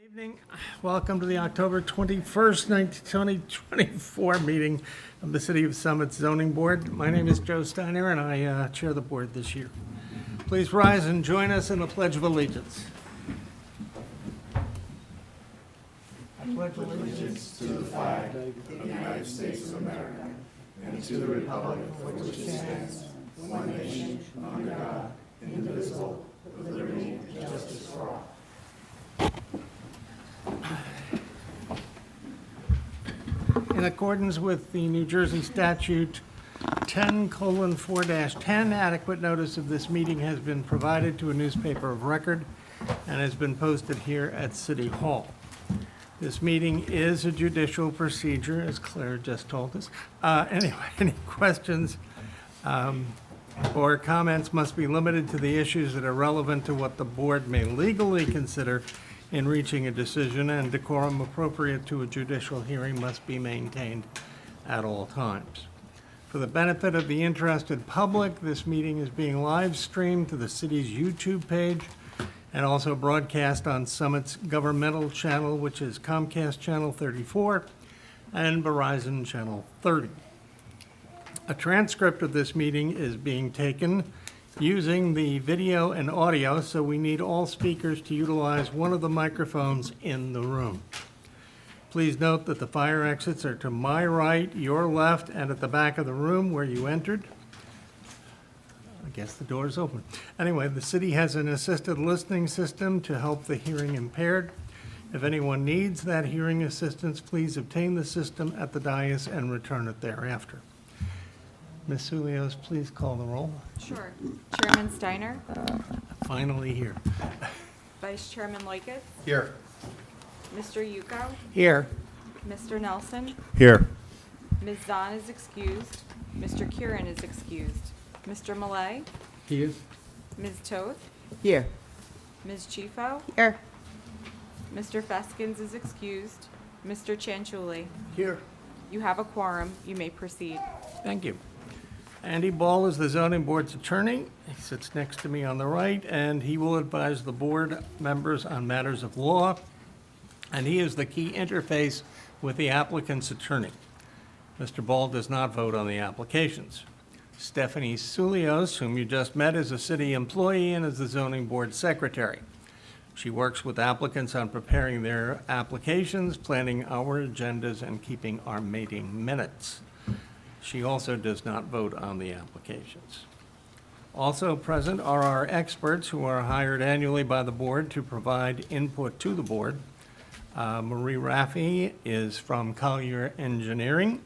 Evening. Welcome to the October 21st, 2024 meeting of the City of Summit Zoning Board. My name is Joe Steiner, and I chair the board this year. Please rise and join us in the Pledge of Allegiance. I pledge allegiance To the flag of the United States of America and to the republic for which it stands, one nation, under God, indivisible, with liberty and justice for all. In accordance with the New Jersey Statute 10:4-10, adequate notice of this meeting has been provided to a newspaper of record and has been posted here at City Hall. This meeting is a judicial procedure, as Claire just told us. Anyway, any questions or comments must be limited to the issues that are relevant to what the board may legally consider in reaching a decision, and decorum appropriate to a judicial hearing must be maintained at all times. For the benefit of the interested public, this meeting is being live streamed to the city's YouTube page and also broadcast on Summit's governmental channel, which is Comcast Channel 34 and Verizon Channel 30. A transcript of this meeting is being taken using the video and audio, so we need all speakers to utilize one of the microphones in the room. Please note that the fire exits are to my right, your left, and at the back of the room where you entered. I guess the door is open. Anyway, the city has an assisted listening system to help the hearing impaired. If anyone needs that hearing assistance, please obtain the system at the dais and return it thereafter. Ms. Sulios, please call the roll. Sure. Chairman Steiner, Finally here. Vice Chairman Loikis, Here. Mr. Yuko, Here. Mr. Nelson, Here. Ms. Zahn is excused, Mr. Kieran is excused, Mr. Malay, He is. Ms. Toth, Here. Ms. Chifo, Here. Mr. Feskins is excused, Mr. Chanchuli. Here. You have a quorum. You may proceed. Thank you. Andy Ball is the zoning board's attorney. He sits next to me on the right, and he will advise the board members on matters of law, and he is the key interface with the applicant's attorney. Mr. Ball does not vote on the applications. Stephanie Sulios, whom you just met, is a city employee and is the zoning board secretary. She works with applicants on preparing their applications, planning our agendas, and keeping our meeting minutes. She also does not vote on the applications. Also present are our experts who are hired annually by the board to provide input to the board. Marie Raffi is from Collier Engineering,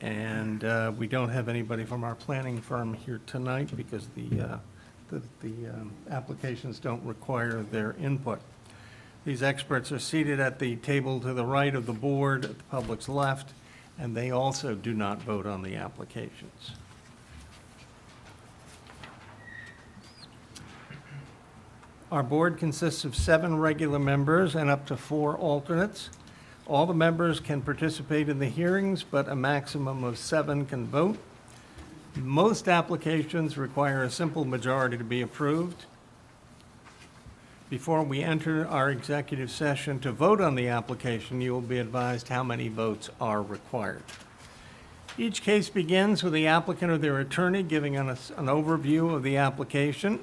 and we don't have anybody from our planning firm here tonight because the applications don't require their input. These experts are seated at the table to the right of the board, at the public's left, and they also do not vote on the applications. Our board consists of 7 regular members and up to 4 alternates. All the members can participate in the hearings, but a maximum of 7 can vote. Most applications require a simple majority to be approved. Before we enter our executive session to vote on the application, you will be advised how many votes are required. Each case begins with the applicant or their attorney giving us an overview of the application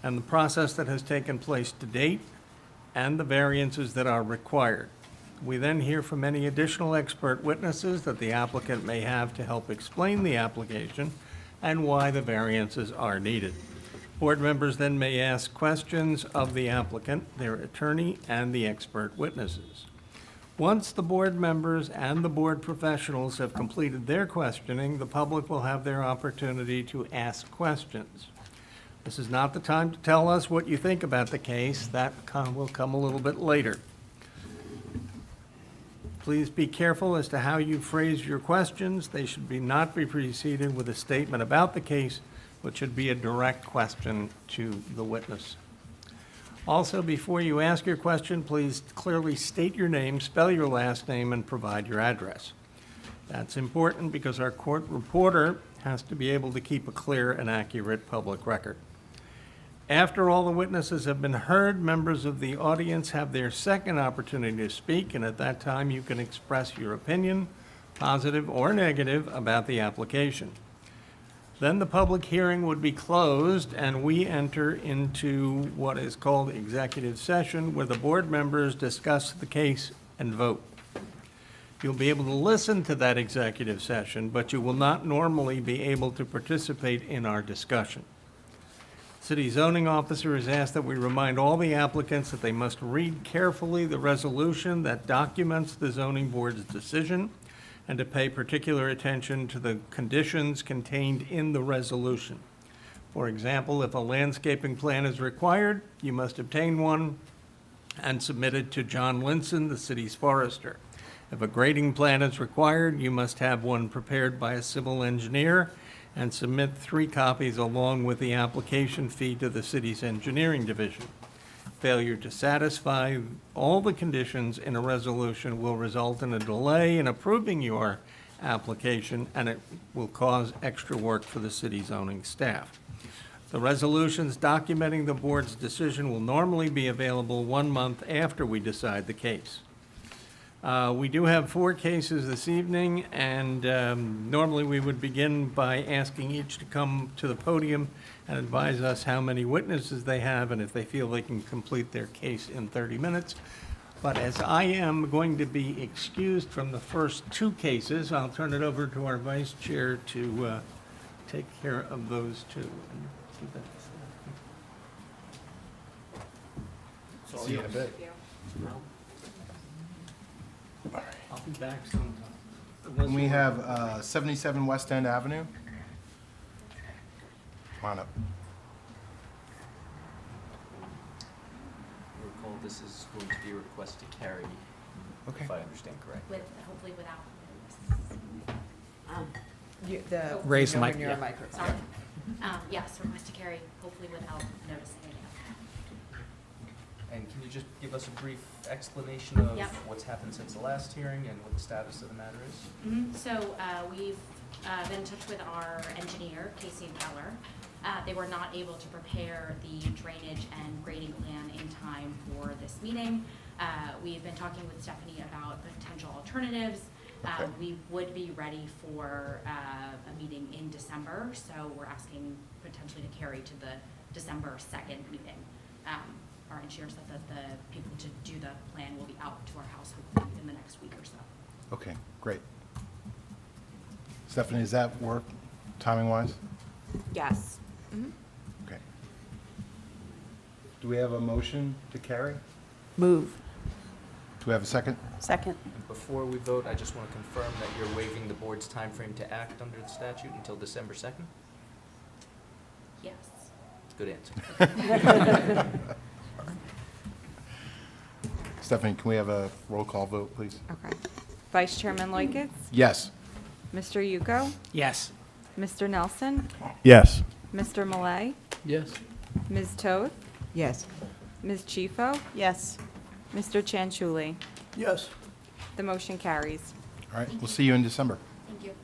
and the process that has taken place to date and the variances that are required. We then hear from any additional expert witnesses that the applicant may have to help explain the application and why the variances are needed. Board members then may ask questions of the applicant, their attorney, and the expert witnesses. Once the board members and the board professionals have completed their questioning, the public will have their opportunity to ask questions. This is not the time to tell us what you think about the case. That will come a little bit later. Please be careful as to how you phrase your questions. They should not be preceded with a statement about the case, which should be a direct question to the witness. Also, before you ask your question, please clearly state your name, spell your last name, and provide your address. That's important because our court reporter has to be able to keep a clear and accurate public record. After all the witnesses have been heard, members of the audience have their second opportunity to speak, and at that time you can express your opinion, positive or negative, about the application. Then the public hearing would be closed, and we enter into what is called executive session, where the board members discuss the case and vote. You'll be able to listen to that executive session, but you will not normally be able to participate in our discussion. City zoning officer has asked that we remind all the applicants that they must read carefully the resolution that documents the zoning board's decision and to pay particular attention to the conditions contained in the resolution. For example, if a landscaping plan is required, you must obtain one and submit it to John Linson, the city's forester. If a grading plan is required, you must have one prepared by a civil engineer and submit 3 copies along with the application fee to the city's engineering division. Failure to satisfy all the conditions in a resolution will result in a delay in approving your application, and it will cause extra work for the city zoning staff. The resolutions documenting the board's decision will normally be available 1 month after we decide the case. We do have 4 cases this evening, and normally we would begin by asking each to come to the podium and advise us how many witnesses they have and if they feel they can complete their case in 30 minutes. But as I am going to be excused from the first 2 cases, I'll turn it over to our vice chair to take care of those 2. See you in a bit. I'll be back sometime. And we have 77 West End Avenue. Come on up. Recall this is going to be a request to carry, Okay. if I understand correctly. Hopefully without notice. Raise the mic. Sorry. Yes, request to carry, hopefully without notice. And can you just give us a brief explanation of Yep. what's happened since the last hearing and what the status of the matter is? So we've been in touch with our engineer, Casey and Keller. They were not able to prepare the drainage and grading plan in time for this meeting. We've been talking with Stephanie about potential alternatives. Okay. We would be ready for a meeting in December, so we're asking potentially to carry to the December 2nd meeting. Our engineer said that the people to do the plan will be out to our house hopefully in the next week or so. Okay, great. Stephanie, does that work timing-wise? Yes. Okay. Do we have a motion to carry? Move. Do we have a second? Second. And before we vote, I just want to confirm that you're waiving the board's timeframe to act under the statute until December 2nd? Yes. Good answer. Stephanie, can we have a roll call vote, please? Okay. Vice Chairman Loiketz? Yes. Mr. Yuko? Yes. Mr. Nelson? Yes. Mr. Malay? Yes. Ms. Toth? Yes. Ms. Chifo? Yes. Mr. Chanchuli? Yes. The motion carries. All right, we'll see you in December. Thank you.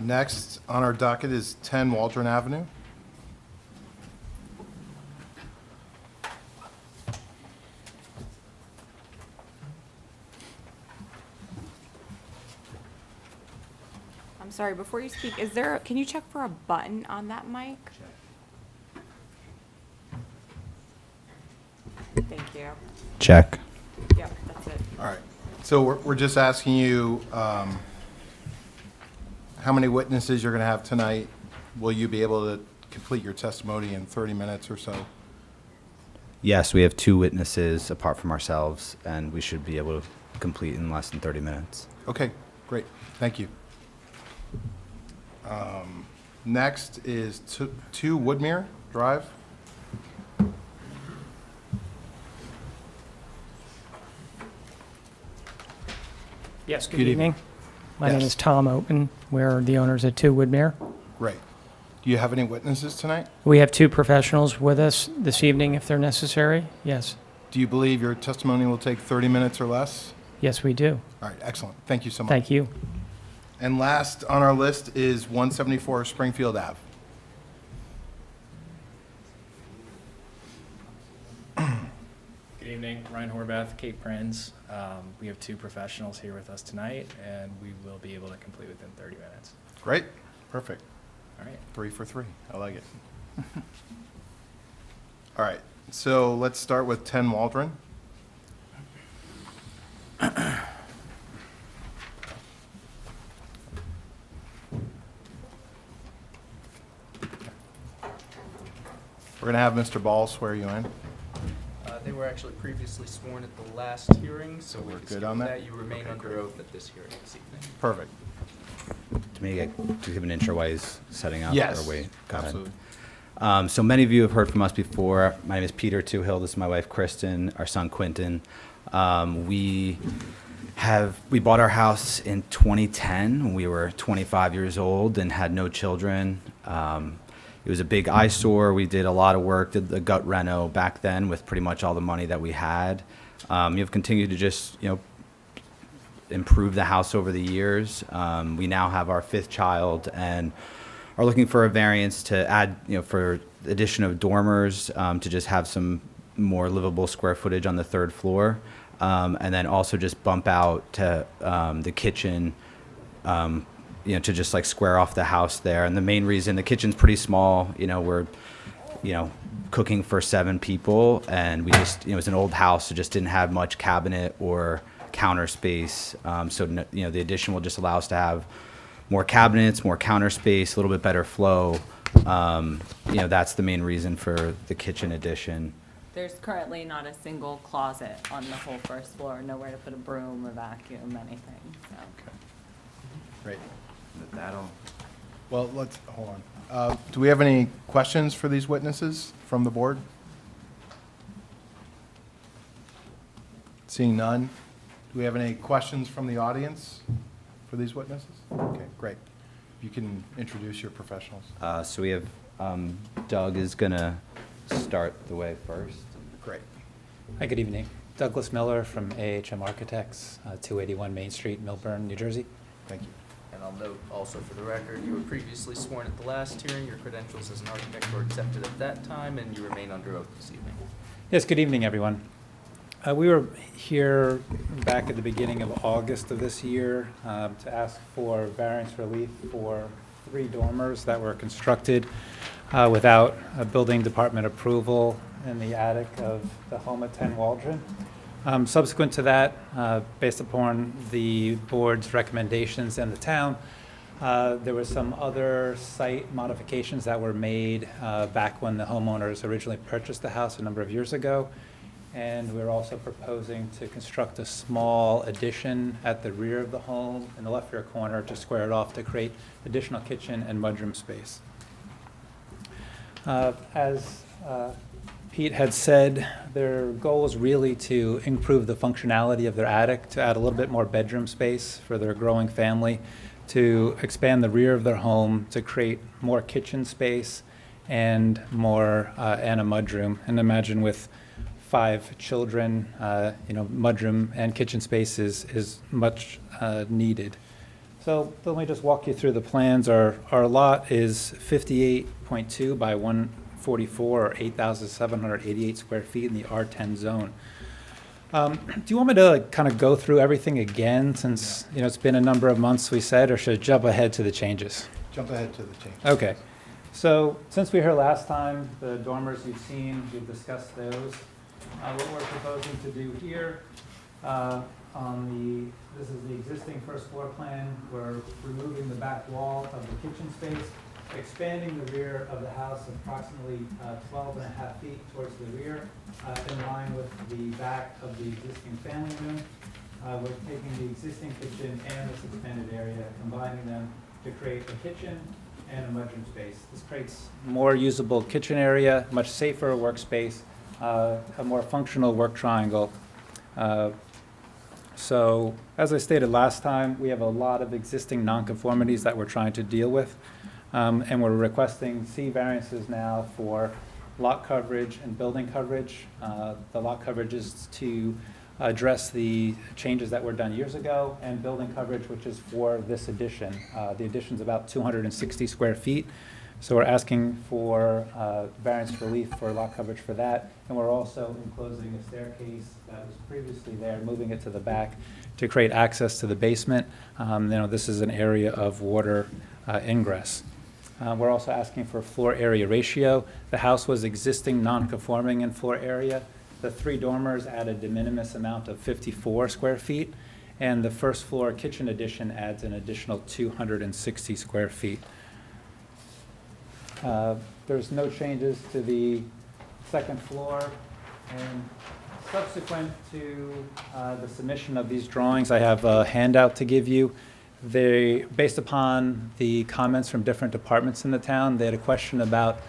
Next on our docket is 10 Waldron Avenue. I'm sorry, before you speak, can you check for a button on that mic? Thank you. Check. Yep, that's it. All right, so we're just asking you how many witnesses you're going to have tonight. Will you be able to complete your testimony in 30 minutes or so? Yes, we have 2 witnesses apart from ourselves, and we should be able to complete in less than 30 minutes. Okay, great, thank you. Next is 2 Woodmere Drive. Yes, Good evening. My name Yes. is Tom Oaken. We're the owners at 2 Woodmere. Great. Do you have any witnesses tonight? We have 2 professionals with us this evening if they're necessary. Yes. Do you believe your testimony will take 30 minutes or less? Yes, we do. All right, excellent. Thank you so much. Thank you. And last on our list is 174 Springfield Ave. Ryan Horvath, Cape Prince. We have 2 professionals here with us tonight, and we will be able to complete within 30 minutes. Great, perfect. All right. 3 for 3, I like it. All right, so let's start with 10 Waldron. We're going to have Mr. Ball swear you in. They were actually previously sworn at the last hearing, so we We're can good skip on that? You remain Okay, under great. oath at this hearing this evening. Perfect. To give an intro while he's setting up? Yes, Or wait, go ahead. absolutely. So many of you have heard from us before. My name is Peter Toohill. This is my wife, Kristen, our son, Quentin. We bought our house in 2010 when we were 25 years old and had no children. It was a big eyesore. We did a lot of work, did the gut reno back then with pretty much all the money that we had. You've continued to just, improve the house over the years. We now have our 5th child and are looking for a variance to add, for addition of dormers, to just have some more livable square footage on the 3rd floor. And then also just bump out to the kitchen, to just like square off the house there. And the main reason, the kitchen's pretty small, we're, cooking for 7 people, and we just, it's an old house, so just didn't have much cabinet or counter space. The addition will just allow us to have more cabinets, more counter space, a little bit better flow. That's the main reason for the kitchen addition. There's currently not a single closet on the whole first floor, nowhere to put a broom or vacuum, anything, so. Great. That'll. Well, let's, hold on. Do we have any questions for these witnesses from the board? Seeing none. Do we have any questions from the audience for these witnesses? Okay, great. You can introduce your professionals. So we have Doug is gonna start the way first. Great. Hi, good evening. Douglas Miller from AHM Architects, 281 Main Street, Millburn, New Jersey. Thank you. And I'll note also for the record, you were previously sworn at the last hearing. Your credentials as an architect were accepted at that time, and you remain under oath this evening. Yes, good evening, everyone. We were here back at the beginning of August of this year to ask for variance relief for 3 dormers that were constructed without a building department approval in the attic of the home at 10 Waldron. Subsequent to that, based upon the board's recommendations and the town, there were some other site modifications that were made back when the homeowners originally purchased the house a number of years ago. And we're also proposing to construct a small addition at the rear of the home in the left rear corner to square it off to create additional kitchen and mudroom space. As Pete had said, their goal is really to improve the functionality of their attic, to add a little bit more bedroom space for their growing family, to expand the rear of their home, to create more kitchen space and more and a mudroom. And imagine with 5 children, mudroom and kitchen space is much needed. So let me just walk you through the plans. Our lot is 58.2 by 144, or 8,788 square feet in the R10 zone. Do you want me to kind of go through everything again, since it's been a number of months, we said, or should I jump ahead to the changes? Jump ahead to the change. Okay. So since we were here last time, the dormers you've seen, we've discussed those. What we're proposing to do here, this is the existing first floor plan. We're removing the back wall of the kitchen space, expanding the rear of the house approximately 12 and a half feet towards the rear, in line with the back of the existing family room. We're taking the existing kitchen and this expanded area, combining them to create a kitchen and a mudroom space. This creates more usable kitchen area, much safer workspace, a more functional work triangle. So, as I stated last time, we have a lot of existing nonconformities that we're trying to deal with, and we're requesting C variances now for lot coverage and building coverage. The lot coverage is to address the changes that were done years ago, and building coverage, which is for this addition. The addition's about 260 square feet, So we're asking for variance relief for lot coverage for that. And we're also enclosing a staircase that was previously there, moving it to the back to create access to the basement. This is an area of water ingress. We're also asking for floor area ratio. The house was existing non-conforming in floor area. The 3 dormers add a de minimis amount of 54 square feet, and the first floor kitchen addition adds an additional 260 square feet. There's no changes to the second floor, and subsequent to the submission of these drawings, I have a handout to give you. Based upon the comments from different departments in the town, they had a question about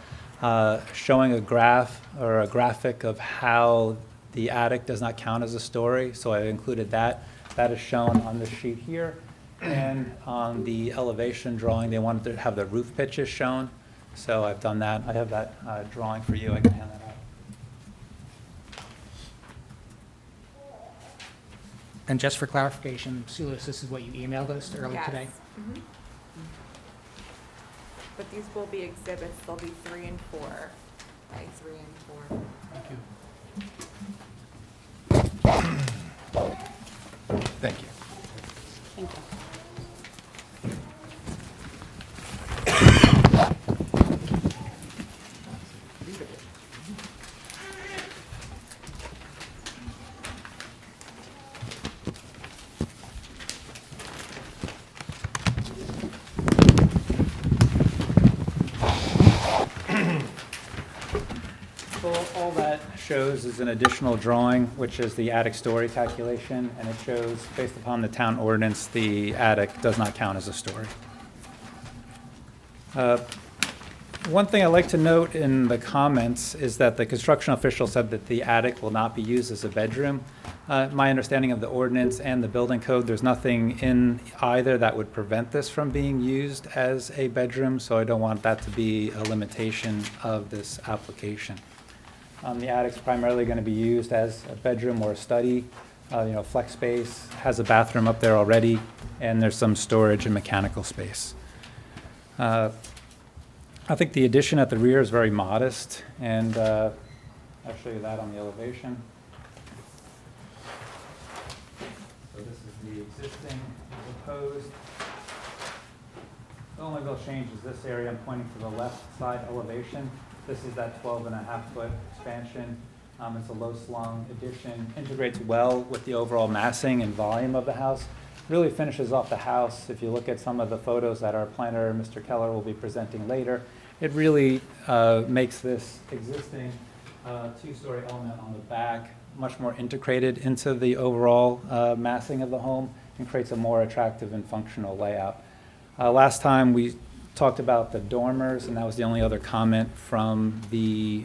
showing a graph or a graphic of how the attic does not count as a story, so I included that. That is shown on this sheet here, and on the elevation drawing, they wanted to have the roof pitches shown, so I've done that. I have that drawing for you. I can hand that out. And just for clarification, Sulis, this is what you emailed us earlier today? Mhm. But these will be exhibits, they'll be 3 and 4, okay, 3 and 4. Thank you. Thank you. All that shows is an additional drawing, which is the attic story calculation, and it shows, based upon the town ordinance, the attic does not count as a story. One thing I'd like to note in the comments is that the construction official said that the attic will not be used as a bedroom. My understanding of the ordinance and the building code, there's nothing in either that would prevent this from being used as a bedroom, so I don't want that to be a limitation of this application. The attic's primarily going to be used as a bedroom or a study, flex space, has a bathroom up there already, and there's some storage and mechanical space. I think the addition at the rear is very modest, and I'll show you that on the elevation. So this is the existing, the proposed. The only real change is this area. I'm pointing to the left side elevation. This is that 12.5-foot expansion. It's a low-slung addition, integrates well with the overall massing and volume of the house. Really finishes off the house. If you look at some of the photos that our planner, Mr. Keller, will be presenting later, it really makes this existing 2-story element on the back much more integrated into the overall massing of the home and creates a more attractive and functional layout. Last time we talked about the dormers, and that was the only other comment from the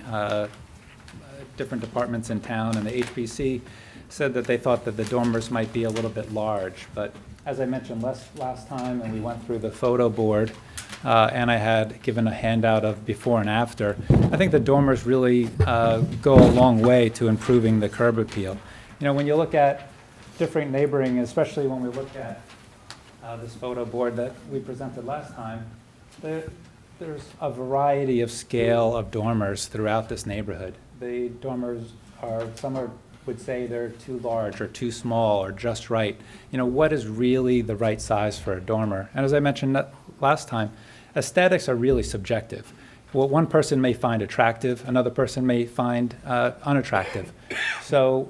different departments in town, and the HPC said that they thought that the dormers might be a little bit large. But as I mentioned last time, and we went through the photo board, and I had given a handout of before and after, I think the dormers really go a long way to improving the curb appeal. When you look at different neighboring, especially when we look at this photo board that we presented last time, there's a variety of scale of dormers throughout this neighborhood. The dormers would say they're too large or too small or just right. What is really the right size for a dormer? And as I mentioned last time, aesthetics are really subjective. What one person may find attractive, another person may find unattractive. So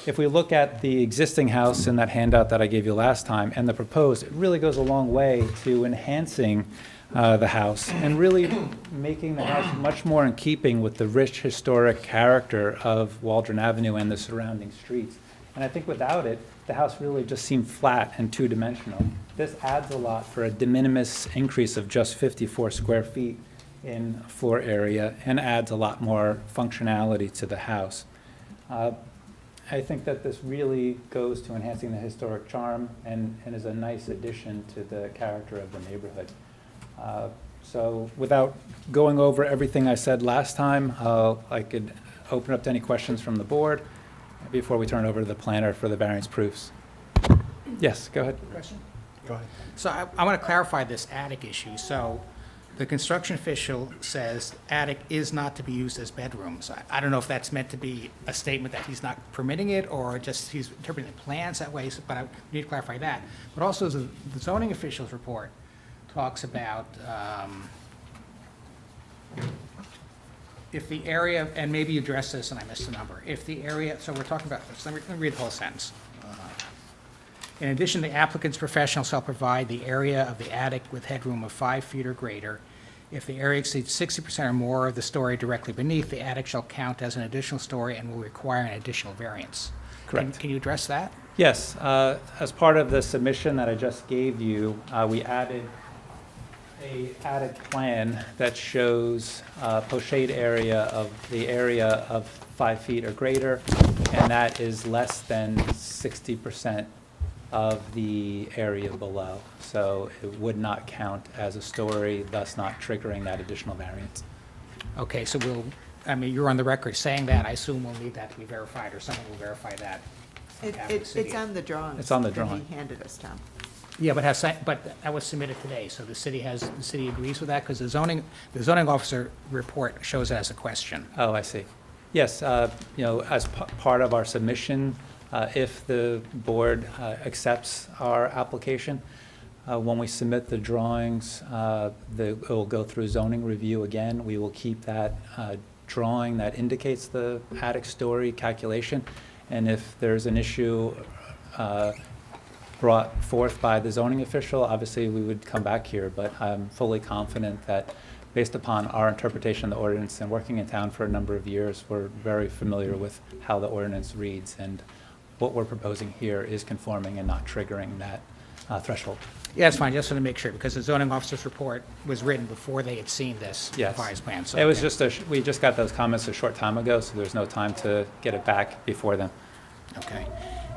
if we look at the existing house in that handout that I gave you last time and the proposed, it really goes a long way to enhancing the house and really making the house much more in keeping with the rich historic character of Waldron Avenue and the surrounding streets. And I think without it, the house really just seemed flat and two-dimensional. This adds a lot for a de minimis increase of just 54 square feet in floor area and adds a lot more functionality to the house. I think that this really goes to enhancing the historic charm and is a nice addition to the character of the neighborhood. So without going over everything I said last time, I could open up to any questions from the board before we turn over to the planner for the variance proofs. Yes, go ahead. Question? Go ahead. So I want to clarify this attic issue. So the construction official says attic is not to be used as bedrooms. I don't know if that's meant to be a statement that he's not permitting it, or just he's interpreting the plans that way, but I need to clarify that. But also, the zoning official's report talks about if the area, and maybe you addressed this and I missed the number, if the area, so we're talking about, let me read the whole sentence. In addition, the applicant's professional shall provide the area of the attic with headroom of 5 feet or greater. If the area exceeds 60% or more of the story directly beneath, the attic shall count as an additional story and will require an additional variance. Correct. Can you address that? Yes, as part of the submission that I just gave you, we added a attic plan that shows pochade area of the area of 5 feet or greater, and that is less than 60% of the area below. So it would not count as a story, thus not triggering that additional variance. Okay, so I mean, you're on the record saying that. I assume we'll need that to be verified, or someone will verify that. It's on the drawing. It's on the That drawing. he handed us, Tom. Yeah, but that was submitted today, so the city agrees with that? Because the zoning officer report shows it as a question. Oh, I see. Yes, as part of our submission, if the board accepts our application, when we submit the drawings, it will go through zoning review again. We will keep that drawing that indicates the attic story calculation. And if there's an issue brought forth by the zoning official, obviously we would come back here. But I'm fully confident that based upon our interpretation of the ordinance and working in town for a number of years, we're very familiar with how the ordinance reads. And what we're proposing here is conforming and not triggering that threshold. Yeah, that's fine, just want to make sure, because the zoning officer's report was written before they had seen this Yes. revised plan. So It was just we just got those comments a short time ago, so there's no time to get it back before then. Okay.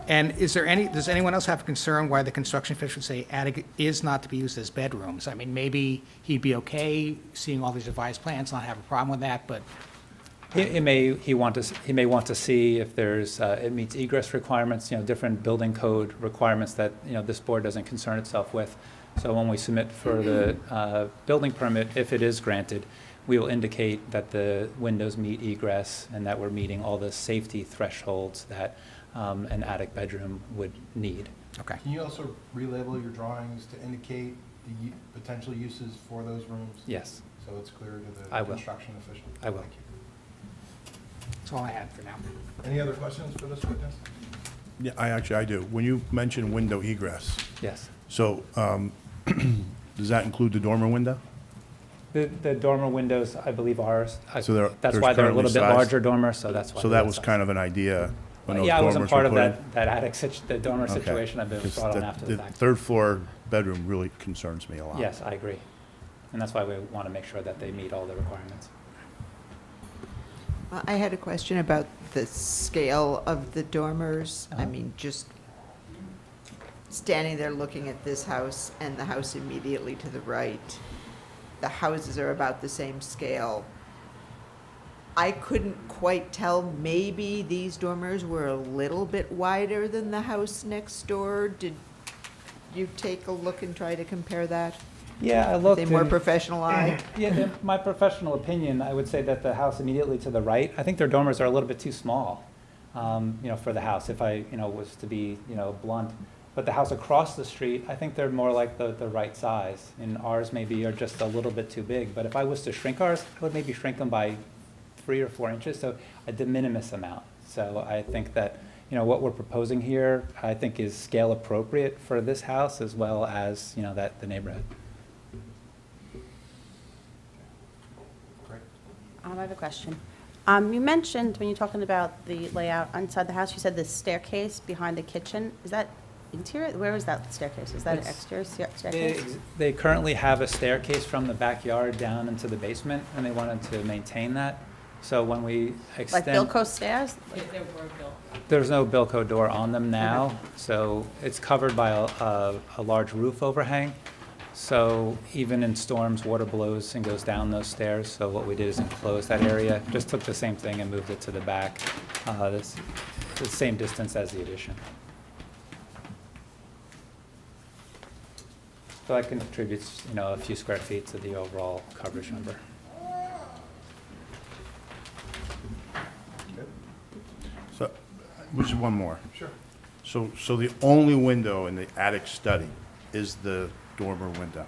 And does anyone else have a concern why the construction official say attic is not to be used as bedrooms? I mean, maybe he'd be okay seeing all these revised plans, not have a problem with that, but He may want to see if there's it meets egress requirements, different building code requirements that this board doesn't concern itself with. So when we submit for the building permit, if it is granted, we will indicate that the windows meet egress and that we're meeting all the safety thresholds that an attic bedroom would need. okay. Can you also relabel your drawings to indicate the potential uses for those rooms? Yes, So it's clear to the I will. construction official? I will. Thank you. That's all I had for now. Any other questions for this witness? Yeah, I do. When you mention window egress, yes. so does that include the dormer window? The dormer windows, I believe, are. So they're- That's there's why they're a little currently bit sized? larger dormer, so that's why. So that was kind of an idea when those Yeah, I wasn't dormers part were of put in? that attic, the dormer Okay. situation. I've been 'Cause brought on after the fact. third floor bedroom really concerns me a lot. Yes, I agree. And that's why we want to make sure that they meet all the requirements. I had a question about the scale of the dormers. I mean, just standing there looking at this house and the house immediately to the right, the houses are about the same scale. I couldn't quite tell, maybe these dormers were a little bit wider than the house next door. Did you take a look and try to compare that? Yeah, I Are looked. they more and- professional eye? Yeah, in my professional opinion, I would say that the house immediately to the right, I think their dormers are a little bit too small, for the house, if I, was to be, blunt. But the house across the street, I think they're more like the right size. And ours maybe are just a little bit too big. But if I was to shrink ours, I would maybe shrink them by 3 or 4 inches, so a de minimis amount. So I think that, what we're proposing here, I think is scale appropriate for this house as well as, the neighborhood. I have a question. You mentioned when you're talking about the layout inside the house, you said the staircase behind the kitchen. Is that interior? Where is that staircase? Is that an It's- exterior staircase? They currently have a staircase from the backyard down into the basement, and they wanted to maintain that. So when we Like extend, Bilco stairs? there's no Bilco door on them now, so it's covered by a large roof overhang. So even in storms, water blows and goes down those stairs. So what we did is enclose that area, just took the same thing and moved it to the back. This the same distance as the addition. So that contributes, a few square feet to the overall coverage number. So, just one more. Sure. So the only window in the attic study is the dormer window?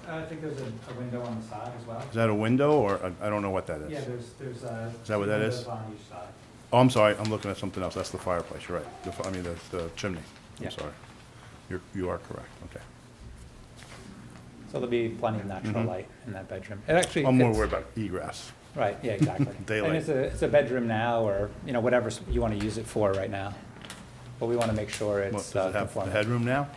I think there's a window on the side as well. Is that a window, or, I don't know what that is? Yeah, there's Is that what that is? on each side. Oh, I'm sorry, I'm looking at something else. That's the fireplace, you're right. The chimney. Yeah. I'm sorry. You are correct, okay. So there'll be plenty of natural Mhm. light in that bedroom. It actually I'm more fits- worried about egress. Right, yeah, exactly. Daylight. And it's a bedroom now, or, whatever you want to use it for right now. But we want to make sure What, it's does it have a conforming. headroom now?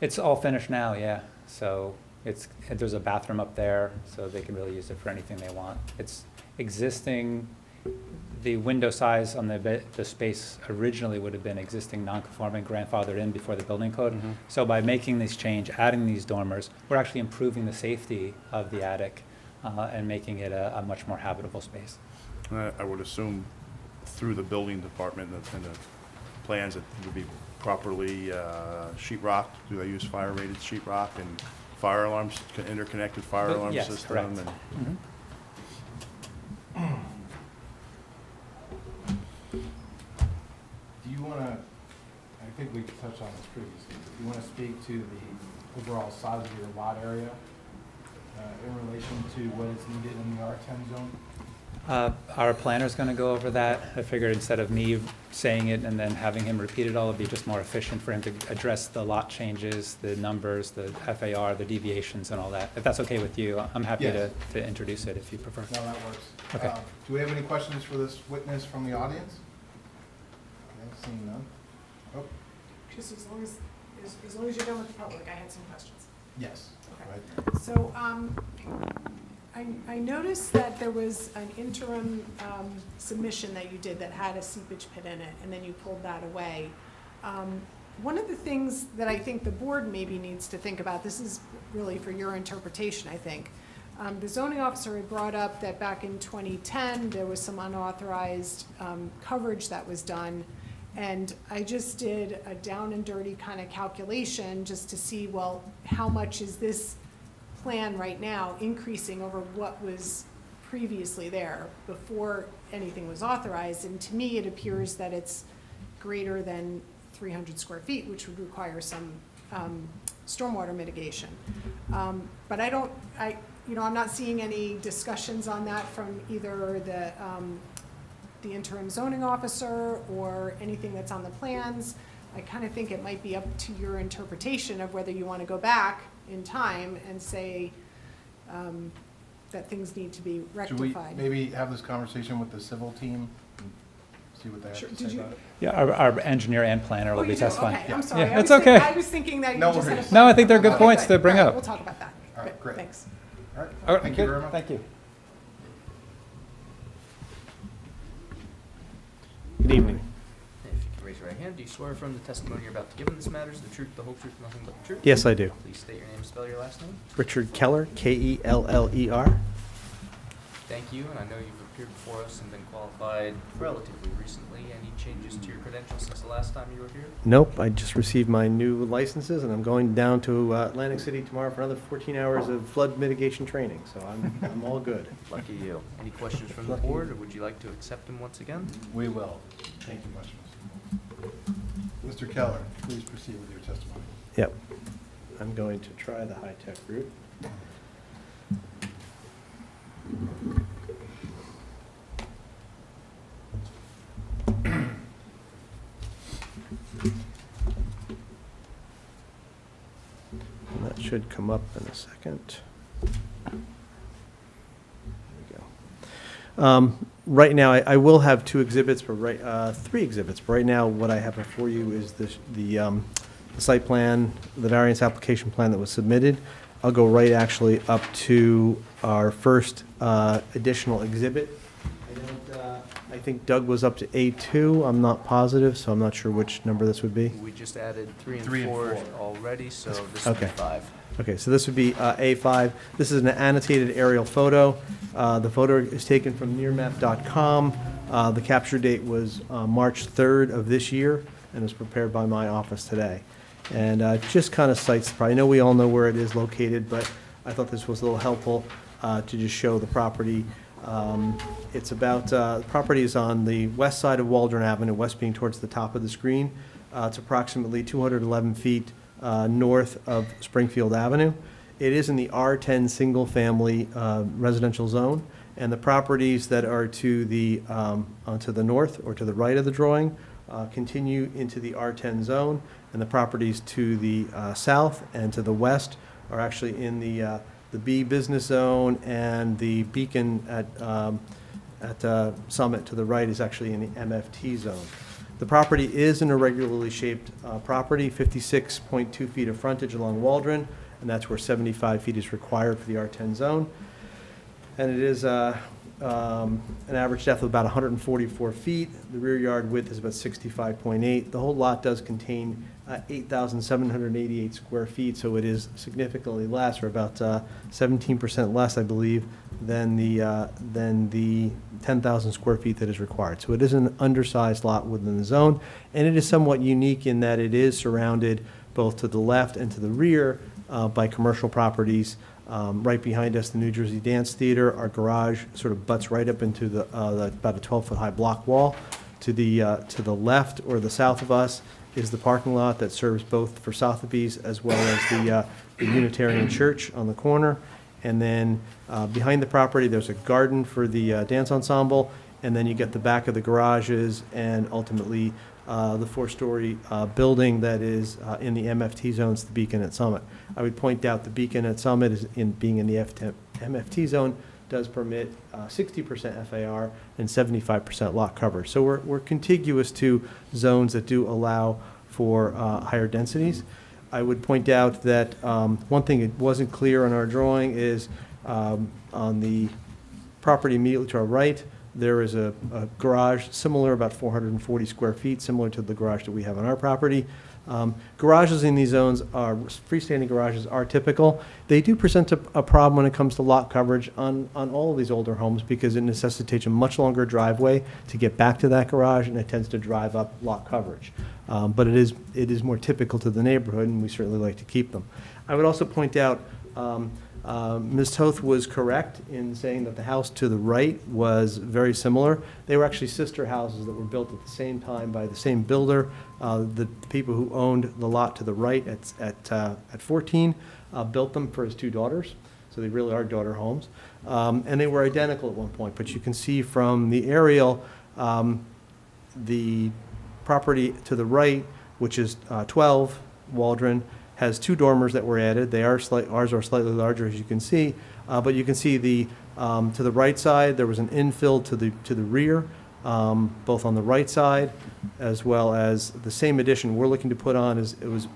It's all finished now, yeah. So there's a bathroom up there, so they can really use it for anything they want. It's existing, the window size on the space originally would have been existing non-conforming, grandfathered in before the building code. Mhm. So by making this change, adding these dormers, we're actually improving the safety of the attic and making it a much more habitable space. I would assume through the building department and the plans that it would be properly sheetrock. Do they use fire-rated sheetrock and fire alarms, interconnected fire alarm Yes, system? correct. and- Mhm. Do you want to, I think we touched on this previously, but do you want to speak to the overall size of your lot area in relation to what is needed in the R10 zone? Our planner's going to go over that. I figured instead of me saying it and then having him repeat it all, it'd be just more efficient for him to address the lot changes, the numbers, the FAR, the deviations and all that. If that's okay with you, I'm happy Yes. to introduce it if you prefer. No, that works. Okay. Do we have any questions for this witness from the audience? Okay, seeing none. Oh, Just as long as you're done with the public, I had some questions. yes. Okay. Go ahead. So, I noticed that there was an interim submission that you did that had a seepage pit in it, and then you pulled that away. One of the things that I think the board maybe needs to think about, this is really for your interpretation, I think. The zoning officer had brought up that back in 2010, there was some unauthorized coverage that was done. And I just did a down and dirty kind of calculation just to see, well, how much is this plan right now increasing over what was previously there before anything was authorized? And to me, it appears that it's greater than 300 square feet, which would require some stormwater mitigation. But I'm not seeing any discussions on that from either the interim zoning officer or anything that's on the plans. I kind of think it might be up to your interpretation of whether you want to go back in time and say that things need to be Should we rectified. maybe have this conversation with the civil team and see what they have Sure. to Did say you- about it? Yeah, our engineer and planner Oh, will you be do? testifying. Okay, I'm Yeah. sorry. Yeah, I it's was okay. I was thinking that you No just had a. worries. No, I think they're good Okay, points to bring All right, up. We'll talk about that. All right, Good, great. thanks. All right, All right, thank you good. very much. Thank you. Good evening. If you can raise your right hand, do you swear from the testimony you're about to give in this matter is the truth, the whole truth, and nothing but the truth? Yes, I do. Please state your name and spell your last name. Richard Keller, Keller. Thank you, and I know you've appeared before us and been qualified relatively recently. Any changes to your credentials since the last time you were here? Nope, I just received my new licenses, and I'm going down to Atlantic City tomorrow for another 14 hours of flood mitigation training, so I'm all good. Lucky you. Any questions from the Lucky board, you. or would you like to accept him once again? We will. Thank you much. Mr. Keller, please proceed with your testimony. Yep. I'm going to try the high-tech route. And that should come up in a second. There we go. Right now, I will have two exhibits, but three exhibits. But right now, what I have before you is the site plan, the variance application plan that was submitted. I'll go right actually up to our first additional exhibit. I think Doug was up to A2. I'm not positive, so I'm not sure which number this would be. We just added 3 and Three and 4 four. already, so this will be Okay. 5. Okay, so this would be A5. This is an annotated aerial photo. The photo is taken from nearmap.com. The capture date was March 3rd of this year and was prepared by my office today. And just kind of cites, I know we all know where it is located, but I thought this was a little helpful to just show the property. It's about, the property is on the west side of Waldron Avenue, west being towards the top of the screen. It's approximately 211 feet north of Springfield Avenue. It is in the R10 single-family residential zone, and the properties that are to the north or to the right of the drawing continue into the R10 zone, and the properties to the south and to the west are actually in the B business zone, and the Beacon at Summit to the right is actually in the MFT zone. The property is an irregularly shaped property, 56.2 feet of frontage along Waldron, and that's where 75 feet is required for the R10 zone. And it is an average depth of about 144 feet. The rear yard width is about 65.8. The whole lot does contain 8,788 square feet, so it is significantly less, or about 17% less, I believe, than the 10,000 square feet that is required. So it is an undersized lot within the zone, and it is somewhat unique in that it is surrounded both to the left and to the rear by commercial properties. Right behind us, the New Jersey Dance Theater. Our garage sort of butts right up into the about a 12-foot high block wall. To the left or the south of us is the parking lot that serves both for Sotheby's as well as the Unitarian Church on the corner. And then behind the property, there's a garden for the dance ensemble, and then you get the back of the garages and ultimately the four-story building that is in the MFT zones, the Beacon at Summit. I would point out the Beacon at Summit is being in the MFT zone does permit 60% FAR and 75% lot coverage. So we're contiguous to zones that do allow for higher densities. I would point out that one thing that wasn't clear on our drawing is on the property immediately to our right, there is a garage similar, about 440 square feet, similar to the garage that we have on our property. Garages in these zones are, freestanding garages are typical. They do present a problem when it comes to lot coverage on all of these older homes because it necessitates a much longer driveway to get back to that garage, and it tends to drive up lot coverage. But it is more typical to the neighborhood, and we certainly like to keep them. I would also point out Ms. Toth was correct in saying that the house to the right was very similar. They were actually sister houses that were built at the same time by the same builder. The people who owned the lot to the right at 14 built them for his two daughters, so they really are daughter homes. And they were identical at one point, but you can see from the aerial, the property to the right, which is 12 Waldron, has two dormers that were added. Ours are slightly larger, as you can see, but you can see to the right side there was an infill to the rear, both on the right side as well as the same addition we're looking to put on. It was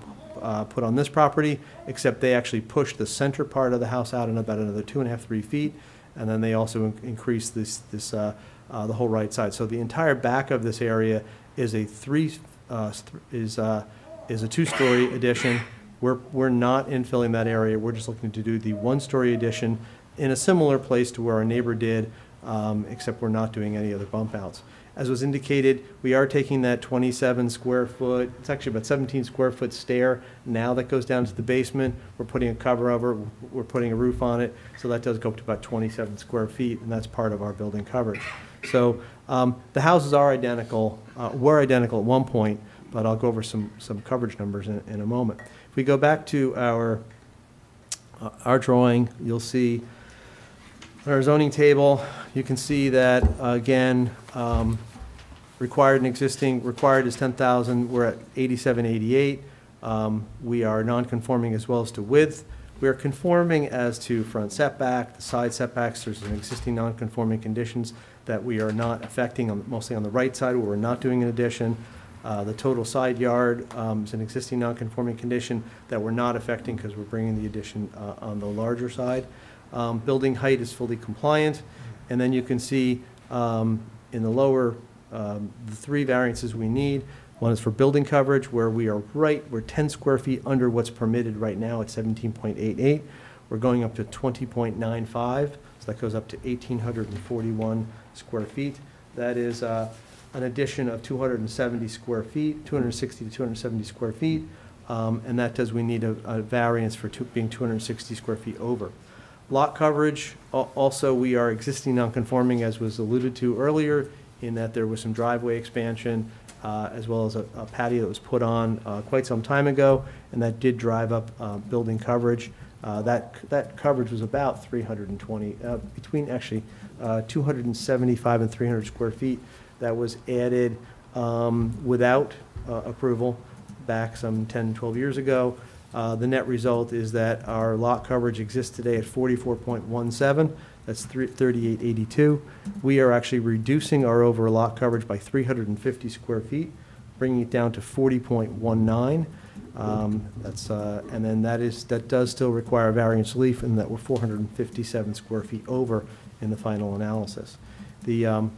put on this property, except they actually pushed the center part of the house out in about another 2.5–3 feet, and then they also increased the whole right side. So the entire back of this area is a two-story addition. We're not infilling that area. We're just looking to do the one-story addition in a similar place to where our neighbor did, except we're not doing any other bump outs. As was indicated, we are taking that 27 square foot, it's actually about 17 square foot stair now that goes down to the basement. We're putting a cover over, we're putting a roof on it, so that does go up to about 27 square feet, and that's part of our building coverage. So the houses are identical, were identical at one point, but I'll go over some coverage numbers in a moment. If we go back to our drawing, you'll see our zoning table. You can see that, again, required and existing, required is 10,000, we're at 8788. We are non-conforming as well as to width. We are conforming as to front setback, the side setbacks. There's an existing non-conforming conditions that we are not affecting, mostly on the right side where we're not doing an addition. The total side yard is an existing non-conforming condition that we're not affecting because we're bringing the addition on the larger side. Building height is fully compliant, and then you can see in the lower the three variances we need. One is for building coverage, where we're 10 square feet under what's permitted right now at 17.88. We're going up to 20.95, so that goes up to 1,841 square feet. That is an addition of 270 square feet, 260 to 270 square feet. and that does, we need a variance for being 260 square feet over. Lot coverage, also, we are existing non-conforming, as was alluded to earlier, in that there was some driveway expansion, as well as a patio that was put on quite some time ago, and that did drive up building coverage. That coverage was about 320, between actually 275 and 300 square feet. That was added without approval back some 10, 12 years ago. The net result is that our lot coverage exists today at 44.17. That's 3882. We are actually reducing our overall lot coverage by 350 square feet, bringing it down to 40.19. And then that does still require variance relief, and that we're 457 square feet over in the final analysis. The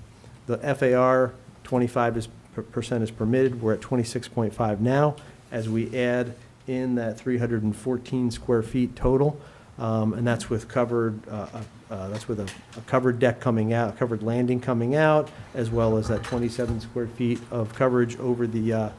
FAR 25% is permitted. We're at 26.5 now. As we add in that 314 square feet total, and that's with that's with a covered deck coming out, covered landing coming out, as well as that 27 square feet of coverage over the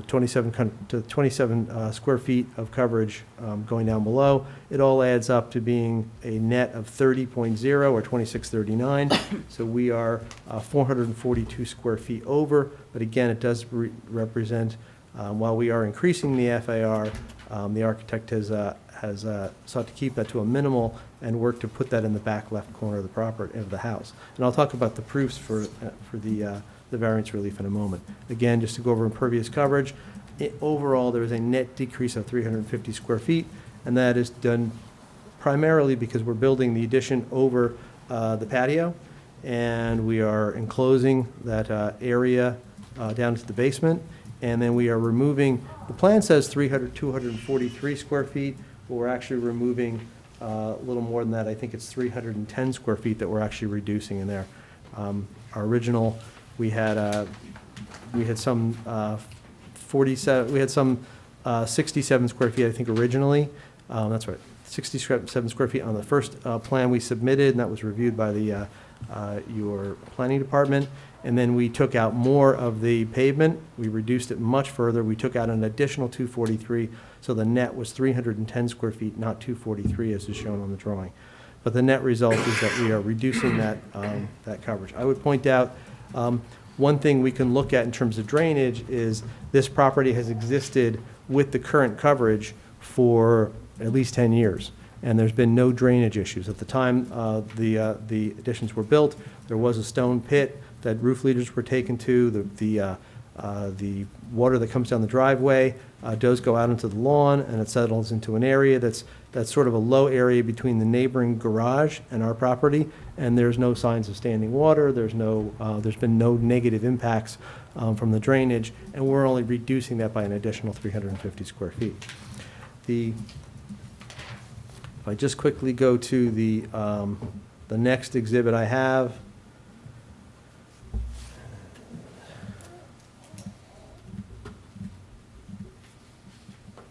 27 square feet of coverage going down below. It all adds up to being a net of 30.0 or 2639. So we are 442 square feet over, but again, it does represent, while we are increasing the FAR, the architect has sought to keep that to a minimal and work to put that in the back left corner of the property of the house. And I'll talk about the proofs for the variance relief in a moment. Again, just to go over impervious coverage, overall there is a net decrease of 350 square feet, and that is done primarily because we're building the addition over the patio, and we are enclosing that area down to the basement, and then we are removing, the plan says 243 square feet, but we're actually removing a little more than that. I think it's 310 square feet that we're actually reducing in there. Our original, we had some 67 square feet, I think, originally. That's right, 67 square feet on the first plan we submitted, and that was reviewed by the your planning department. And then we took out more of the pavement. We reduced it much further. We took out an additional 243, so the net was 310 square feet, not 243 as is shown on the drawing. But the net result is that we are reducing that coverage. I would point out one thing we can look at in terms of drainage is this property has existed with the current coverage for at least 10 years. And there's been no drainage issues. At the time the additions were built, there was a stone pit that roof leaders were taken to. The water that comes down the driveway does go out into the lawn, and it settles into an area that's sort of a low area between the neighboring garage and our property, and there's no signs of standing water. There's been no negative impacts from the drainage, and we're only reducing that by an additional 350 square feet. If I just quickly go to the next exhibit I have.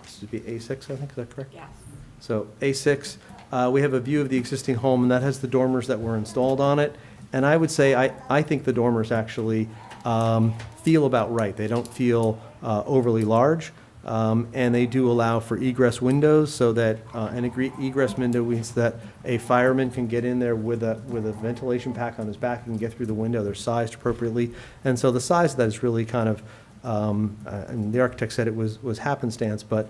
This would be A6, I think, is that correct? Yes. So A6, we have a view of the existing home, and that has the dormers that were installed on it. And I would say I think the dormers actually feel about right. They don't feel overly large. And they do allow for egress windows, so that an egress window means that a fireman can get in there with a ventilation pack on his back and get through the window. They're sized appropriately, and so the size of that is really kind of, and the architect said it was happenstance, but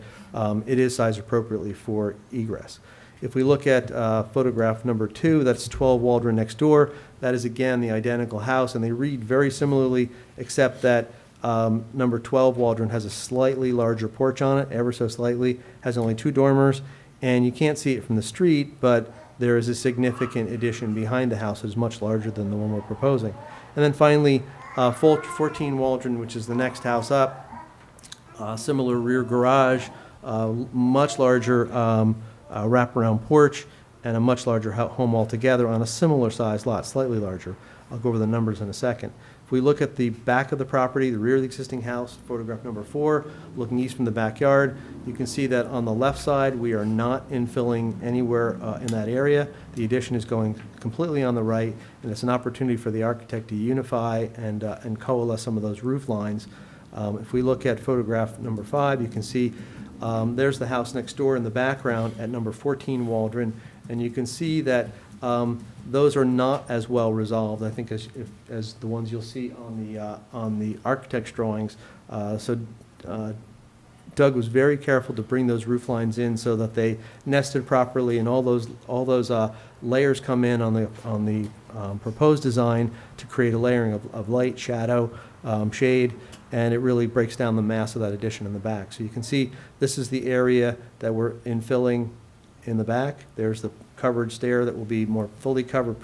it is sized appropriately for egress. If we look at photograph number 2, that's 12 Waldron next door. That is again the identical house, and they read very similarly, except that number 12 Waldron has a slightly larger porch on it, ever so slightly, has only 2 dormers, and you can't see it from the street, but there is a significant addition behind the house that is much larger than the one we're proposing. And then finally, 14 Waldron, which is the next house up, similar rear garage, much larger wraparound porch, and a much larger home altogether on a similar size lot, slightly larger. I'll go over the numbers in a second. If we look at the back of the property, the rear of the existing house, photograph number 4, looking east from the backyard, you can see that on the left side, we are not infilling anywhere in that area. The addition is going completely on the right, and it's an opportunity for the architect to unify and coalesce some of those roof lines If we look at photograph number 5, you can see there's the house next door in the background at number 14 Waldron, and you can see that those are not as well resolved, I think, as the ones you'll see on the architect's drawings. Doug was very careful to bring those roof lines in so that they nested properly, and all those layers come in on the proposed design to create a layering of light, shadow, shade, and it really breaks down the mass of that addition in the back. So you can see this is the area that we're infilling in the back. There's the covered stair that will be more fully covered.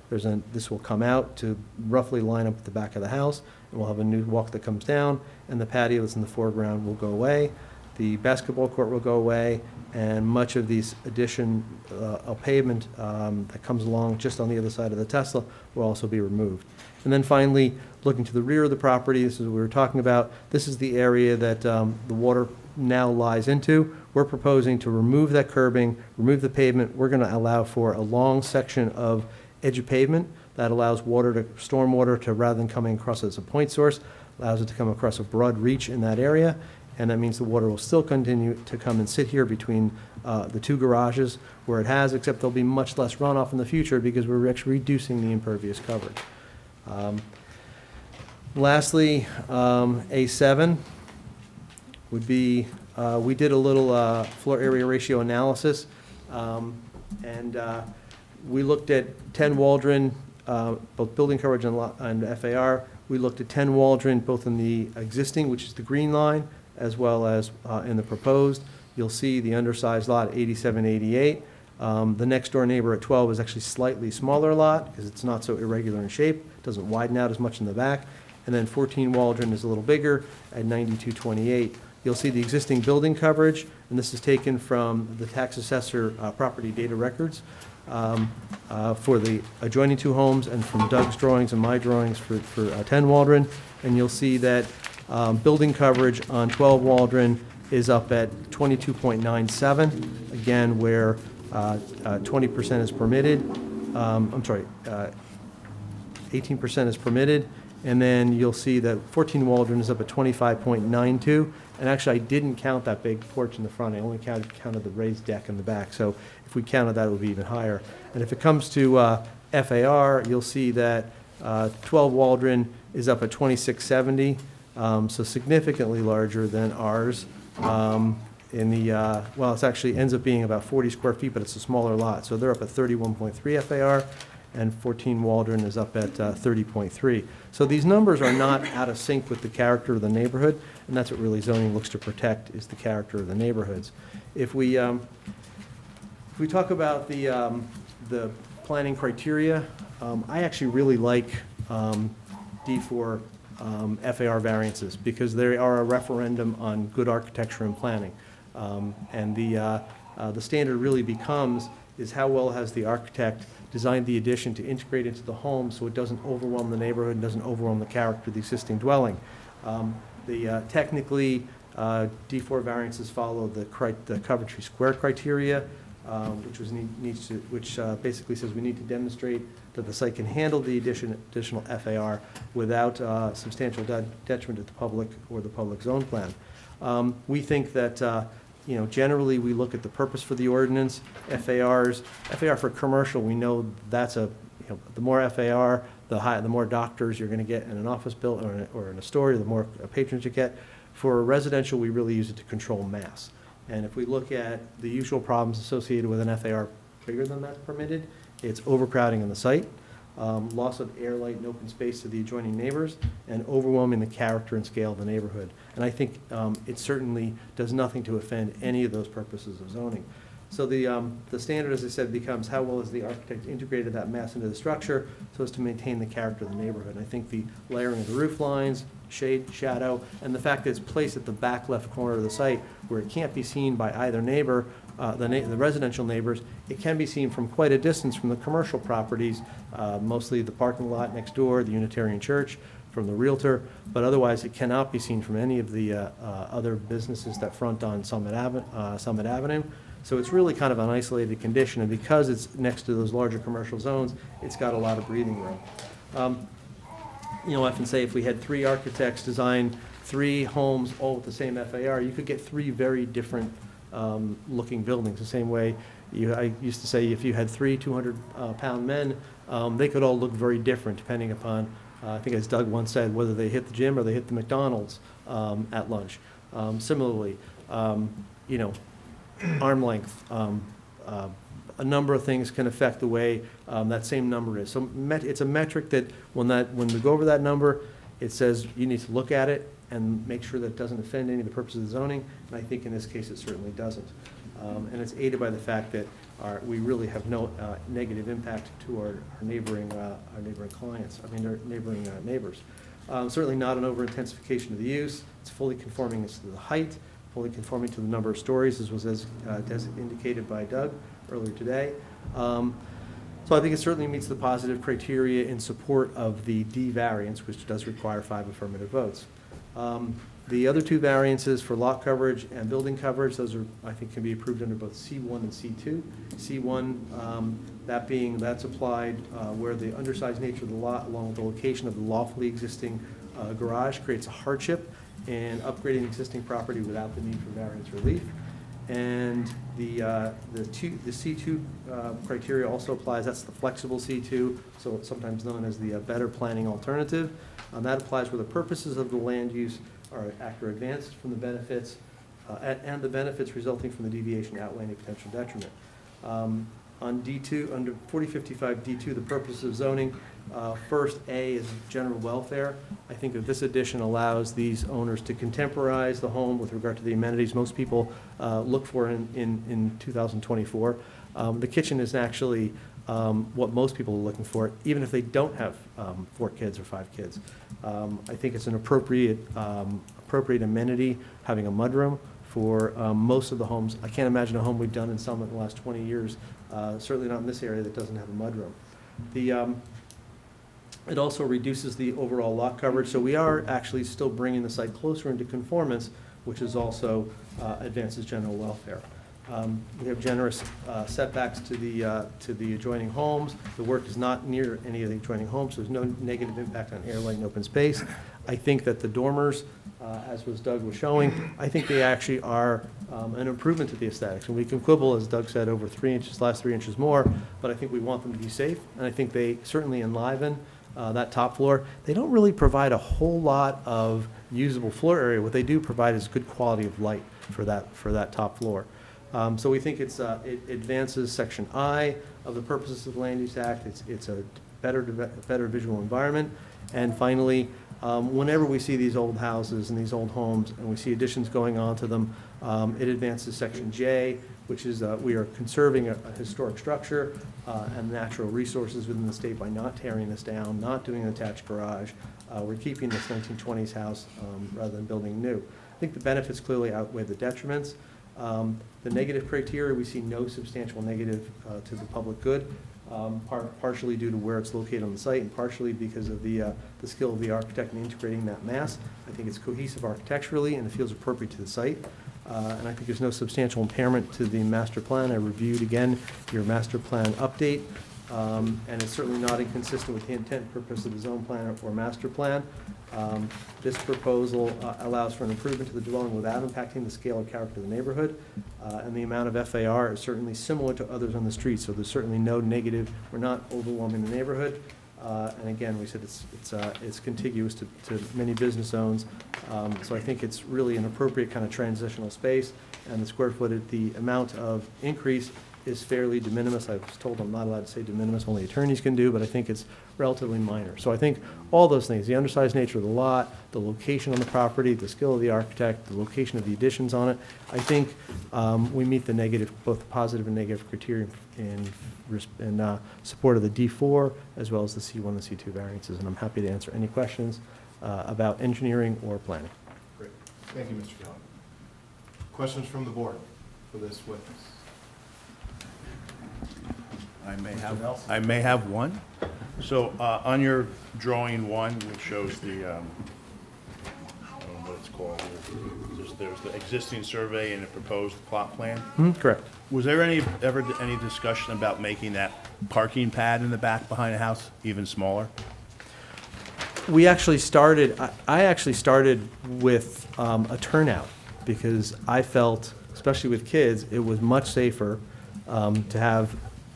This will come out to roughly line up with the back of the house, and we'll have a new walk that comes down, and the patio that's in the foreground will go away. The basketball court will go away, and much of these addition of pavement that comes along just on the other side of the Tesla will also be removed. And then finally, looking to the rear of the property, this is what we were talking about. This is the area that the water now lies into. We're proposing to remove that curbing, remove the pavement. We're going to allow for a long section of edge of pavement that allows storm water to, rather than coming across as a point source, allows it to come across a broad reach in that area, and that means the water will still continue to come and sit here between the two garages where it has, except there'll be much less runoff in the future because we're actually reducing the impervious coverage. Lastly, A7 would be, we did a little floor area ratio analysis, and we looked at 10 Waldron, both building coverage and FAR. We looked at 10 Waldron, both in the existing, which is the green line, as well as in the proposed. You'll see the undersized lot, 8788. The next door neighbor at 12 is actually slightly smaller lot because it's not so irregular in shape. It doesn't widen out as much in the back. And then 14 Waldron is a little bigger at 9228. You'll see the existing building coverage, and this is taken from the tax assessor property data records for the adjoining two homes, and from Doug's drawings and my drawings for 10 Waldron. And you'll see that building coverage on 12 Waldron is up at 22.97, again, where 20% is permitted. 18% is permitted. And then you'll see that 14 Waldron is up at 25.92. And actually, I didn't count that big porch in the front. I only counted the raised deck in the back. So if we counted that, it would be even higher. And if it comes to FAR, you'll see that 12 Waldron is up at 2670, so significantly larger than ours. Well, it actually ends up being about 40 square feet, but it's a smaller lot. So they're up at 31.3 FAR, and 14 Waldron is up at 30.3. So these numbers are not out of sync with the character of the neighborhood, and that's what really zoning looks to protect, is the character of the neighborhoods. If we talk about the planning criteria, I actually really like D4 FAR variances because they are a referendum on good architecture and planning. And the standard really becomes is how well has the architect designed the addition to integrate into the home so it doesn't overwhelm the neighborhood and doesn't overwhelm the character of the existing dwelling. Technically, D4 variances follow the Coventry Square criteria, which basically says we need to demonstrate that the site can handle the additional FAR without substantial detriment to the public or the public zone plan. We think that generally we look at the purpose for the ordinance. FAR for commercial, we know that's the more FAR, the more doctors you're going to get in an office building or in a store, the more patrons you get. For residential, we really use it to control mass. And if we look at the usual problems associated with an FAR bigger than that's permitted, it's overcrowding in the site, loss of air, light, and open space to the adjoining neighbors, and overwhelming the character and scale of the neighborhood. And I think it certainly does nothing to offend any of those purposes of zoning. So the standard, as I said, becomes how well has the architect integrated that mass into the structure so as to maintain the character of the neighborhood. And I think the layering of the roof lines, shade, shadow, and the fact that it's placed at the back left corner of the site where it can't be seen by either neighbor, the residential neighbors, it can be seen from quite a distance from the commercial properties, mostly the parking lot next door, the Unitarian Church, from the Realtor, but otherwise it cannot be seen from any of the other businesses that front on Summit Avenue. So it's really kind of an isolated condition, and because it's next to those larger commercial zones, it's got a lot of breathing room. often say if we had 3 architects design 3 homes all with the same FAR, you could get 3 very different looking buildings. The same way I used to say if you had 3 200-pound men, they could all look very different depending upon, I think as Doug once said, whether they hit the gym or they hit the McDonald's at lunch. Similarly, arm length, a number of things can affect the way that same number is. So it's a metric that when we go over that number, it says you need to look at it and make sure that it doesn't offend any of the purposes of the zoning, and I think in this case it certainly doesn't. And it's aided by the fact that we really have no negative impact to our neighboring clients, our neighboring neighbors. Certainly not an over-intensification of the use. It's fully conforming as to the height, fully conforming to the number of stories, as was indicated by Doug earlier today. So I think it certainly meets the positive criteria in support of the D variance, which does require 5 affirmative votes. The other 2 variances for lot coverage and building coverage, those are, I think, can be approved under both C1 and C2. C1, that's applied where the undersized nature of the lot, along with the location of the lawfully existing garage, creates a hardship in upgrading existing property without the need for variance relief. And the C2 criteria also applies. That's the flexible C2, so it's sometimes known as the better planning alternative. That applies where the purposes of the land use are advanced from the benefits, and the benefits resulting from the deviation outweigh any potential detriment. On D2, under 4055 D2, the purpose of zoning, first A is general welfare. I think that this addition allows these owners to contemporize the home with regard to the amenities most people look for in 2024. The kitchen is actually what most people are looking for, even if they don't have 4 kids or 5 kids. I think it's an appropriate amenity, having a mudroom for most of the homes. I can't imagine a home we've done in Summit in the last 20 years, certainly not in this area, that doesn't have a mudroom. It also reduces the overall lot coverage, so we are actually still bringing the site closer into conformance, which is also advances general welfare. We have generous setbacks to the adjoining homes. The work is not near any of the adjoining homes, so there's no negative impact on air, light, and open space. I think that the dormers, as Doug was showing, I think they actually are an improvement to the aesthetics. And we can quibble, as Doug said, over 3 inches, last 3 inches more, but I think we want them to be safe, and I think they certainly enliven that top floor. They don't really provide a whole lot of usable floor area. What they do provide is good quality of light for that top floor. So we think it advances Section I of the purposes of the Land Use Act. It's a better visual environment. And finally, whenever we see these old houses and these old homes and we see additions going on to them, it advances Section J, which is we are conserving a historic structure and natural resources within the state by not tearing this down, not doing an attached garage. We're keeping this 1920s house rather than building new. I think the benefits clearly outweigh the detriments. The negative criteria, we see no substantial negative to the public good, partially due to where it's located on the site and partially because of the skill of the architect in integrating that mass. I think it's cohesive architecturally and it feels appropriate to the site. And I think there's no substantial impairment to the master plan. I reviewed again your master plan update, and it's certainly not inconsistent with the intent and purpose of the zone plan or master plan. This proposal allows for an improvement to the dwelling without impacting the scale or character of the neighborhood, and the amount of FAR is certainly similar to others on the street, so there's certainly no negative. We're not overwhelming the neighborhood. And again, we said it's contiguous to many business zones, so I think it's really an appropriate kind of transitional space, and the square footage, the amount of increase is fairly de minimis. I was told I'm not allowed to say de minimis, only attorneys can do, but I think it's relatively minor. So I think all those things, the undersized nature of the lot, the location on the property, the skill of the architect, the location of the additions on it, I think we meet the negative, both the positive and negative criteria in support of the D4 as well as the C1 and C2 variances, and I'm happy to answer any questions about engineering or planning. Great. Thank you, Mr. Kelly. Questions from the board for this witness? I may have one. So on your drawing 1, which shows the, I don't know what it's called, there's the existing survey and the proposed plot plan. Correct. Was there ever any discussion about making that parking pad in the back behind the house even smaller? We actually started, I actually started with a turnout, because I felt, especially with kids, it was much safer to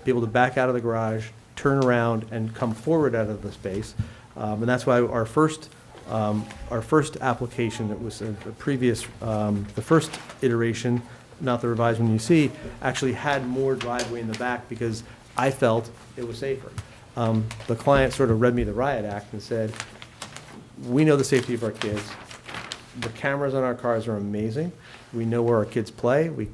be able to back out of the garage, turn around, and come forward out of the space. And that's why our first application, that was the previous, the first iteration, not the revised one you see, actually had more driveway in the back, because I felt it was safer. The client sort of read me the riot act and said, we know the safety of our kids. The cameras on our cars are amazing. We know where our kids play. We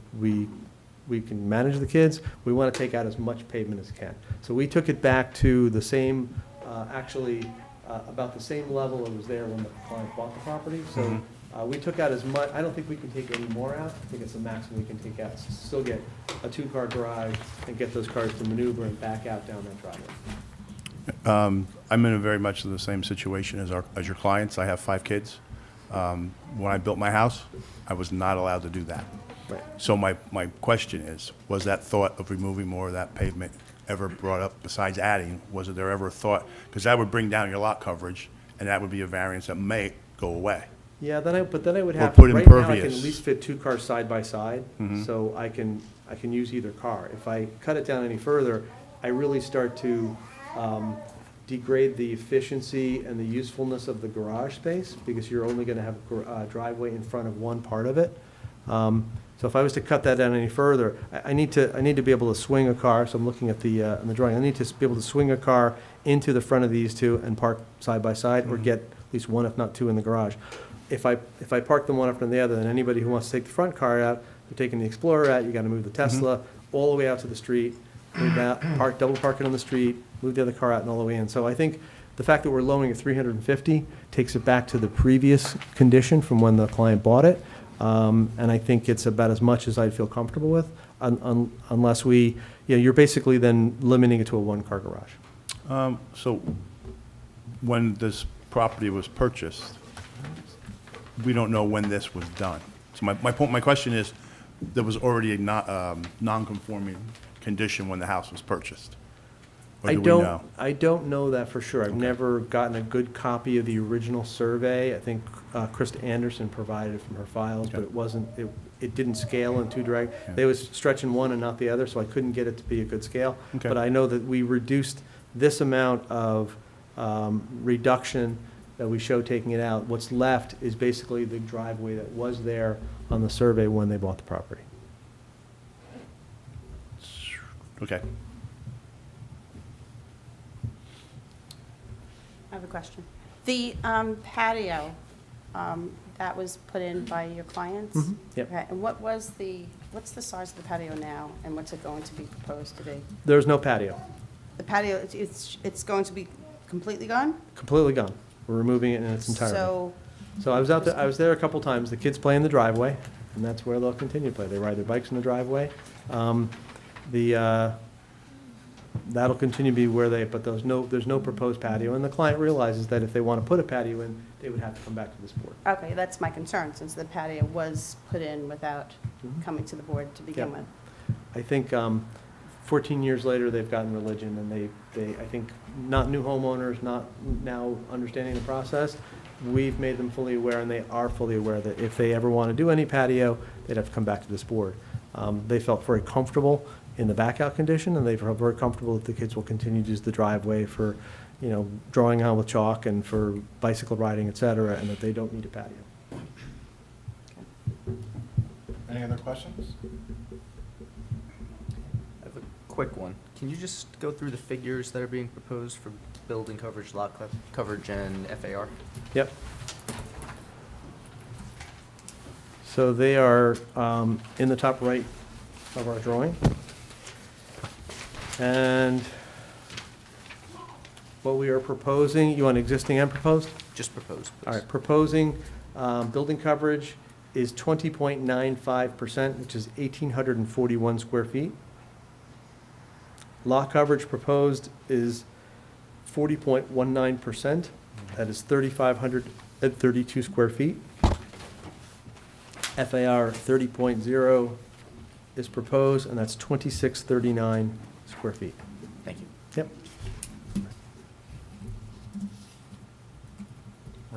can manage the kids. We want to take out as much pavement as we can. So we took it back to the same, about the same level it was there when the client bought the property. So we took out as much, I don't think we can take any more out. I think it's the maximum we can take out. Still get a 2-car garage and get those cars to maneuver and back out down that driveway. I'm in a very much the same situation as your clients. I have 5 kids. When I built my house, I was not allowed to do that. Right. So my question is, was that thought of removing more of that pavement ever brought up besides adding? Was there ever a thought, because that would bring down your lot coverage, and that would be a variance that may go away? Yeah, but then I would have, put right now I can at impervious. least fit 2 cars side by side, Mhm. so I can use either car. If I cut it down any further, I really start to degrade the efficiency and the usefulness of the garage space, because you're only gonna have a driveway in front of one part of it. So if I was to cut that down any further, I need to be able to swing a car, so I'm looking at the, in the drawing, I need to be able to swing a car into the front of these 2 and park side by side, or get at least 1, if not 2, in the garage. If I park them one after the other, then anybody who wants to take the front car out, they're taking the Explorer out, you gotta move the Tesla all the way out to the street, move that, double park it on the street, move the other car out and all the way in. So I think the fact that we're lowering it 350 takes it back to the previous condition from when the client bought it. And I think it's about as much as I'd feel comfortable with, unless you're basically then limiting it to a 1-car garage. So when this property was purchased, we don't know when this was done. So my question is, there was already a non-conforming condition when the house was purchased? Or do we know? I don't know that for sure. I've never gotten a good copy of the original survey. I think Krista Anderson provided it from her files, but it didn't scale in 2 directions. Yeah. They was stretching one and not the other, so I couldn't get it to be a good scale. Okay. But I know that we reduced this amount of reduction that we show taking it out. What's left is basically the driveway that was there on the survey when they bought the property. Okay. I have a question. The patio, that was put in by your clients? Yep. Okay, and what's the size of the patio now, and what's it going to be proposed to be? There's no patio. The patio, it's going to be completely gone? Completely gone. We're removing it in its entirety. So, I was there a couple times. The kids play in the driveway, and that's where they'll continue to play. They ride their bikes in the driveway. That'll continue to be where but there's no proposed patio. And the client realizes that if they want to put a patio in, they would have to come back to this board. okay, that's my concern, since the patio was put in without coming to the board to begin Yep. with. I think 14 years later, they've gotten religion, and I think, not new homeowners, not now understanding the process, we've made them fully aware, and they are fully aware that if they ever want to do any patio, they'd have to come back to this board. They felt very comfortable in the back-out condition, and they felt very comfortable that the kids will continue to use the driveway for, drawing on with chalk and for bicycle riding, et cetera, and that they don't need a patio. Any other questions? I have a quick one. Can you just go through the figures that are being proposed for building coverage, lot coverage, and FAR? Yep. So they are in the top right of our drawing. And what we are proposing, you want existing and proposed? Just proposed, please. All right, proposing building coverage is 20.95%, which is 1,841 square feet. Lot coverage proposed is 40.19%. That is 3,532 square feet. FAR 30.0 is proposed, and that's 2,639 square feet. Thank you. Yep.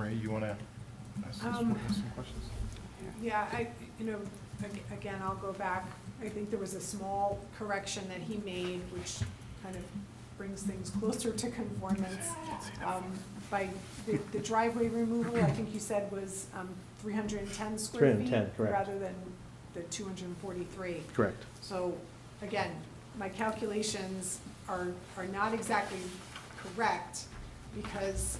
Marie, you want to ask some questions? Yeah, again, I'll go back. I think there was a small correction that he made, which kind of brings things closer to conformance. By the driveway removal, I think you said was 310 square feet? 310, correct. Rather than the 243. Correct. So, again, my calculations are not exactly correct because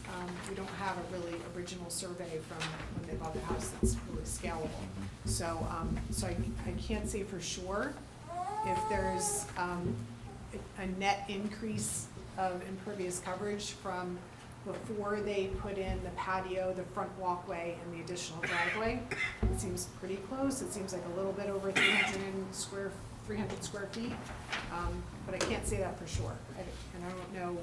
we don't have a really original survey from when they bought the house that's really scalable. So, I can't say for sure if there's a net increase of impervious coverage from before they put in the patio, the front walkway, and the additional driveway. It seems pretty close. It seems like a little bit over 300 square feet, but I can't say that for sure. And I don't know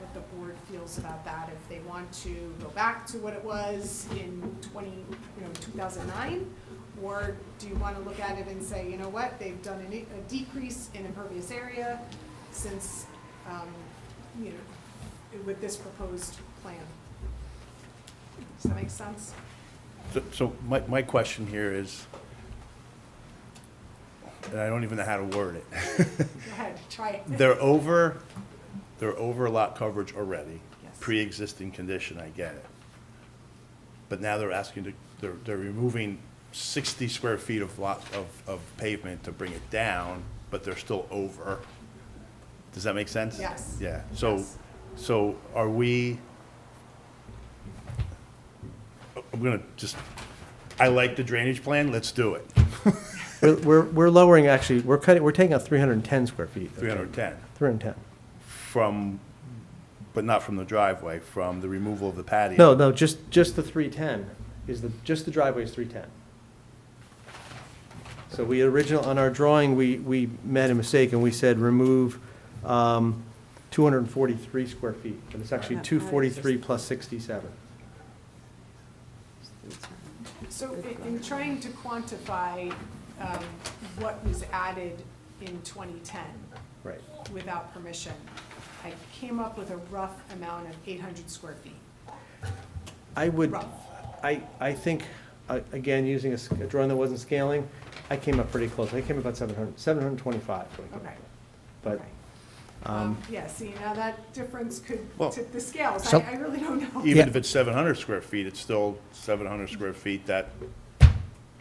what the board feels about that. If they want to go back to what it was in 2009, or do you want to look at it and say, you know what, they've done a decrease in impervious area since, with this proposed plan. Does that make sense? So my question here is, and I don't even know how to word it. Go ahead, try it. They're over lot coverage already. Yes. Pre-existing condition, I get it. But now they're asking they're removing 60 square feet of pavement to bring it down, but they're still over. Does that make sense? Yes. Yeah, Yes. so are we, I'm gonna I like the drainage plan, let's do it. We're lowering, actually, we're taking out 310 square feet. 310 310. from, but not from the driveway, from the removal of the patio. No, just the 310 just the driveway is 310. So on our drawing, we made a mistake and we said remove 243 square feet, but it's actually 243 plus 67. So in trying to quantify what was added in 2010 Right. without permission, I came up with a rough amount of 800 square feet. Rough. I think, again, using a drawing that wasn't scaling, I came up pretty close. I came up about 725. Okay. But, Okay. Yeah, see, now that difference could Well- tip the scales. So- I really don't know. Even Yeah. if it's 700 square feet, it's still 700 square feet that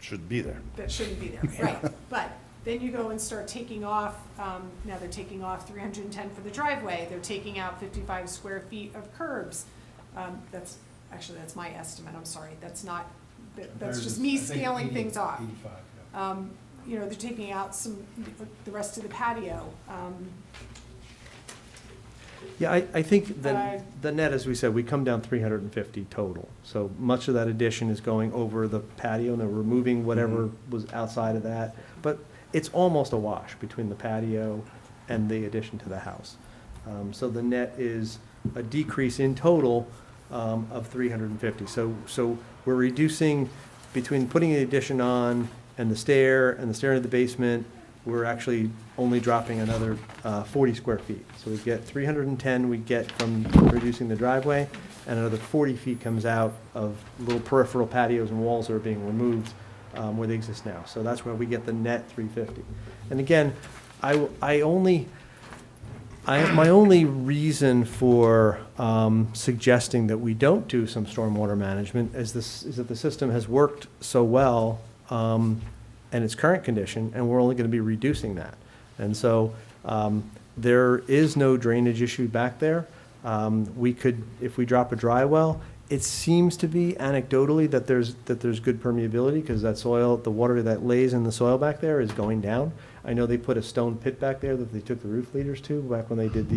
should be there. That shouldn't be there, right. But then you go and start taking off, now they're taking off 310 for the driveway, they're taking out 55 square feet of curbs. That's my estimate, I'm sorry, that's just me scaling things off. 85, yeah. They're taking out the rest of the patio. yeah, I think the net, as we said, we come down 350 total. So much of that addition is going over the patio, and they're removing whatever was outside of that. But it's almost a wash between the patio and the addition to the house. So the net is a decrease in total of 350. So we're reducing between putting the addition on and the stair into the basement, we're actually only dropping another 40 square feet. So we get 310 we get from reducing the driveway, and another 40 feet comes out of little peripheral patios and walls that are being removed where they exist now. So that's where we get the net 350. And again, my only reason for suggesting that we don't do some stormwater management is that the system has worked so well in its current condition, and we're only going to be reducing that. And so there is no drainage issue back there. We could, if we drop a dry well, it seems to be anecdotally that there's good permeability because that soil, the water that lays in the soil back there is going down. I know they put a stone pit back there that they took the roof leaders to back when they did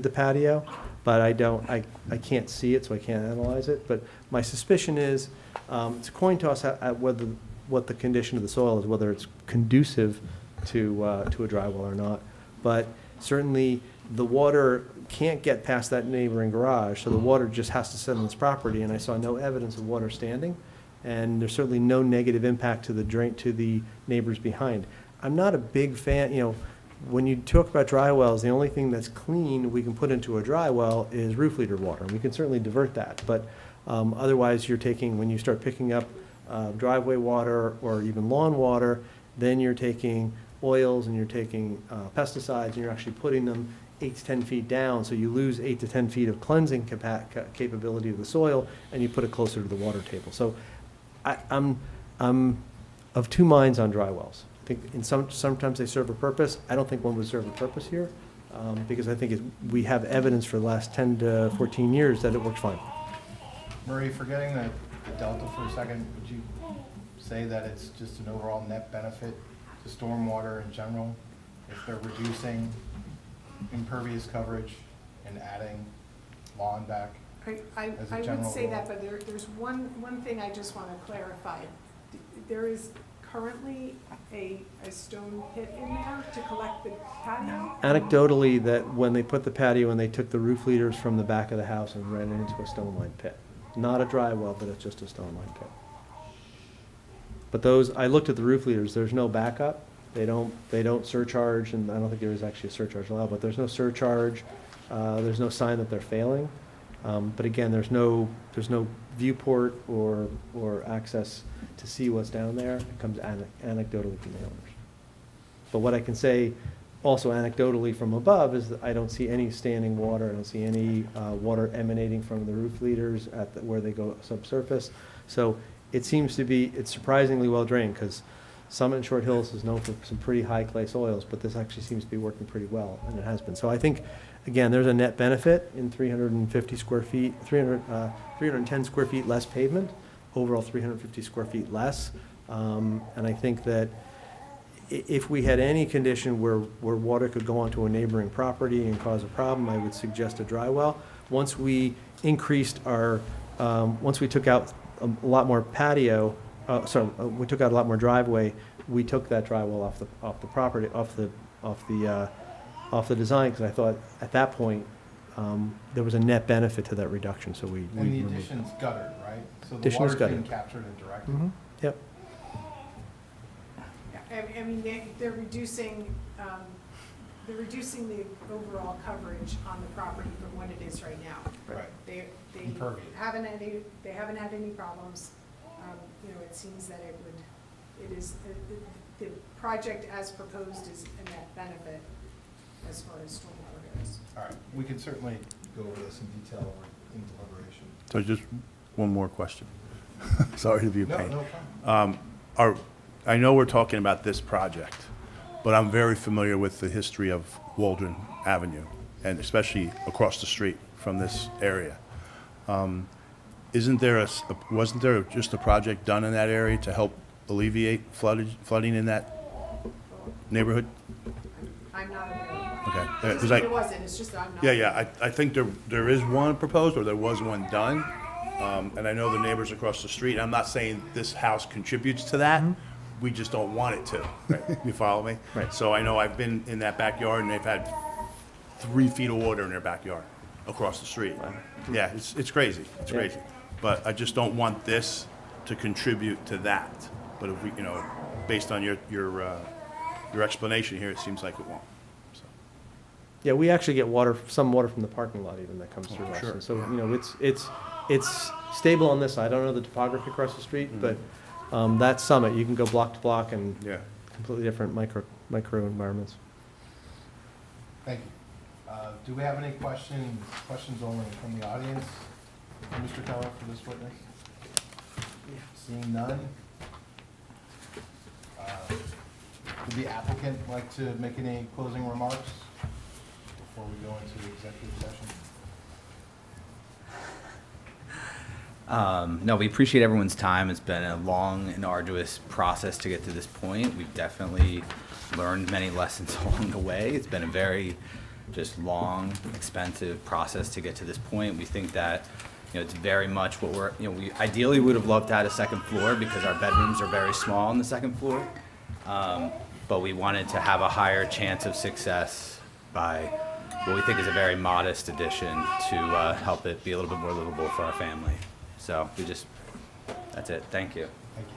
the patio, but I can't see it, so I can't analyze it. But my suspicion is it's a coin toss at what the condition of the soil is, whether it's conducive to a dry well or not. But certainly the water can't get past that neighboring garage, so the water just has to sit on this property, and I saw no evidence of water standing, and there's certainly no negative impact to the neighbors behind. I'm not a big fan, when you talk about dry wells, the only thing that's clean we can put into a dry well is roof leader water, and we can certainly divert that. But Otherwise, you're taking, when you start picking up driveway water or even lawn water, then you're taking oils and you're taking pesticides, and you're actually putting them 8 to 10 feet down, so you lose 8 to 10 feet of cleansing capability of the soil, and you put it closer to the water table. So I'm of two minds on dry wells. I think sometimes they serve a purpose. I don't think one would serve a purpose here, because I think we have evidence for the last 10 to 14 years that it works fine. Marie, forgetting the delta for a second, would you say that it's just an overall net benefit to stormwater in general if they're reducing impervious coverage and adding lawn back? I As a would general say rule. that, but there's one thing I just want to clarify. There is currently a stone pit in there to collect the patio? Anecdotally, that when they put the patio in, they took the roof leaders from the back of the house and ran it into a stone-lined pit. Not a dry well, but it's just a stone-lined pit. But those, I looked at the roof leaders, there's no backup. They don't surcharge, and I don't think there is actually a surcharge allowed, but there's no surcharge. There's no sign that they're failing. But again, there's no viewport or access to see what's down there. It comes anecdotally from the owners. But what I can say also anecdotally from above is that I don't see any standing water. I don't see any water emanating from the roof leaders where they go subsurface. So it seems to be, it's surprisingly well drained, because Summit and Short Hills is known for some pretty high clay soils, but this actually seems to be working pretty well, and it has been. So I think, again, there's a net benefit in 350 square feet, 310 square feet less pavement, overall 350 square feet less. And I think that if we had any condition where water could go onto a neighboring property and cause a problem, I would suggest a dry well. Once we increased our, once we took out a lot more patio, we took out a lot more driveway, we took that dry well off the property, off the design, because I thought at that point, there was a net benefit to that reduction, so we And the removed it. addition's guttered, right? So the Addition is water's guttered. being captured and directed. Mhm. Yep. I mean, they're reducing the overall coverage on the property from what it is right now. Right. They Impervious. haven't had any problems. You know, it seems that the project as proposed is a net benefit as far as stormwater goes. All right, we can certainly go over this in detail or in deliberation. So just one more question. Sorry to be a No, pain. no problem. I know we're talking about this project, but I'm very familiar with the history of Waldron Avenue, and especially across the street from this area. Wasn't there just a project done in that area to help alleviate flooding in that neighborhood? I'm not aware. Okay. It 'Cause there wasn't, it's just that I'm not. Yeah, I think there is one proposed, or there was one done. And I know the neighbors across the street, I'm not saying this house contributes to that. We just don't want it to. You follow me? Right. So I know I've been in that backyard, and they've had 3 feet of water in their backyard across the street. Yeah, it's crazy. It's Yeah. crazy. But I just don't want this to contribute to that. But if we, based on your explanation here, it seems like it won't. So. Yeah, we actually get some water from the parking lot even that comes through us. sure. And so, it's stable on this side. I don't know the topography across the street, but that Summit, you can go block to block and Yeah. completely different micro environments. Thank you. Do we have any questions only from the audience, Mr. Keller, for this witness? Seeing none. Would the applicant like to make any closing remarks before we go into the executive session? No, we appreciate everyone's time. It's been a long and arduous process to get to this point. We've definitely learned many lessons along the way. It's been a very just long, expensive process to get to this point. We think that, it's very much what we ideally would have loved to have a second floor because our bedrooms are very small on the second floor. But we wanted to have a higher chance of success by what we think is a very modest addition to help it be a little bit more livable for our family. So that's it. Thank you. Thank you.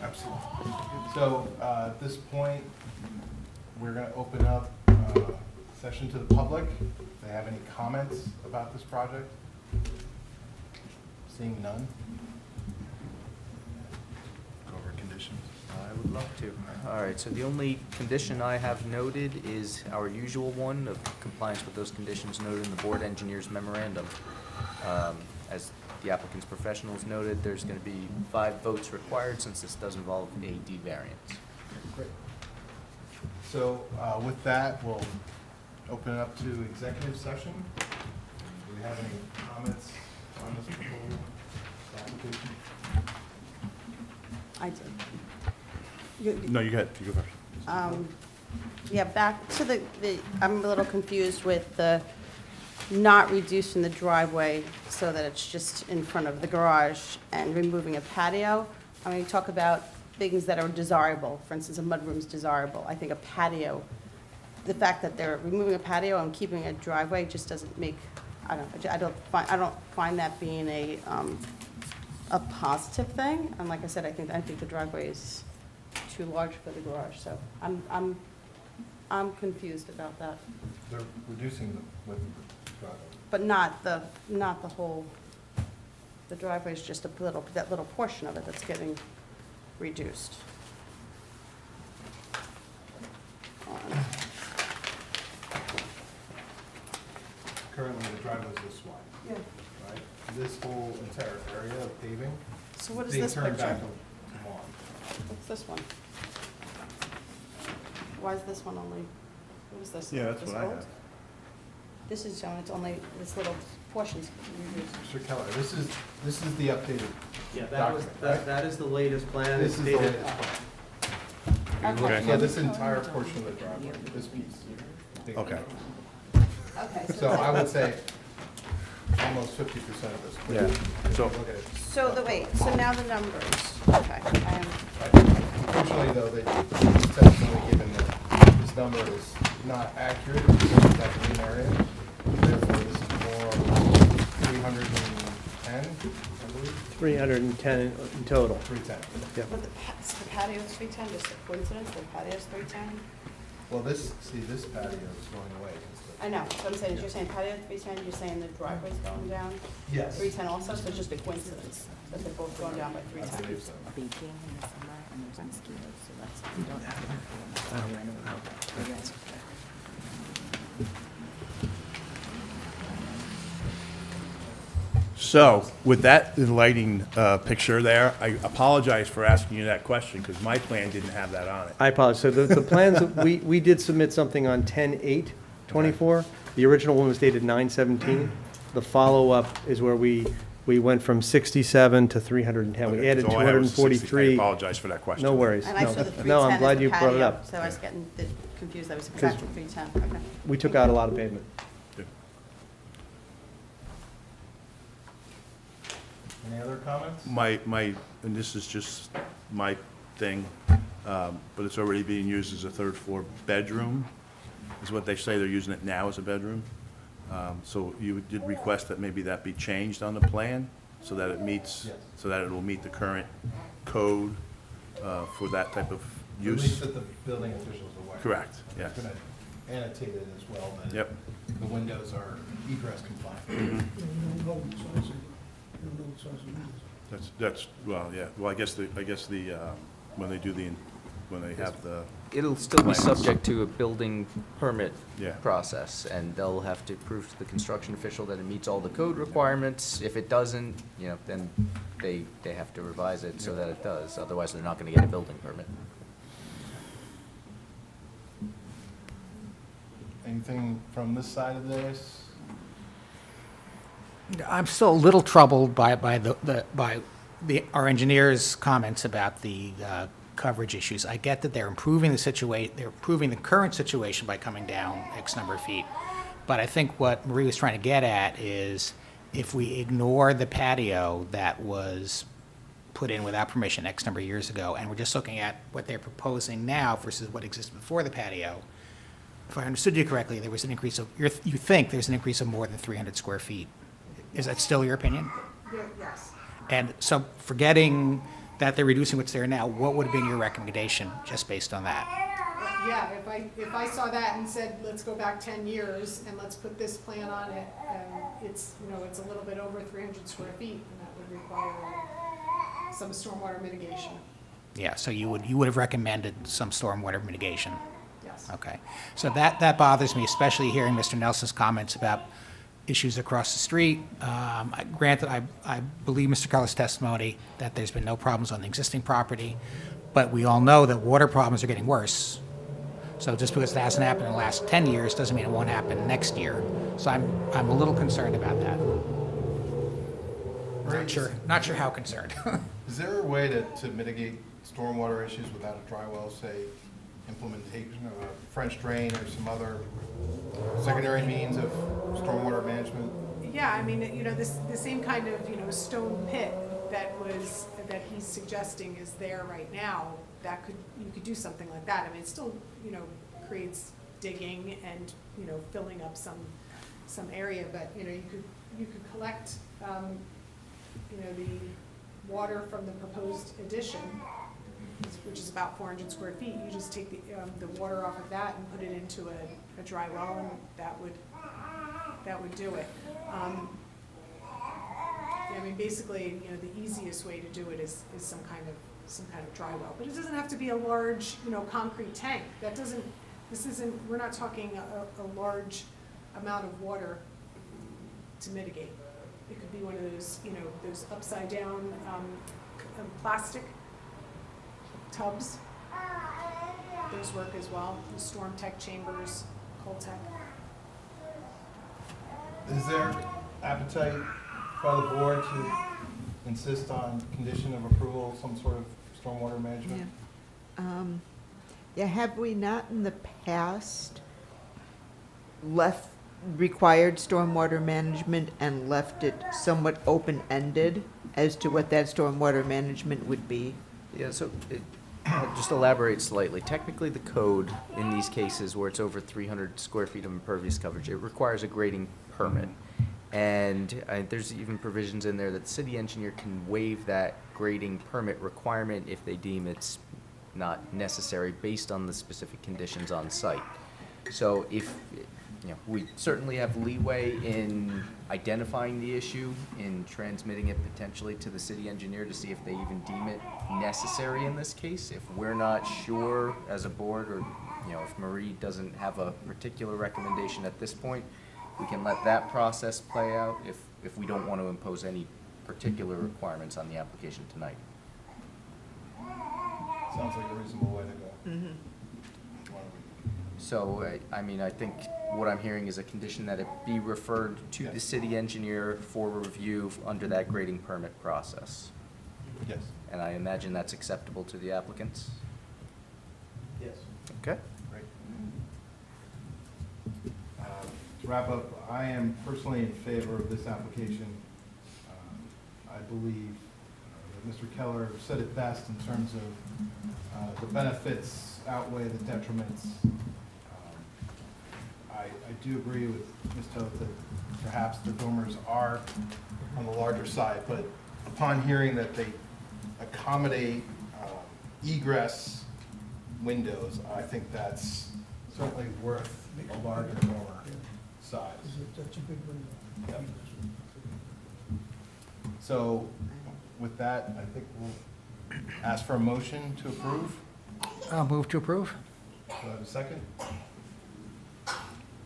Absolutely. So at this point, we're going to open up session to the public. If they have any comments about this project? Seeing none? Go over conditions. I would love to. All right, so the only condition I have noted is our usual one of compliance with those conditions noted in the board engineer's memorandum. As the applicant's professionals noted, there's going to be 5 votes required since this does involve a D variance. Great. So with that, we'll open it up to executive session. Do we have any comments on this proposal, this application? I did. No, you go first. Yeah, back to the, I'm a little confused with the not reducing the driveway so that it's just in front of the garage and removing a patio. I mean, you talk about things that are desirable. For instance, a mudroom is desirable. I think a patio, the fact that they're removing a patio and keeping a driveway just doesn't make, I don't find that being a positive thing. And like I said, I think the driveway is too large for the garage, so I'm confused about that. They're reducing the width of the driveway. But not the whole, the driveway is just that little portion of it that's getting reduced. Currently, the driveway is this wide, Yeah. right? This whole entire area of paving So what is being this turned picture? back to lawn. What's this one? Why is this one only, what is this? Yeah, that's This what I old? have. This is showing, it's only, this little portion's reduced. Mr. Keller, this is the updated Yeah, document, right? that is the latest plan. This is the dated- latest plan. Okay. Yeah, this entire portion of the driveway, this piece. Okay. Okay, So I would say almost 50% of this. Yeah. So- Look at it. so now the numbers, okay, I am, Unfortunately, though, they testimony given that this number is not accurate because of that green area. Therefore, this is more 310, I believe, 310 in total. 310. Yep. but the patio's 310, just a coincidence, the patio's 310? Well, this patio is going away. 'cause the- I know, so I'm saying, you're saying patio 310, you're saying the driveway's going down? Yes. 310 also, so it's just a coincidence that they're both going down by I 310? believe so. Baking in the summer and there's mosquitoes, so that's, you don't have to. So with that enlightening picture there, I apologize for asking you that question because my plan didn't have that on it. I apologize. So the plans, we did submit something on 10/8/24. The original one was dated 9/17. The follow-up is where we went from 67 to 310. We Okay, added so all I have was 60. 243. I apologize for that question. No worries. And I saw the No, 310 I'm glad as you the brought it patio, up. so I was getting confused, I was exactly 310, okay. We took out a lot of pavement. Good. Any other comments? And this is just my thing, but it's already being used as a third floor bedroom, is what they say. They're using it now as a bedroom. So you did request that maybe that be changed on the plan so that it meets, Yes. so that it will meet the current code for that type of At use? least that the building officials are aware. Correct, yes. I'm going to annotate it as well, that Yep. the windows are egress compliant. That's, well, yeah, well, I guess the, when they do when they have the, It'll still be Plans. subject to a building permit Yeah. process, and they'll have to prove to the construction official that it meets all the code requirements. If it doesn't, then they have to revise it so that it does, otherwise they're not gonna get a building permit. Anything from this side of this? I'm still a little troubled by our engineer's comments about the coverage issues. I get that they're improving the current situation by coming down X number of feet. But I think what Marie was trying to get at is if we ignore the patio that was put in without permission X number of years ago, and we're just looking at what they're proposing now versus what existed before the patio, if I understood you correctly, there was an increase of, you think there's an increase of more than 300 square feet. Is that still your opinion? Yes. And so forgetting that they're reducing what's there now, what would have been your recommendation just based on that? yeah, if I saw that and said, let's go back 10 years and let's put this plan on it, it's, you know, it's a little bit over 300 square feet, and that would require some stormwater mitigation, Yeah, so you would have recommended some stormwater mitigation? yes. Okay. So that bothers me, especially hearing Mr. Nelson's comments about issues across the street. Granted, I believe Mr. Keller's testimony that there's been no problems on the existing property, but we all know that water problems are getting worse. So just because it hasn't happened in the last 10 years doesn't mean it won't happen next year. So I'm a little concerned about that. Not sure how concerned. Is there a way to mitigate stormwater issues without a dry well, say implementation of a French drain or some other secondary means of stormwater management? Yeah, I mean, you know, the same kind of, you know, stone pit that he's suggesting is there right now, you could do something like that. I mean, it still, you know, creates digging and, you know, filling up some area, but, you know, you could collect, you know, the water from the proposed addition, which is about 400 square feet. You just take the water off of that and put it into a dry well, and that would do it. Yeah, I mean, basically, you know, the easiest way to do it is some kind of dry well. But it doesn't have to be a large, you know, concrete tank. We're not talking a large amount of water to mitigate. It could be one of those, you know, those upside down plastic tubs. Those work as well. The Storm Tech chambers, Cold Tech. Is there appetite by the board to insist on condition of approval, some sort of stormwater management? Yeah, have we not in the past required stormwater management and left it somewhat open-ended as to what that stormwater management would be? Yeah, so I'll just elaborate slightly. Technically, the code in these cases where it's over 300 square feet of impervious coverage, it requires a grading permit. And there's even provisions in there that the city engineer can waive that grading permit requirement if they deem it's not necessary based on the specific conditions on site. So if, you know, we certainly have leeway in identifying the issue, in transmitting it potentially to the city engineer to see if they even deem it necessary in this case. If we're not sure as a board, or, you know, if Marie doesn't have a particular recommendation at this point, we can let that process play out if we don't want to impose any particular requirements on the application tonight. Sounds like a reasonable way to go. So, I mean, I think what I'm hearing is a condition that it be referred to the city engineer for review under that grading permit process. Yes. And I imagine that's acceptable to the applicants? Yes. Okay. Great. To wrap up, I am personally in favor of this application. I believe that Mr. Keller said it best in terms of the benefits outweigh the detriments. I do agree with Ms. Toth that perhaps the dormers are on the larger side, but upon hearing that they accommodate egress windows, I think that's certainly worth a larger dormer size. That's a big window. Yep. So with that, I think we'll ask for a motion to approve. I'll move to approve. Do I have a second?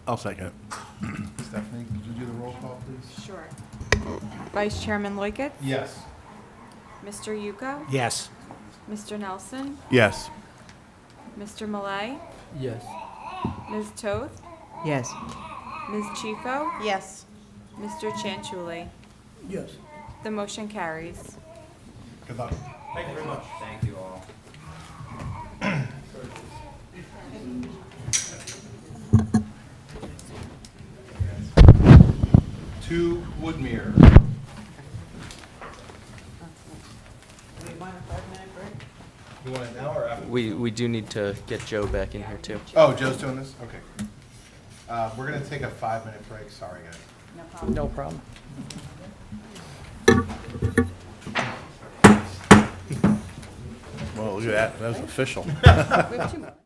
I'll second it. Stephanie, could you do the roll call, please? Sure. Vice Chairman Loikett, Yes. Mr. Yuko, Yes. Mr. Nelson, Yes. Mr. Malay, Yes. Ms. Toth, Yes. Ms. Chifo, Yes. Mr. Chanchuli. Yes. The motion carries. Good luck. Thank you very much. Thank you all. To Woodmere. You want it now or after? We do need to get Joe back in here too. Oh, Joe's doing this? Okay. We're gonna take a 5-minute break. Sorry, guys. No problem. Well, look at that. That was official. We have 2 minutes.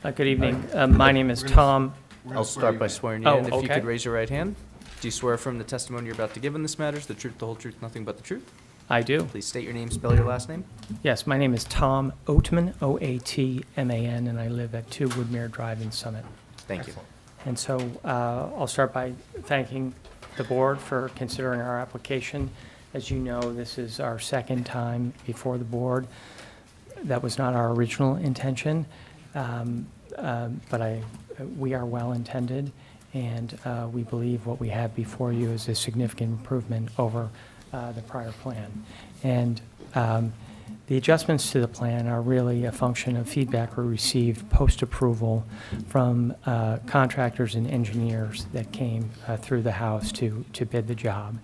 Good evening. My name is Tom. I'll start by swearing you Oh, in. If you okay. could raise your right hand. Do you swear from the testimony you're about to give in this matter is the truth, the whole truth, nothing but the truth? I do. Please state your name, spell your last name. Yes, my name is Tom Oatman, O-A-T-M-A-N, and I live at 2 Woodmere Drive in Summit. Thank you. And so I'll start by thanking the board for considering our application. As you know, this is our second time before the board. That was not our original intention, but we are well-intended, and we believe what we have before you is a significant improvement over the prior plan. And the adjustments to the plan are really a function of feedback we received post-approval from contractors and engineers that came through the house to bid the job.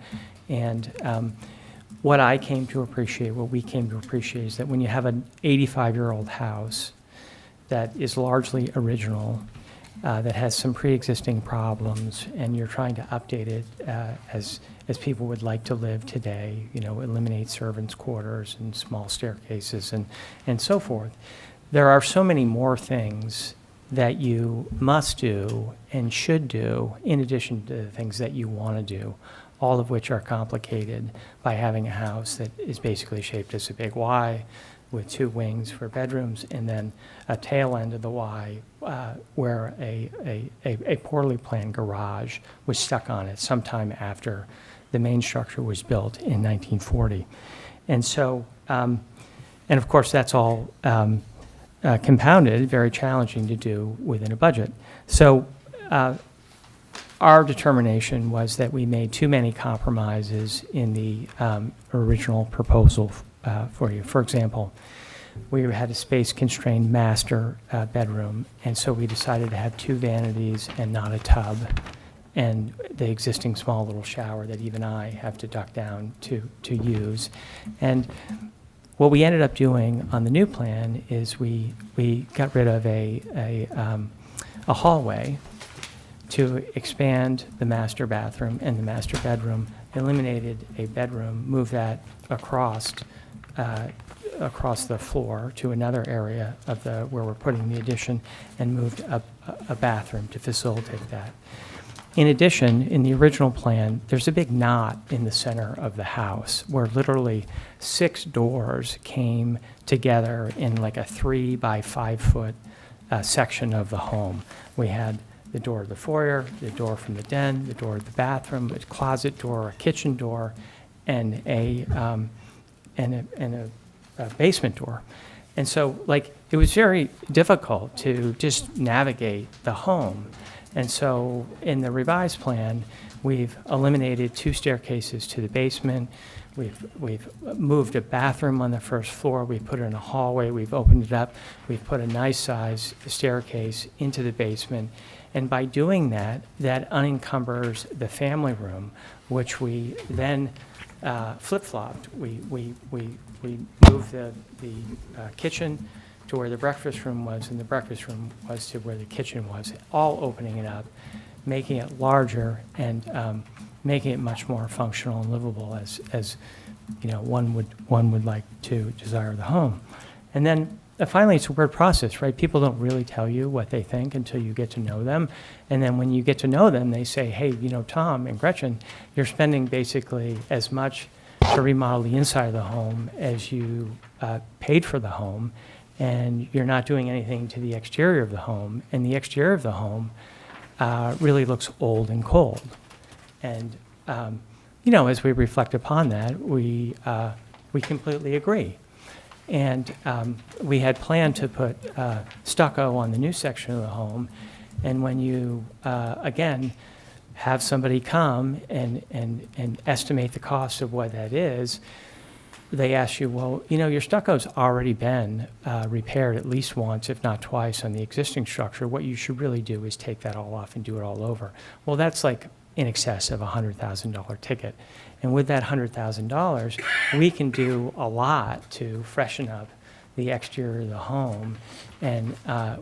And what I came to appreciate, what we came to appreciate, is that when you have an 85-year-old house that is largely original, that has some pre-existing problems, and you're trying to update it as people would like to live today, you know, eliminate servants' quarters and small staircases and so forth. There are so many more things that you must do and should do in addition to the things that you want to do, all of which are complicated by having a house that is basically shaped as a big Y with 2 wings for bedrooms, and then a tail end of the Y where a poorly planned garage was stuck on it sometime after the main structure was built in 1940. And so, and of course, that's all compounded, very challenging to do within a budget. So our determination was that we made too many compromises in the original proposal for you. For example, we had a space-constrained master bedroom, and so we decided to have 2 vanities and not a tub, and the existing small little shower that even I have to duck down to use. And what we ended up doing on the new plan is we got rid of a hallway to expand the master bathroom and the master bedroom, eliminated a bedroom, moved that across the floor to another area of where we're putting the addition, and moved a bathroom to facilitate that. In addition, in the original plan, there's a big knot in the center of the house where literally 6 doors came together in like a 3 by 5 foot section of the home. We had the door of the foyer, the door from the den, the door of the bathroom, a closet door, a kitchen door, and a basement door. And so, like, it was very difficult to just navigate the home. And so in the revised plan, we've eliminated 2 staircases to the basement. We've moved a bathroom on the first floor. We put it in a hallway. We've opened it up. We've put a nice size staircase into the basement. And by doing that, that unencumbers the family room, which we then flip-flopped. We moved the kitchen to where the breakfast room was, and the breakfast room was to where the kitchen was, all opening it up, making it larger, and making it much more functional and livable as you know, one would like to desire the home. And then finally, it's a word process, right? People don't really tell you what they think until you get to know them. And then when you get to know them, they say, hey, you know, Tom and Gretchen, you're spending basically as much to remodel the inside of the home as you paid for the home, and you're not doing anything to the exterior of the home, and the exterior of the home really looks old and cold. And, you know, as we reflect upon that, we completely agree. And we had planned to put stucco on the new section of the home, and when you, again, have somebody come and estimate the cost of what that is, they ask you, well, you know, your stucco's already been repaired at least once, if not twice, on the existing structure. What you should really do is take that all off and do it all over. Well, that's like in excess of a $100,000 ticket. And with that $100,000, we can do a lot to freshen up the exterior of the home, and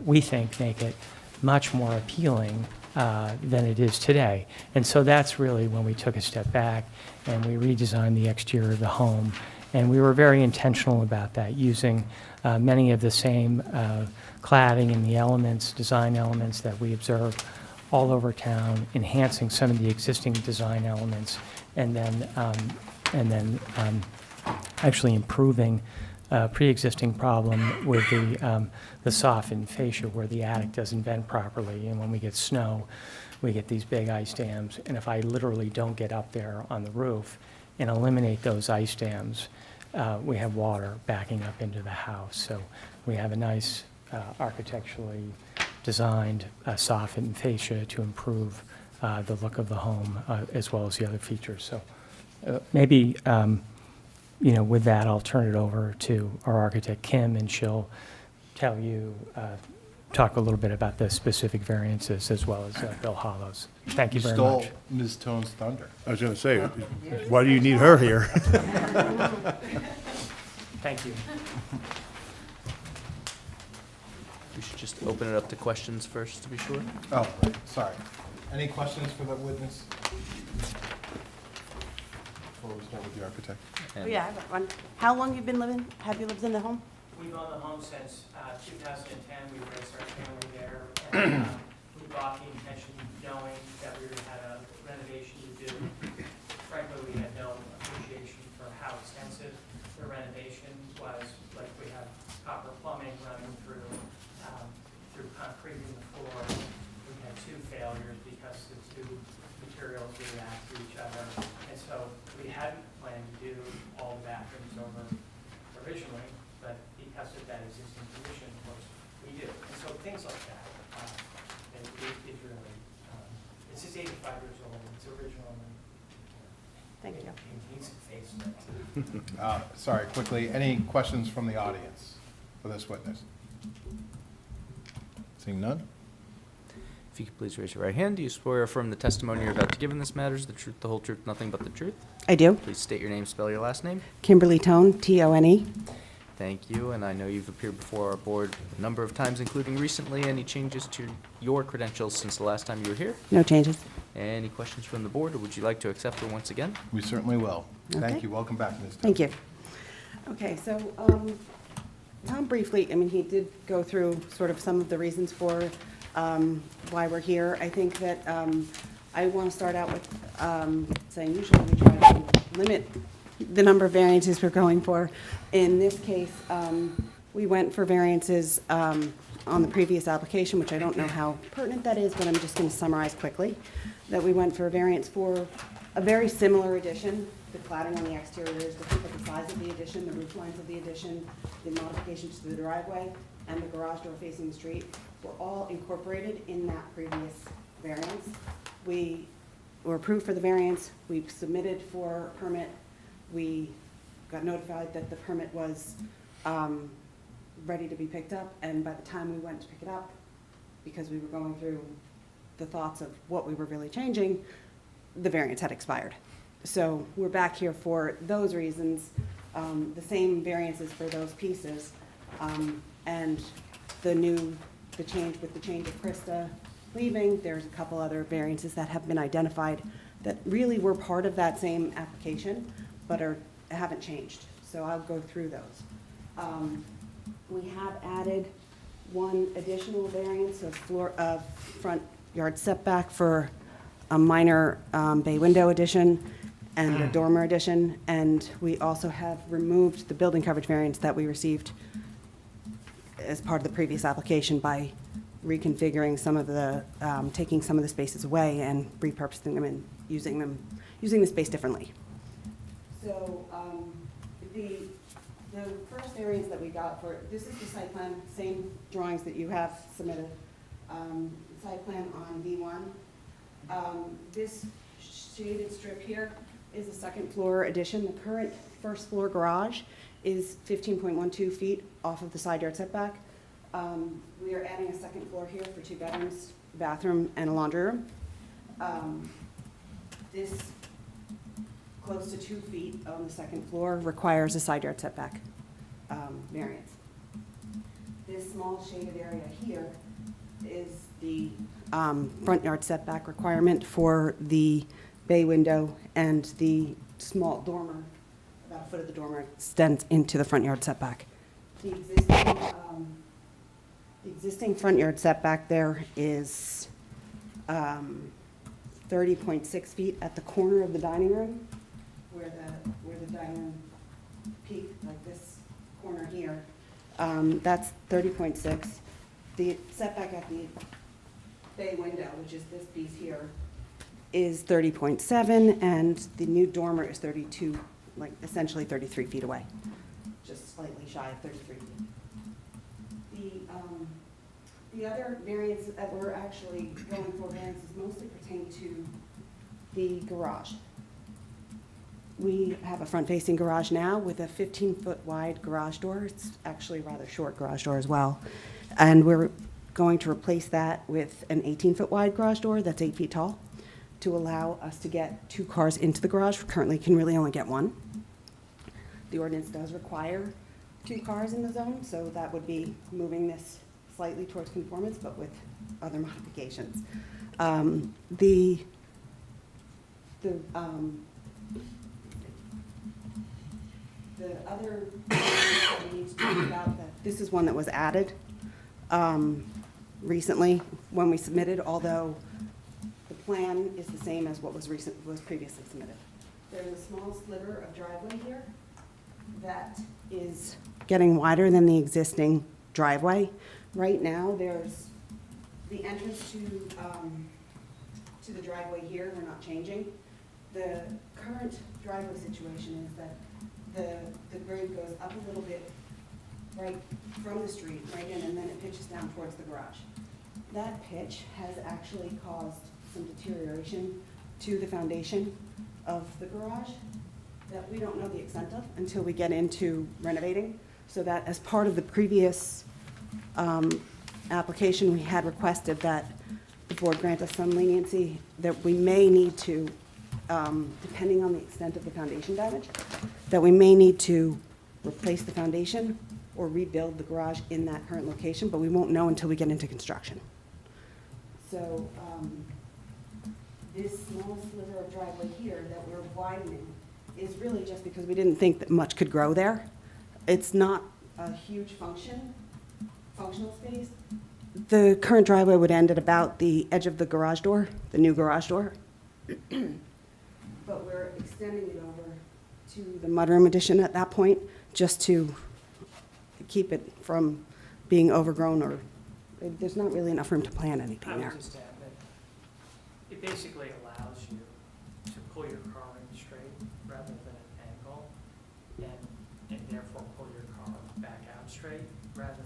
we think make it much more appealing than it is today. And so that's really when we took a step back and we redesigned the exterior of the home And we were very intentional about that, using many of the same cladding and the elements, design elements that we observe all over town, enhancing some of the existing design elements, and then actually improving a pre-existing problem with the softened fascia where the attic doesn't vent properly. And when we get snow, we get these big ice dams. And if I literally don't get up there on the roof and eliminate those ice dams, we have water backing up into the house. So we have a nice architecturally designed softened fascia to improve the look of the home as well as the other features. So maybe, with that, I'll turn it over to our architect, Kim, and she'll tell you, talk a little bit about the specific variances as well as Bill Hollows. Thank you very much. Stole Ms. Tone's thunder. I was going to say, why do you need her here? Thank you. We should just open it up to questions first, to be sure. Oh, right, sorry. Any questions for the witness? Before we start with the architect. And- Yeah, I have one. How long have you lived in the home? We've owned the home since 2010. We raised our family there. And we bought the intention knowing that we had a renovation to do. Frankly, we had no appreciation for how extensive the renovation was. Like, we have copper plumbing running through concrete in the floor. We had two failures because the two materials react to each other. And so we hadn't planned to do all the bathrooms over originally, but because of that existing condition, of course, we do. And so things like that, it's really, it's just 85 years old, it's original, and Thank you. it needs a facelift. Sorry, quickly, any questions from the audience for this witness? Seeing none? If you could please raise your right hand. Do you swear or affirm the testimony you're about to give in this matter is the truth, the whole truth, nothing but the truth? I do. Please state your name, spell your last name. Kimberly Tone, Tone. Thank you, and I know you've appeared before our board a number of times, including recently. Any changes to your credentials since the last time you were here? No changes. Any questions from the board, or would you like to accept her once again? We certainly will. Okay. Thank you. Welcome back, Ms. Tone. Thank you. Okay, so Tom briefly, he did go through sort of some of the reasons for why we're here. I think that I want to start out with saying usually we try to limit the number of variances we're going for. In this case, we went for variances on the previous application, which I don't know how pertinent that is, but I'm just going to summarize quickly, that we went for a variance for a very similar addition. The cladding on the exterior is different, but the size of the addition, the roof lines of the addition, the modifications to the driveway, and the garage door facing the street were all incorporated in that previous variance. We were approved for the variance. We submitted for a permit. We got notified that the permit was ready to be picked up, and by the time we went to pick it up, because we were going through the thoughts of what we were really changing, the variance had expired. So we're back here for those reasons, the same variances for those pieces, and the change with the change of Krista leaving, there's a couple other variances that have been identified that really were part of that same application, but haven't changed. So I'll go through those. We have added one additional variance of front yard setback for a minor bay window addition and a dormer addition, and we also have removed the building coverage variance that we received as part of the previous application by reconfiguring some of the, taking some of the spaces away and repurposing them and using the space differently. So the first variance that we got for, this is the site plan, same drawings that you have submitted. Site plan on V1. This shaded strip here is a second floor addition. The current first floor garage is 15.12 feet off of the side yard setback. We are adding a second floor here for 2 bedrooms, bathroom, and a laundry room. This close to 2 feet on the second floor requires a side yard setback variance. This small shaded area here is the front yard setback requirement for the bay window and the small dormer about a foot of the dormer extends into the front yard setback. The existing front yard setback there is 30.6 feet at the corner of the dining room, where the dining room peak, like this corner here. That's 30.6. The setback at the bay window, which is this piece here, is 30.7, and the new dormer is 32, like essentially 33 feet away, just slightly shy of 33 feet. The other variances that we're actually going for variances mostly pertain to the garage. We have a front-facing garage now with a 15-foot wide garage door. It's actually a rather short garage door as well. And we're going to replace that with an 18-foot wide garage door that's 8 feet tall to allow us to get 2 cars into the garage. We currently can really only get 1. The ordinance does require 2 cars in the zone, so that would be moving this slightly towards conformance, but with other modifications. The other that we need to talk about, that this is one that was added recently when we submitted, although the plan is the same as what was previously submitted. There's a small sliver of driveway here that is getting wider than the existing driveway. Right now, there's the entrance to the driveway here, we're not changing. The current driveway situation is that the grade goes up a little bit right from the street, right in, and then it pitches down towards the garage. That pitch has actually caused some deterioration to the foundation of the garage that we don't know the extent of until we get into renovating. So that as part of the previous application, we had requested that the board grant us some leniency, that we may need to, depending on the extent of the foundation damage, that we may need to replace the foundation or rebuild the garage in that current location, but we won't know until we get into construction. So this small sliver of driveway here that we're widening is really just because we didn't think that much could grow there. It's not a huge functional space. The current driveway would end at about the edge of the garage door, the new garage door. But we're extending it over to the mudroom addition at that point, just to keep it from being overgrown, or there's not really enough room to plant anything I there. would just add that it basically allows you to pull your car in straight rather than an angle, and therefore pull your car back out straight rather than,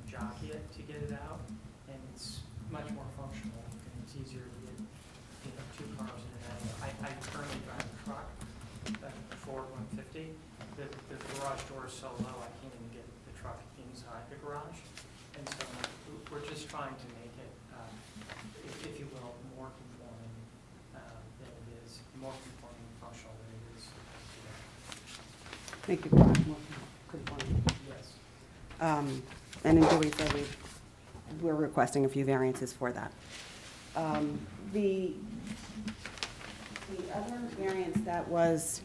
jockey it to get it out. And it's much more functional, and it's easier to get, 2 cars in an angle. I currently drive a truck, a Ford 150. The garage door is so low, I can't even get the truck inside the garage. And so we're just trying to make it, if you will, more conforming than it is, more conforming and functional than it is today. Make the garage more conforming. Yes. And in doing so, we're requesting a few variances for that. The other variance that was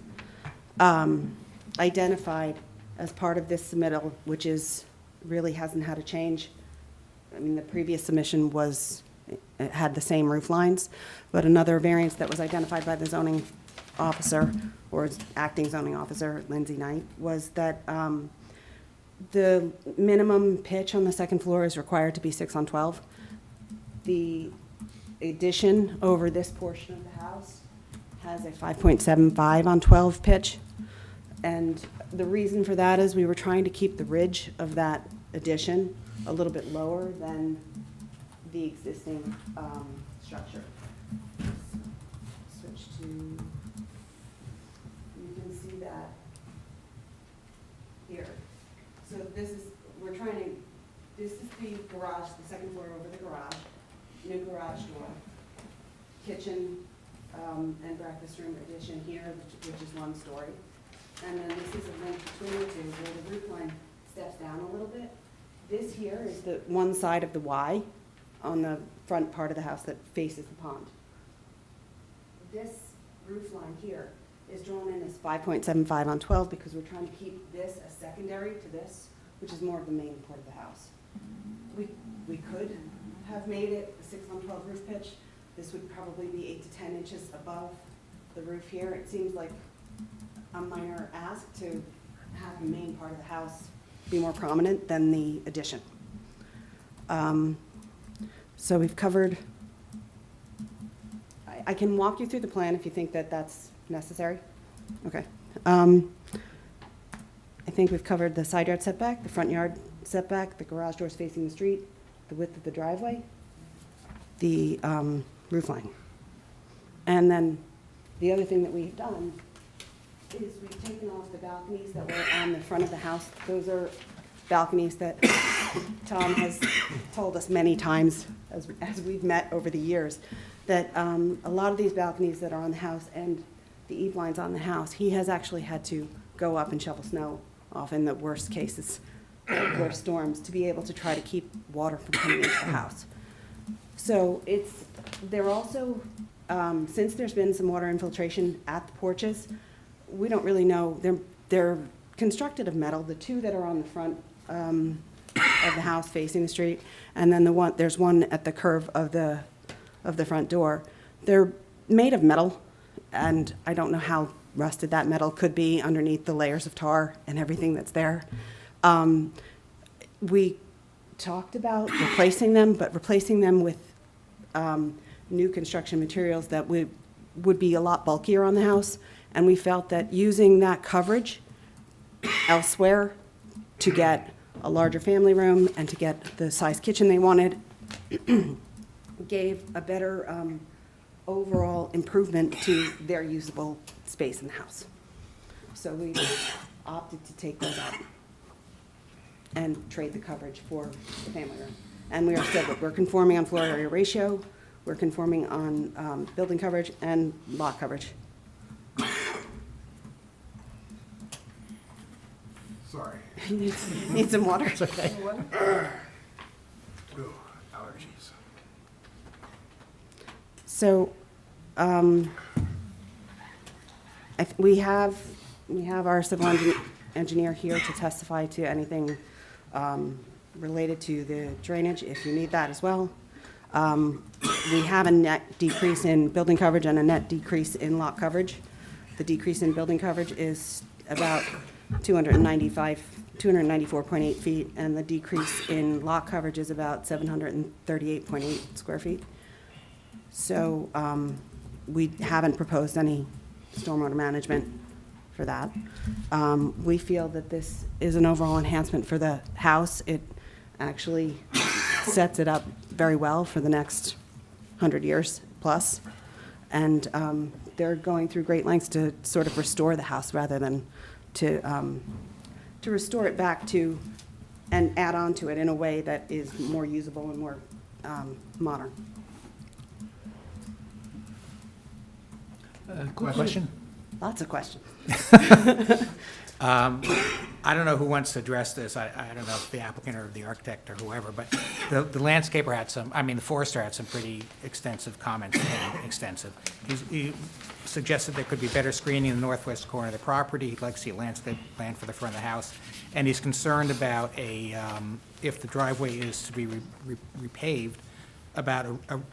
identified as part of this submittal, which really hasn't had a change. I mean, the previous submission it had the same roof lines, but another variance that was identified by the zoning officer, or acting zoning officer, Lindsay Knight, was that the minimum pitch on the second floor is required to be 6 on 12. The addition over this portion of the house has a 5.75 on 12 pitch. And the reason for that is we were trying to keep the ridge of that addition a little bit lower than the existing structure. Switch to, you can see that here. So this is the garage, the second floor over the garage, new garage door, kitchen and breakfast room addition here, which is 1 story. And then this is a link between the 2 where the roof line steps down a little bit. This here is the one side of the Y on the front part of the house that faces the pond. This roof line here is drawn in as 5.75 on 12 because we're trying to keep this as secondary to this, which is more of the main part of the house. We could have made it a 6 on 12 roof pitch. This would probably be 8 to 10 inches above the roof here. It seems like a minor ask to have the main part of the house be more prominent than the addition. So we've covered, I can walk you through the plan if you think that that's necessary. Okay. I think we've covered the side yard setback, the front yard setback, the garage doors facing the street, the width of the driveway, the roof line. And then the other thing that we've done is we've taken off the balconies that were on the front of the house. Those are balconies that Tom has told us many times as we've met over the years, that a lot of these balconies that are on the house and the eave lines on the house, he has actually had to go up and shovel snow off in the worst cases, worst storms, to be able to try to keep water from coming into the house. So they're also, since there's been some water infiltration at the porches, we don't really know, they're constructed of metal, the two that are on the front of the house facing the street, and then there's one at the curve of the front door. They're made of metal, and I don't know how rusted that metal could be underneath the layers of tar and everything that's there. We talked about replacing them, but replacing them with new construction materials that would be a lot bulkier on the house, and we felt that using that coverage elsewhere to get a larger family room and to get the size kitchen they wanted gave a better overall improvement to their usable space in the house. So we opted to take those out and trade the coverage for the family room. And we're conforming on floor area ratio, we're conforming on building coverage and lot coverage. Sorry. Need some water? It's okay. Ooh, allergies. So, we have our civil engineer here to testify to anything related to the drainage, if you need that as well. We have a net decrease in building coverage and a net decrease in lot coverage. The decrease in building coverage is about 294.8 feet, and the decrease in lot coverage is about 738.8 square feet. So we haven't proposed any stormwater management for that. We feel that this is an overall enhancement for the house. It actually sets it up very well for the next 100 years plus. And they're going through great lengths to sort of restore the house rather than to restore it back to and add on to it in a way that is more usable and more modern. Question? Lots of questions. I don't know who wants to address this. I don't know if the applicant or the architect or whoever, but the landscaper had the forester had some pretty extensive comments, He suggested there could be better screening in the northwest corner of the property. He'd like to see a landscape plan for the front of the house. And he's concerned about if the driveway is to be repaved, about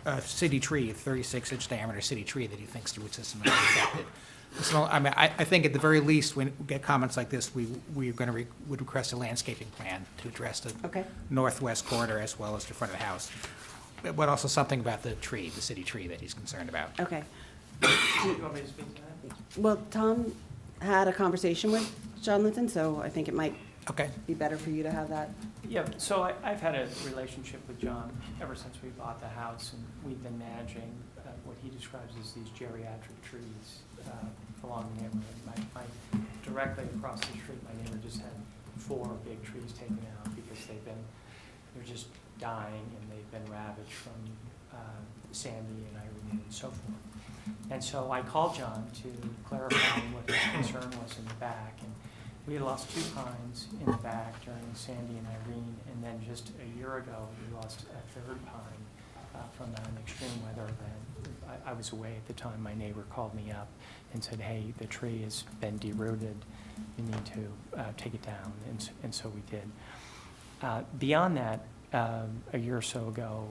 a city tree, a 36-inch diameter city tree that he thinks the root system is affected. So, I think at the very least, when we get comments like this, would request a landscaping plan to address the northwest corner as well as the front of the house. But also something about the tree, the city tree that he's concerned about. Okay. Do you want me to speak to that? Well, Tom had a conversation with John Linton, so I think it might Okay. be better for you to have that. Yeah, so I've had a relationship with John ever since we bought the house, and we've been managing what he describes as these geriatric trees along the neighborhood. Directly across the street, my neighbor just had 4 big trees taken out because they're just dying, and they've been ravaged from Sandy and Irene and so forth. And so I called John to clarify what his concern was in the back, and we had lost 2 pines in the back during Sandy and Irene, and then just a year ago, we lost a 3rd pine from an extreme weather event. I was away at the time. My neighbor called me up and said, hey, the tree has been derooted. You need to take it down, and so we did. Beyond that, a year or so ago,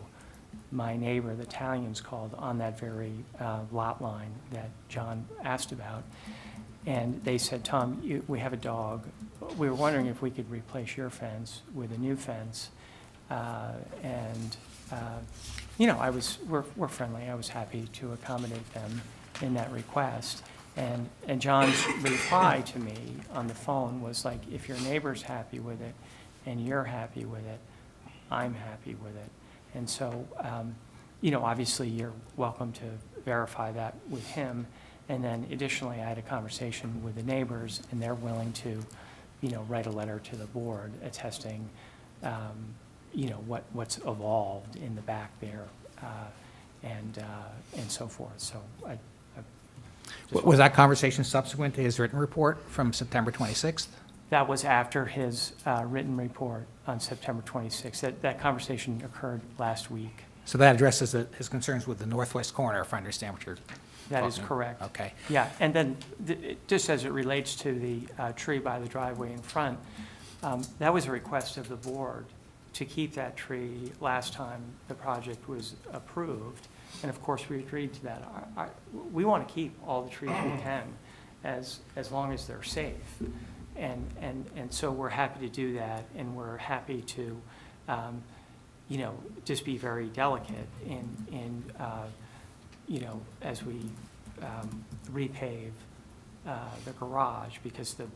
my neighbor, the Italians, called on that very lot line that John asked about, and they said, Tom, we have a dog. We were wondering if we could replace your fence with a new fence. You know, we're friendly. I was happy to accommodate them in that request. And John's reply to me on the phone was like, if your neighbor's happy with it and you're happy with it, I'm happy with it. And so, you know, obviously you're welcome to verify that with him. And then additionally, I had a conversation with the neighbors, and they're willing to, you know, write a letter to the board attesting, you know, what's evolved in the back there, and so forth. So Was that conversation subsequent to his written report from September 26th? that was after his written report on September 26th. That conversation occurred last week. So that addresses his concerns with the northwest corner, if I understand what you're That is talking- correct. Okay. Yeah, and then just as it relates to the tree by the driveway in front, that was a request of the board to keep that tree last time the project was approved. And of course, we agreed to that. We want to keep all the trees we can as long as they're safe. And so we're happy to do that, and we're happy to, you know, just be very delicate in you know, as we repave the garage, because the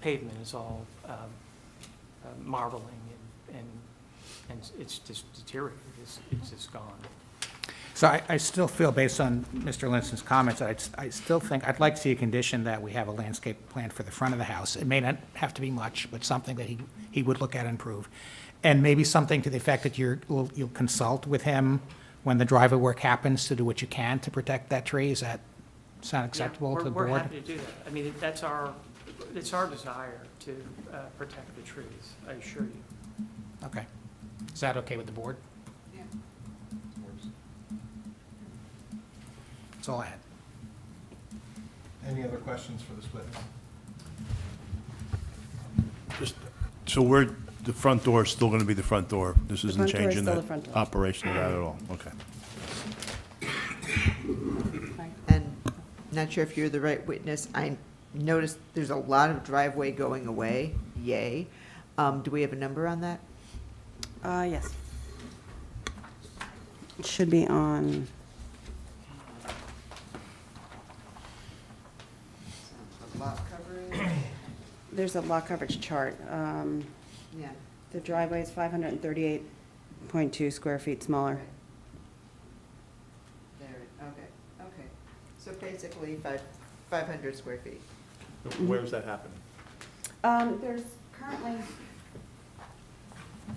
pavement is all marbling, and it's just deteriorated. It's just gone. So I still feel, based on Mr. Linson's comments, that I still think, I'd like to see a condition that we have a landscape plan for the front of the house. It may not have to be much, but something that he would look at and improve. And maybe something to the effect that you'll consult with him when the driveway work happens to do what you can to protect that tree. Does that sound acceptable to the board? We're happy to do that. I mean, it's our desire to protect the trees, I assure you. Okay. Is that okay with the board? Yeah. That's all I had. Any other questions for this witness? Just, so the front door is still going to be the front door? This isn't front door is changing still the the front door. operation of that at all? Okay. And not sure if you're the right witness. I noticed there's a lot of driveway going away. Yay. Do we have a number on that? Yes. It should be on, Lot coverage? there's a lot coverage chart. Yeah. The driveway is 538.2 square feet smaller. There, okay. So basically 500 square feet. Where's that happening? There's currently,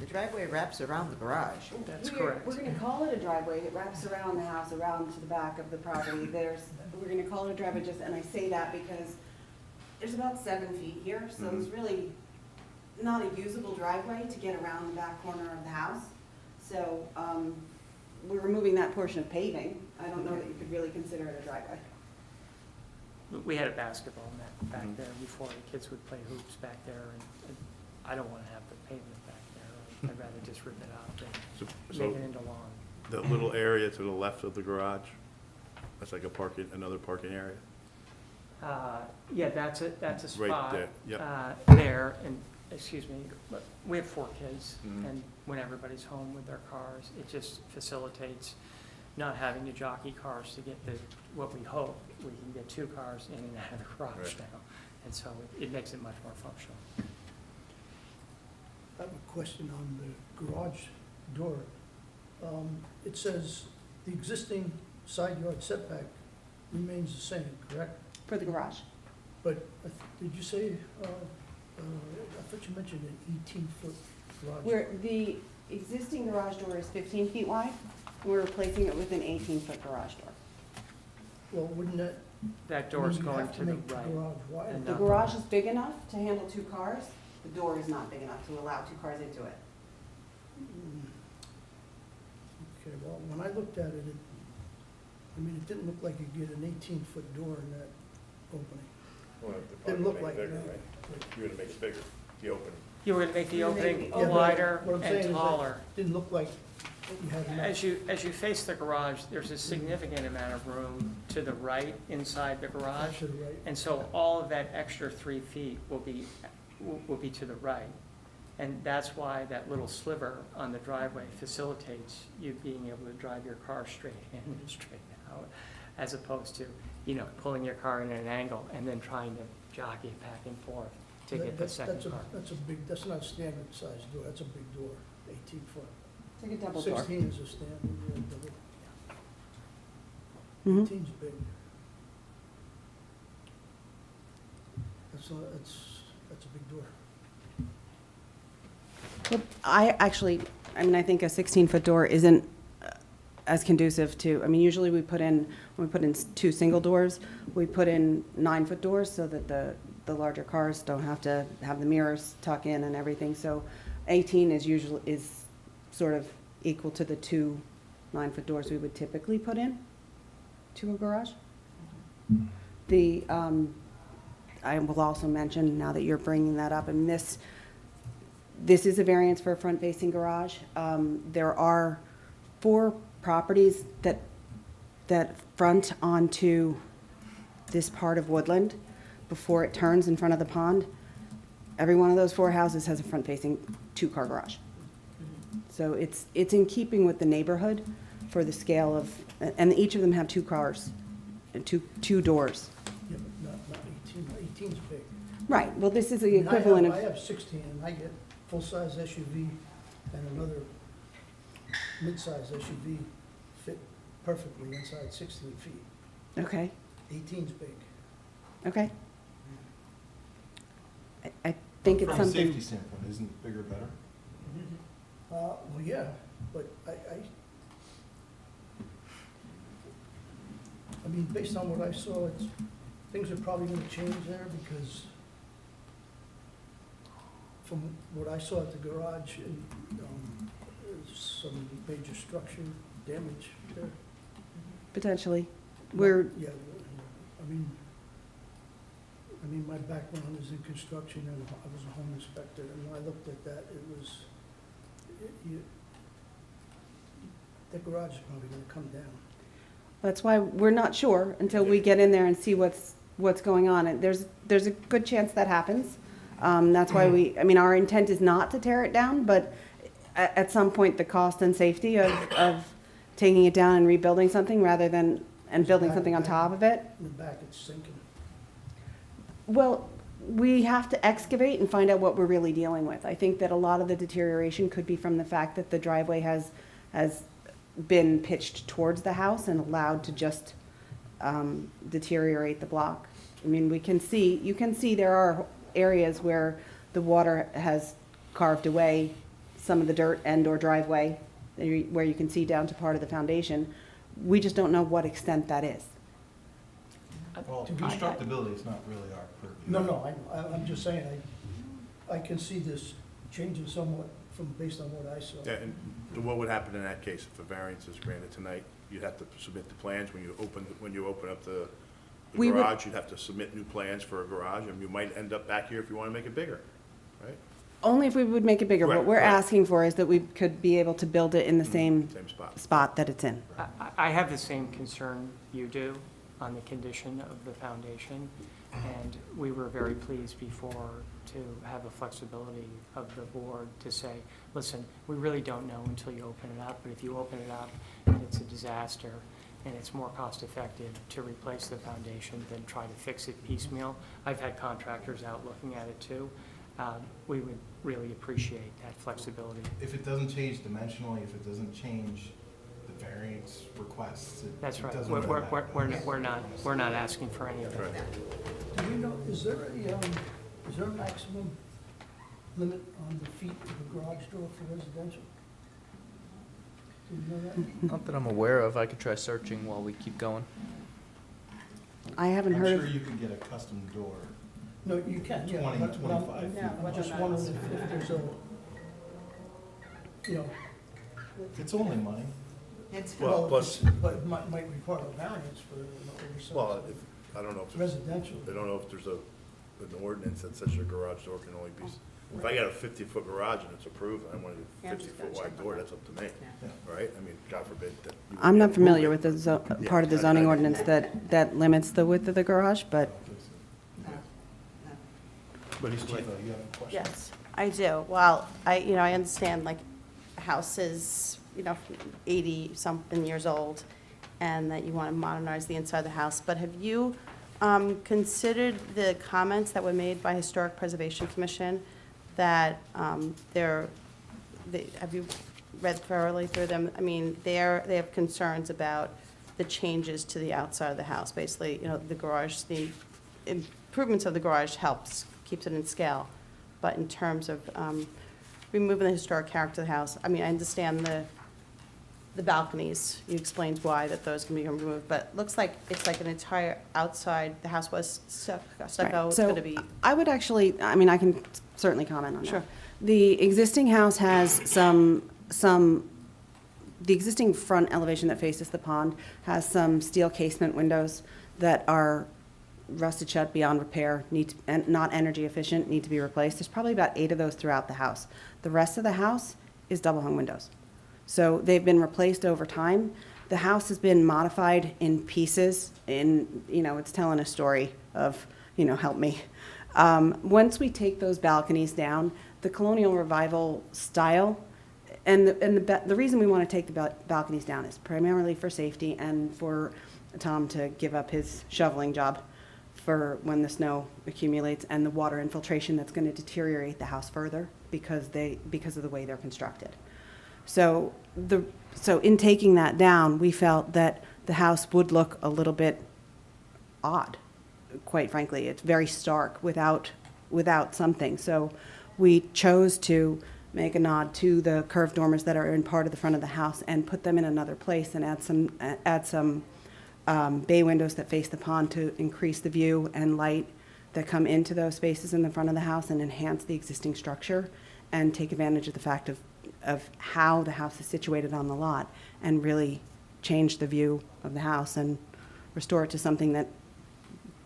The driveway wraps around the garage. That's correct. We're gonna call it a driveway. It wraps around the house, around to the back of the property. We're gonna call it a driveway just, and I say that because there's about 7 feet here, so it's really not a usable driveway to get around the back corner of the house. So, we're removing that portion of paving. I don't know that you could really consider it a driveway. We had a basketball net back there before. The kids would play hoops back there, and I don't want to have the pavement back there. I'd rather just rip it out and So make it into lawn. the little area to the left of the garage, that's like another parking area? Yeah, that's a spot. Right there, yep. There, and, excuse me, but we have 4 kids, Mhm. and when everybody's home with their cars, it just facilitates not having to jockey cars to get what we hope, we can get 2 cars in and out of the garage Right. now. And so it makes it much more functional. I have a question on the garage door. It says the existing side yard setback remains the same, correct? For the garage. But did you say, I thought you mentioned an 18-foot garage? Where the existing garage door is 15 feet wide, and we're replacing it with an 18-foot garage door. Well, wouldn't that That door's mean you going have to the make the right. garage wider? And The not garage is big enough to handle 2 cars. The door is not big enough to allow 2 cars into it. Okay, well, when I looked at it, I mean, it didn't look like you'd get an 18-foot door in that opening. Didn't look like it. You're gonna make it bigger, the opening. You were going to make the opening Yeah, but wider what I'm saying and is that taller. Didn't look like you had enough. As you face the garage, there's a significant amount of room to the right inside the garage. To the right. And so all of that extra 3 feet will be to the right. And that's why that little sliver on the driveway facilitates you being able to drive your car straight in and straight out, as opposed to, pulling your car in at an angle and then trying to jockey back and forth to get the second car. That's not a standard size door, that's a big door, 18 foot. It's like a double door. 16 is a standard, double. Mhm. 18's big. That's a big door. Well, I think a 16-foot door isn't as conducive to, usually when we put in 2 single doors, we put in 9-foot doors so that the larger cars don't have to have the mirrors tuck in and everything. So 18 is sort of equal to the 2 9-foot doors we would typically put in to a garage. I will also mention, now that you're bringing that up, and this is a variance for a front-facing garage. There are 4 properties that front onto this part of Woodland before it turns in front of the pond. Every one of those 4 houses has a front-facing 2-car garage. So it's in keeping with the neighborhood for the scale of, and each of them have 2 cars and two doors. Yeah, but not 18, 18's big. Right, well, this is the I mean, equivalent I of, have 16, and I get full-size SUV and another mid-size SUV fit perfectly inside 16 feet. okay, 18's big. okay. I think it's From a something. safety standpoint, isn't bigger better? Well, yeah, but I mean, based on what I saw, things are probably gonna change there because from what I saw at the garage, and, there's some major structure damage there. Potentially. Yeah, I mean, my background is in construction and I was a home inspector, and when I looked at that, the garage is probably gonna come down. That's why we're not sure until we get in there and see what's going on. And there's a good chance that happens. That's why our intent is not to tear it down, but at some point, the cost and safety of taking it down and rebuilding something rather than, and building something on top of it. In the back, it's sinking. Well, we have to excavate and find out what we're really dealing with. I think that a lot of the deterioration could be from the fact that the driveway has been pitched towards the house and allowed to just deteriorate the block. I mean, you can see there are areas where the water has carved away some of the dirt and or driveway, where you can see down to part of the foundation. We just don't know what extent that is. Well, constructability is not really our purview. No, I'm just saying, I can see this changing somewhat based on what I saw. Yeah, and what would happen in that case if a variance is granted tonight? You'd have to submit the plans when you open up the We would- garage. You'd have to submit new plans for a garage, and you might end up back here if you want to make it bigger, right? Only if we would make it bigger. What Right, we're right. asking for is that we could be able to build it in the same Same spot. spot that it's in. I have the same concern you do on the condition of the foundation, and we were very pleased before to have a flexibility of the board to say, listen, we really don't know until you open it up, but if you open it up and it's a disaster and it's more cost effective to replace the foundation than try to fix it piecemeal. I've had contractors out looking at it too. We would really appreciate that flexibility. If it doesn't change dimensionally, if it doesn't change the variance requests, That's it right. doesn't really matter. We're not asking for any of it. Do you know, is there a maximum limit on the feet of a garage door for residential? Do you know that? Not that I'm aware of. I could try searching while we keep going. I haven't I'm heard sure of, you could get a custom door. No, you can, yeah. 20, but I'm- 25 feet. I'm just wondering if there's a, It's only money. It's, Well, plus- But it might require a variance for an oversized. Well, I don't know if there's, Residential. I don't know if there's an ordinance that says your garage door can only be, if I got a 50-foot garage and it's approved, and I want a Yeah, I'm just 50-foot gonna wide check door, on that's up to me, right? I mean, God forbid that. you I'm not move familiar it. with the Yeah, part of the I- zoning I- ordinance that limits the width of the garage, but But he's, Chief, you have a question? Yes, I do. Well, I understand, like, houses, 80-something years old, and that you want to modernize the inside of the house, but have you considered the comments that were made by Historic Preservation Commission that have you read thoroughly through them? I mean, they have concerns about the changes to the outside of the house. Basically, the garage, the improvements of the garage keeps it in scale. But in terms of removing the historic character of the house, I mean, I understand the balconies. You explained why that those can be removed, but it looks like it's like an entire outside, the house was stucco, it's so going to be. I would actually, I mean, I can certainly comment on that. Sure. The existing house has the existing front elevation that faces the pond has some steel casement windows that are rusted shut beyond repair, and not energy efficient, need to be replaced. There's probably about 8 of those throughout the house. The rest of the house is double hung windows. So they've been replaced over time. The house has been modified in pieces, it's telling a story of, help me. Once we take those balconies down, the colonial revival style, and the reason we want to take the balconies down is primarily for safety and for Tom to give up his shoveling job for when the snow accumulates and the water infiltration that's going to deteriorate the house further because of the way they're constructed. So in taking that down, we felt that the house would look a little bit odd, quite frankly. It's very stark without something. So we chose to make a nod to the curved dormers that are in part of the front of the house and put them in another place and add some bay windows that face the pond to increase the view and light that come into those spaces in the front of the house and enhance the existing structure and take advantage of the fact of how the house is situated on the lot and really change the view of the house and restore it to something that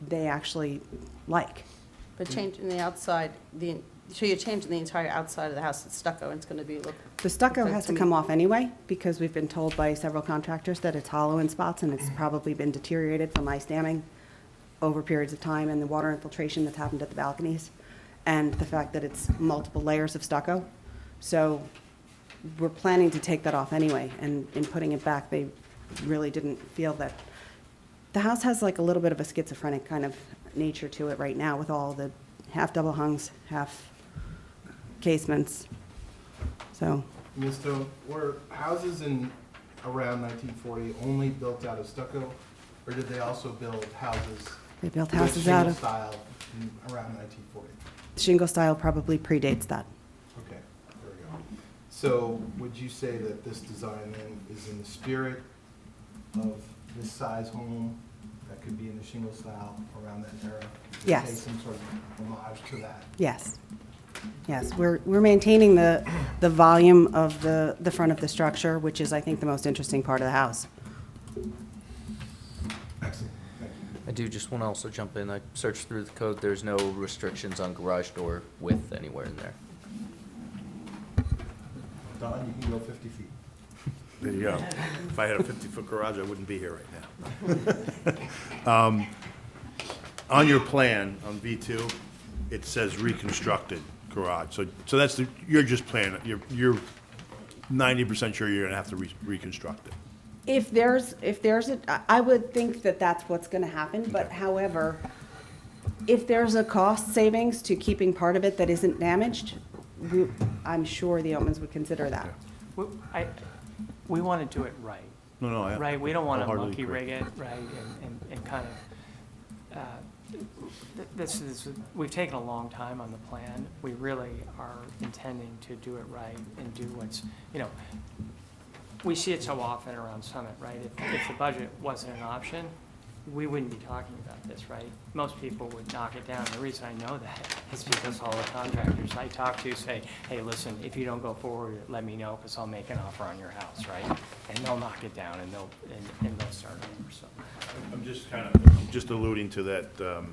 they actually like. But changing the outside, so you're changing the entire outside of the house, it's stucco, and it's going to be The stucco looks like has to me- come off anyway, because we've been told by several contractors that it's hollow in spots and it's probably been deteriorated from ice damming over periods of time and the water infiltration that's happened at the balconies, and the fact that it's multiple layers of stucco. So we're planning to take that off anyway, and in putting it back, they really didn't feel that. The house has like a little bit of a schizophrenic kind of nature to it right now with all the half double hungs, half casements, so. Mr. Were houses in around 1940 only built out of stucco, or did they also build houses? They built with houses out shingle of, style in around 1940? shingle style probably predates that. Okay, there we go. So would you say that this design then is in the spirit of this size home that could be in the shingle style around that era? Does it Yes. pay some sort of homage to that? Yes. Yes, we're maintaining the volume of the front of the structure, which is, I think, the most interesting part of the house. Excellent, thank you. I do just want to also jump in. I searched through the code. There's no restrictions on garage door width anywhere in there. Don, you can go 50 feet. There you go. If I had a 50-foot garage, I wouldn't be here right now. On your plan, on V2, it says reconstructed garage. So that's you're just planning, you're 90% sure you're gonna have to reconstruct it. If there's I would think that that's what's going to happen, but Okay. however, if there's a cost savings to keeping part of it that isn't damaged, I'm sure the Omans would consider that. We want to do it right. No, I. Right, we don't want to wholeheartedly monkey agree. rig it, right, and kind of, we've taken a long time on the plan. We really are intending to do it right and do what's, we see it so often around Summit, right? If the budget wasn't an option, we wouldn't be talking about this, right? Most people would knock it down. The reason I know that is because all the contractors I talk to say, hey, listen, if you don't go forward, let me know, because I'll make an offer on your house, right? And they'll knock it down, and they'll start over, so. I'm just kind of, just alluding to that,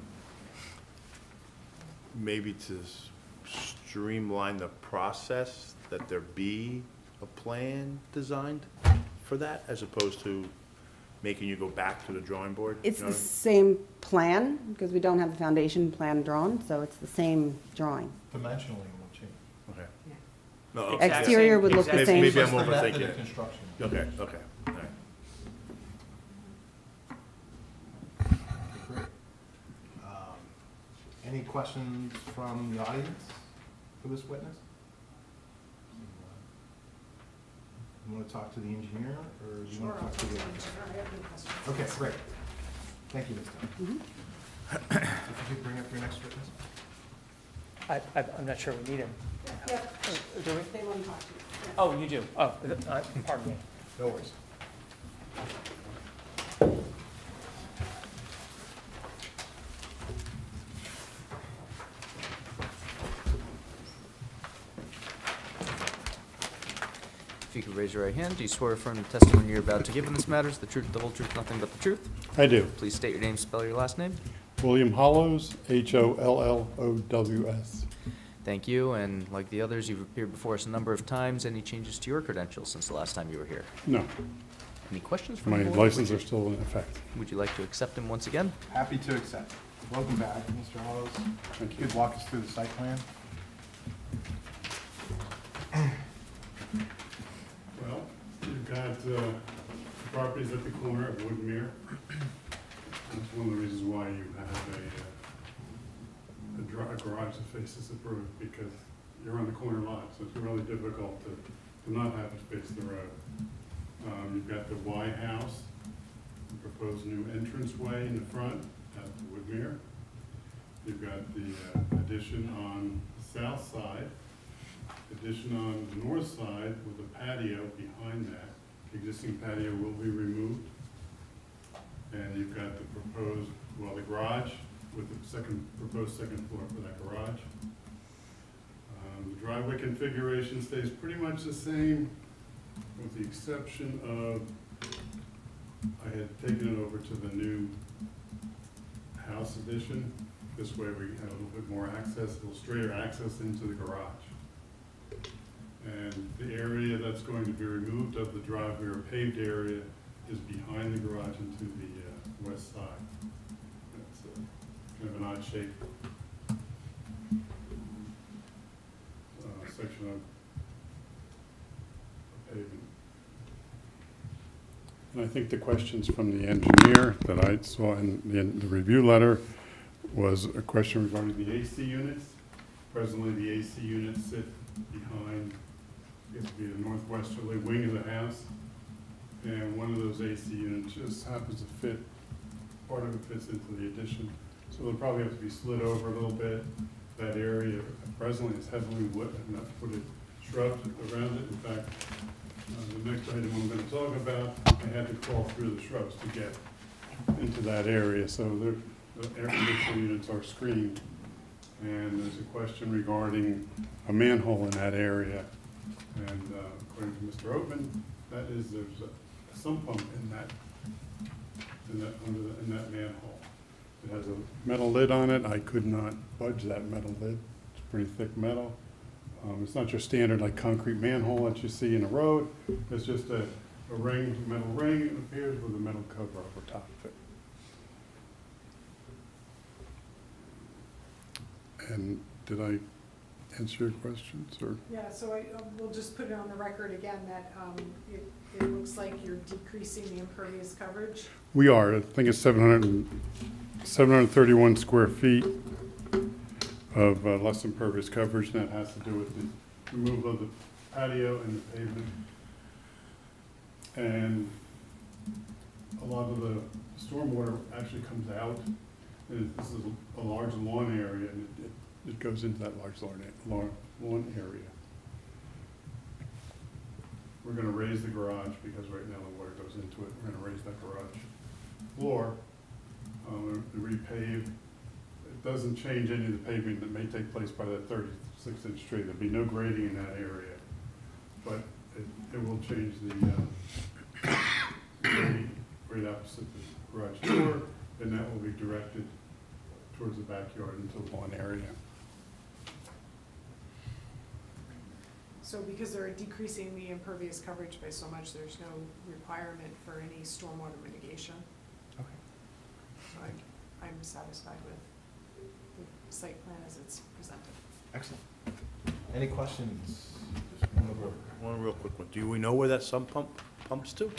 maybe to streamline the process, that there be a plan designed for that, as opposed to making you go back to the drawing board? It's You know the what same plan, because we don't have the foundation plan drawn, so it's the same drawing. Dimensionally will change. I mean? Okay. No, okay. Exact Exterior same- would look the exact same. Maybe I'm Just the method overthinking of it. construction. Okay, okay, all right. Okay, great. Any questions from the audience for this witness? You want to talk to the engineer, or you Sure, want to I'll talk to the? I have no questions. Okay, great. Thank you, Ms. Dunn. If you could bring up your next witness. I'm not sure we need him. Yep. Do we? They want to talk to you. Oh, you do? Oh, pardon me. No worries. If you could raise your right hand, do you swear or affirm the testimony you're about to give in this matter is the truth, the whole truth, nothing but the truth? I do. Please state your name, spell your last name. William Hollows, Hollows. Thank you, and like the others, you've appeared before us a number of times. Any changes to your credentials since the last time you were here? No, Any questions from my the board? license are still in effect. Would you like to accept him once again? Happy to accept. Welcome back, Mr. Hollows. If you could walk us through the site plan? Well, you've got properties at the corner of Woodmere. That's one of the reasons why you have a garage that faces the road, because you're on the corner lot, so it's really difficult to not have it face the road. You've got the Y house, the proposed new entranceway in the front at the Woodmere. You've got the addition on the south side, addition on the north side with a patio behind that. The existing patio will be removed. And you've got the proposed, well, the garage with the proposed second floor for that garage. The driveway configuration stays pretty much the same, with the exception of, I had taken it over to the new house addition. This way we have a little bit more access, a little straighter access into the garage. And the area that's going to be removed of the driveway or paved area is behind the garage into the west side. It's kind of an odd shape section of pavement. And I think the questions from the engineer that I saw in the review letter was a question regarding the AC units. Presently, the AC units sit behind, it would be the northwesterly wing of the house. And one of those AC units just happens to fit, part of it fits into the addition. So they'll probably have to be slid over a little bit. That area presently is heavily wooded shrubs around it. In fact, the next item I'm going to talk about, I had to crawl through the shrubs to get into that area. So the air conditioning units are screened. And there's a question regarding a manhole in that area. And according to Mr. Oatman, there's a sump pump in that manhole. It has a metal lid on it. I could not budge that metal lid. It's pretty thick metal. It's not your standard like concrete manhole that you see in a road. It's just a metal ring, it appears, with a metal cover over top of it. And did I answer your questions, or? Yeah, so we'll just put it on the record again that it looks like you're decreasing the impervious coverage. We are. I think it's 731 square feet of less impervious coverage, and that has to do with the removal of the patio and the pavement. And a lot of the stormwater actually comes out. And this is a large lawn area, and it goes into that large lawn area. We're going to raise the garage because right now the water goes into it. We're going to raise that garage floor to repave. It doesn't change any of the paving that may take place by that 36-inch tree. There'll be no grading in that area, but it will change the grade right opposite the garage door, and that will be directed towards the backyard into the lawn area. So because they're decreasing the impervious coverage by so much, there's no requirement for any stormwater mitigation. Okay. So I'm satisfied with the site plan as it's presented. Excellent. Any questions? One real quick one. Do we know where that sump pump pumps to?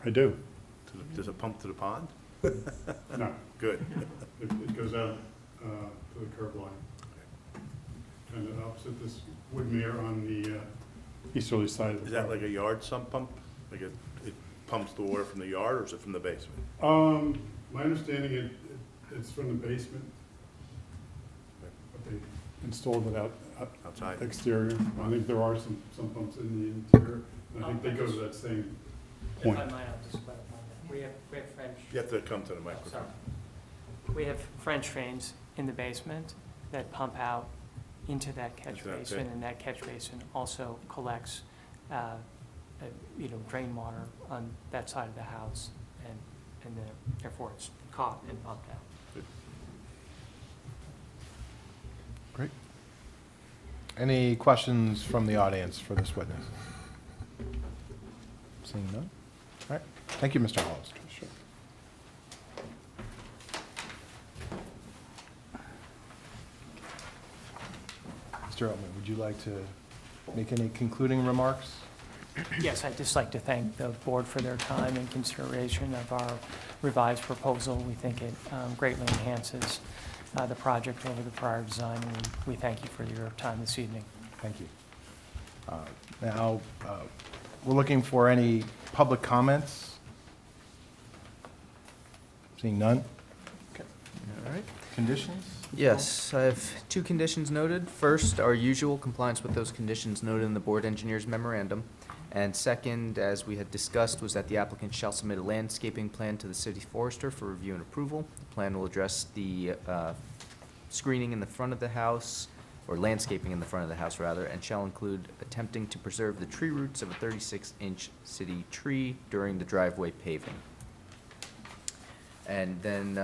I do. Does it pump to the pond? No, Good. it goes out to the curb line. And then opposite this wood mirror on the easterly side of the Is that like property. a yard sump pump? Like it pumps the water from the yard, or is it from the basement? My understanding, it's from the basement. But they installed it Outside? exterior. I think there are some pumps in the interior. And I think they go to that same If point. I might, I'll just clarify that. We have French. You have to come to the Oh, microphone. sorry. We have French drains in the basement that pump out into that catch Into that basin, pit. and that catch basin also collects, drain water on that side of the house, and therefore it's caught and pumped out. Great. Any questions from the audience for this witness? Seeing none? All right. Thank you, Mr. Hollister. Sure. Mr. Altman, would you like to make any concluding remarks? Yes, I'd just like to thank the board for their time and consideration of our revised proposal. We think it greatly enhances the project over the prior design, and we thank you for your time this evening. Thank you. Now, we're looking for any public comments. Seeing none? Okay. All right. Conditions? Yes, I have two conditions noted. First, our usual compliance with those conditions noted in the board engineer's memorandum. And second, as we had discussed, was that the applicant shall submit a landscaping plan to the city forester for review and approval. The plan will address the screening in the front of the house, or landscaping in the front of the house, rather, and shall include attempting to preserve the tree roots of a 36-inch city tree during the driveway paving. And then,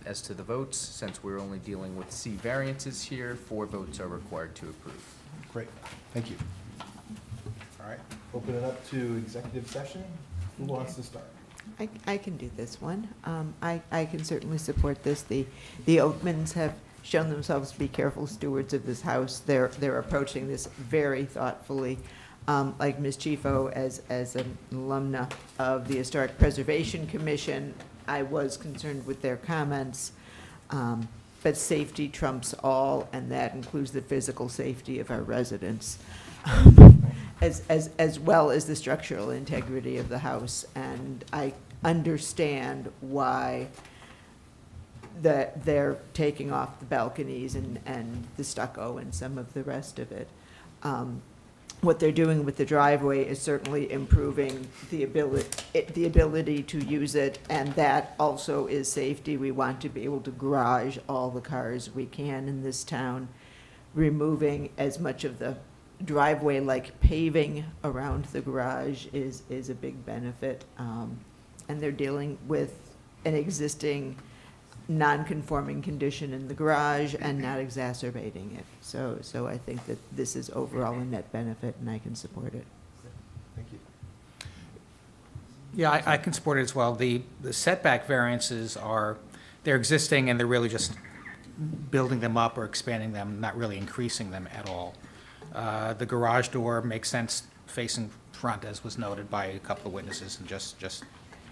as to the votes, since we're only dealing with C variances here, 4 votes are required to approve. Great. Thank you. All right. Open it up to executive session. Who wants to start? I can do this one. I can certainly support this. The Oatmans have shown themselves to be careful stewards of this house. They're approaching this very thoughtfully. Like Ms. Chifo, as an alumna of the Historic Preservation Commission, I was concerned with their comments, but safety trumps all, and that includes the physical safety of our residents, as well as the structural integrity of the house. And I understand why they're taking off the balconies and the stucco and some of the rest of it. What they're doing with the driveway is certainly improving the ability to use it, and that also is safety. We want to be able to garage all the cars we can in this town. Removing as much of the driveway-like paving around the garage is a big benefit. And they're dealing with an existing non-conforming condition in the garage and not exacerbating it. So I think that this is overall a net benefit, and I can support it. Thank you. Yeah, I can support it as well. The setback variances they're existing, and they're really just building them up or expanding them, not really increasing them at all. The garage door makes sense facing front, as was noted by a couple of witnesses, and just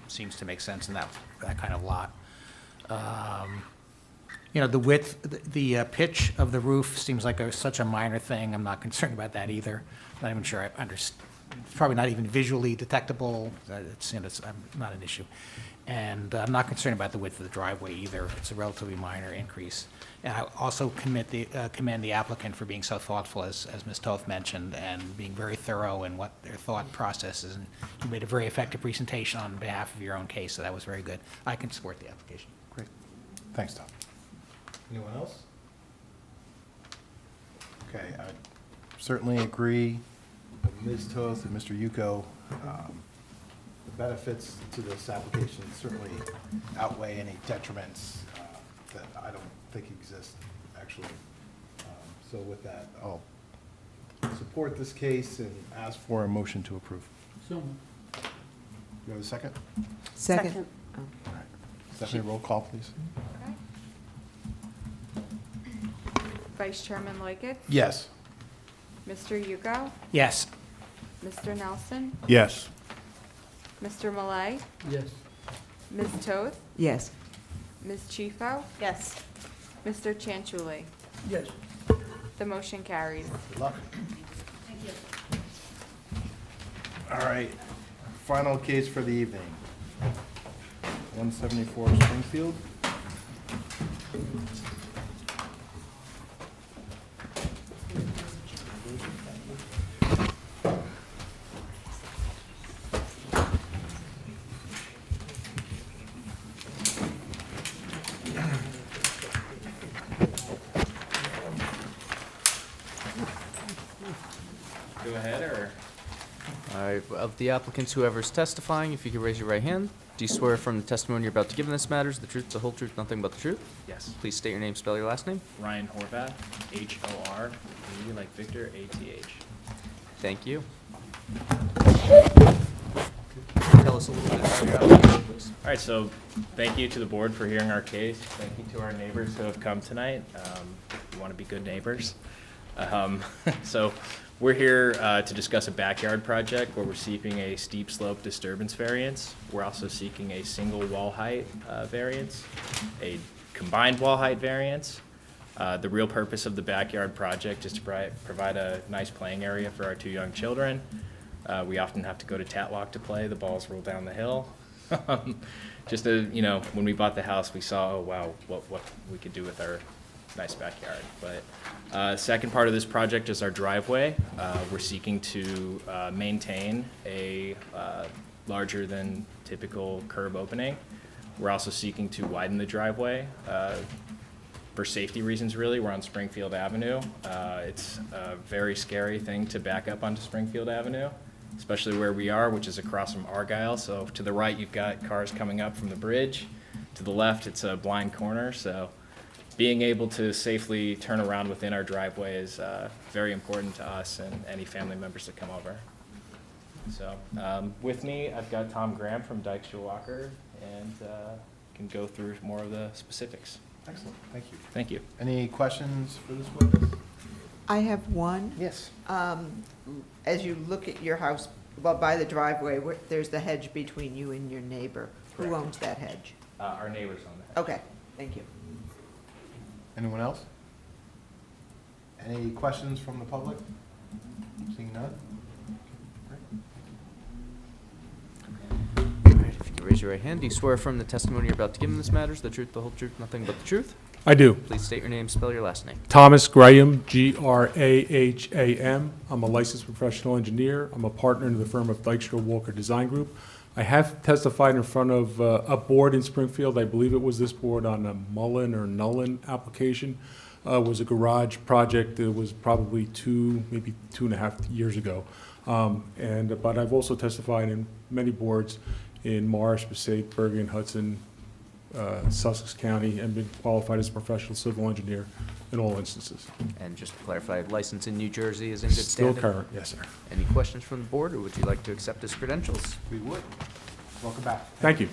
seems to make sense in that kind of lot. The width, the pitch of the roof seems like such a minor thing. I'm not concerned about that either. Not even sure I understand. It's probably not even visually detectable. It's not an issue. And I'm not concerned about the width of the driveway either. It's a relatively minor increase. And I also commend the applicant for being so thoughtful, as Ms. Toth mentioned, and being very thorough in what their thought process is. And you made a very effective presentation on behalf of your own case, so that was very good. I can support the application. Great. Thanks, Tom. Anyone else? Okay, I certainly agree with Ms. Toth and Mr. Yuko. The benefits to this application certainly outweigh any detriments that I don't think exist, actually. So with that, I'll support this case and ask for a motion to approve. So, You have a second? Second. All right. Stephanie, roll call, please. Okay. Vice Chairman Leukett, Yes. Mr. Yuko, Yes. Mr. Nelson, Yes. Mr. Malay, yes. Ms. Toth, Yes. Ms. Chifo, Yes. Mr. Chanchuli. Yes. The motion carries. Good luck. All right, final case for the evening. 174 Springfield. Go ahead, or? All right, of the applicants, whoever's testifying, if you could raise your right hand. Do you swear from the testimony you're about to give in this matters, the truth, the whole truth, nothing but the truth? Yes. Please state your name, spell your last name. Ryan Horvath, H-O-R-V, like Victor, A-T-H. Thank you. Tell us a little bit about your application, please. All right, so thank you to the board for hearing our case. Thank you to our neighbors who have come tonight. We want to be good neighbors. So we're here to discuss a backyard project where we're seeking a steep slope disturbance variance. We're also seeking a single wall height variance, a combined wall height variance. The real purpose of the backyard project is to provide a nice playing area for our two young children. We often have to go to Tatlock to play. The balls roll down the hill. Just when we bought the house, we saw, oh wow, what we could do with our nice backyard. But second part of this project is our driveway. We're seeking to maintain a larger than typical curb opening. We're also seeking to widen the driveway. For safety reasons, really. We're on Springfield Avenue. It's a very scary thing to back up onto Springfield Avenue, especially where we are, which is across from Argyle. So to the right, you've got cars coming up from the bridge. To the left, it's a blind corner. So being able to safely turn around within our driveway is very important to us and any family members that come over. So with me, I've got Tom Graham from Dykstra Walker, and can go through more of the specifics. Excellent, thank you. Thank you. Any questions for this witness? I have one. Yes. As you look at your house, well, by the driveway, there's the hedge between you and your neighbor. Who Correct. owns that hedge? Our neighbors own the house. Okay, thank you. Anyone else? Any questions from the public? Seeing none? All right, if you could raise your right hand. Do you swear from the testimony you're about to give in this matters, the truth, the whole truth, nothing but the truth? I do. Please state your name, spell your last name. Thomas Graham, Graham. I'm a licensed professional engineer. I'm a partner in the firm of Dykstra Walker Design Group. I have testified in front of a board in Springfield. I believe it was this board on a Mullen or Nullen application. It was a garage project. It was probably maybe 2.5 years ago. But I've also testified in many boards in Morris, Passaic, Bergen, Hudson, Sussex County, and been qualified as a professional civil engineer in all instances. And just to clarify, license in New Jersey is in good standing? Still current, yes, sir. Any questions from the board, or would you like to accept his credentials? We would. Welcome back. Thank you.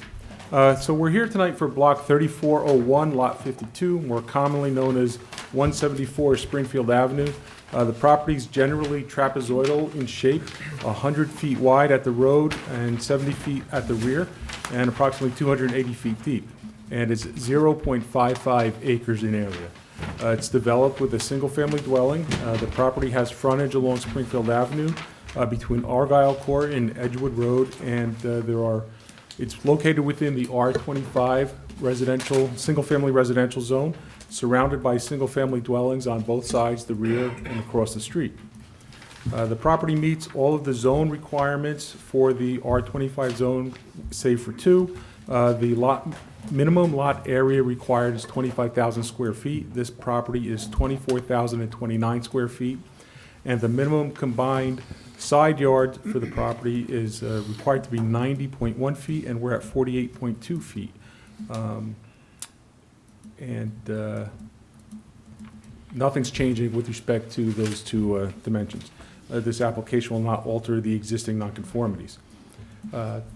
So we're here tonight for Block 3401, Lot 52, more commonly known as 174 Springfield Avenue. The property is generally trapezoidal in shape, 100 feet wide at the road and 70 feet at the rear, and approximately 280 feet deep. And it's 0.55 acres in area. It's developed with a single-family dwelling. The property has frontage along Springfield Avenue between Argyle Court and Edgewood Road, and there are It's located within the R25 residential, single-family residential zone, surrounded by single-family dwellings on both sides, the rear and across the street. The property meets all of the zone requirements for the R25 zone, save for two. The minimum lot area required is 25,000 square feet. This property is 24,029 square feet. And the minimum combined side yard for the property is required to be 90.1 feet, and we're at 48.2 feet. Nothing's changing with respect to those two dimensions. This application will not alter the existing nonconformities.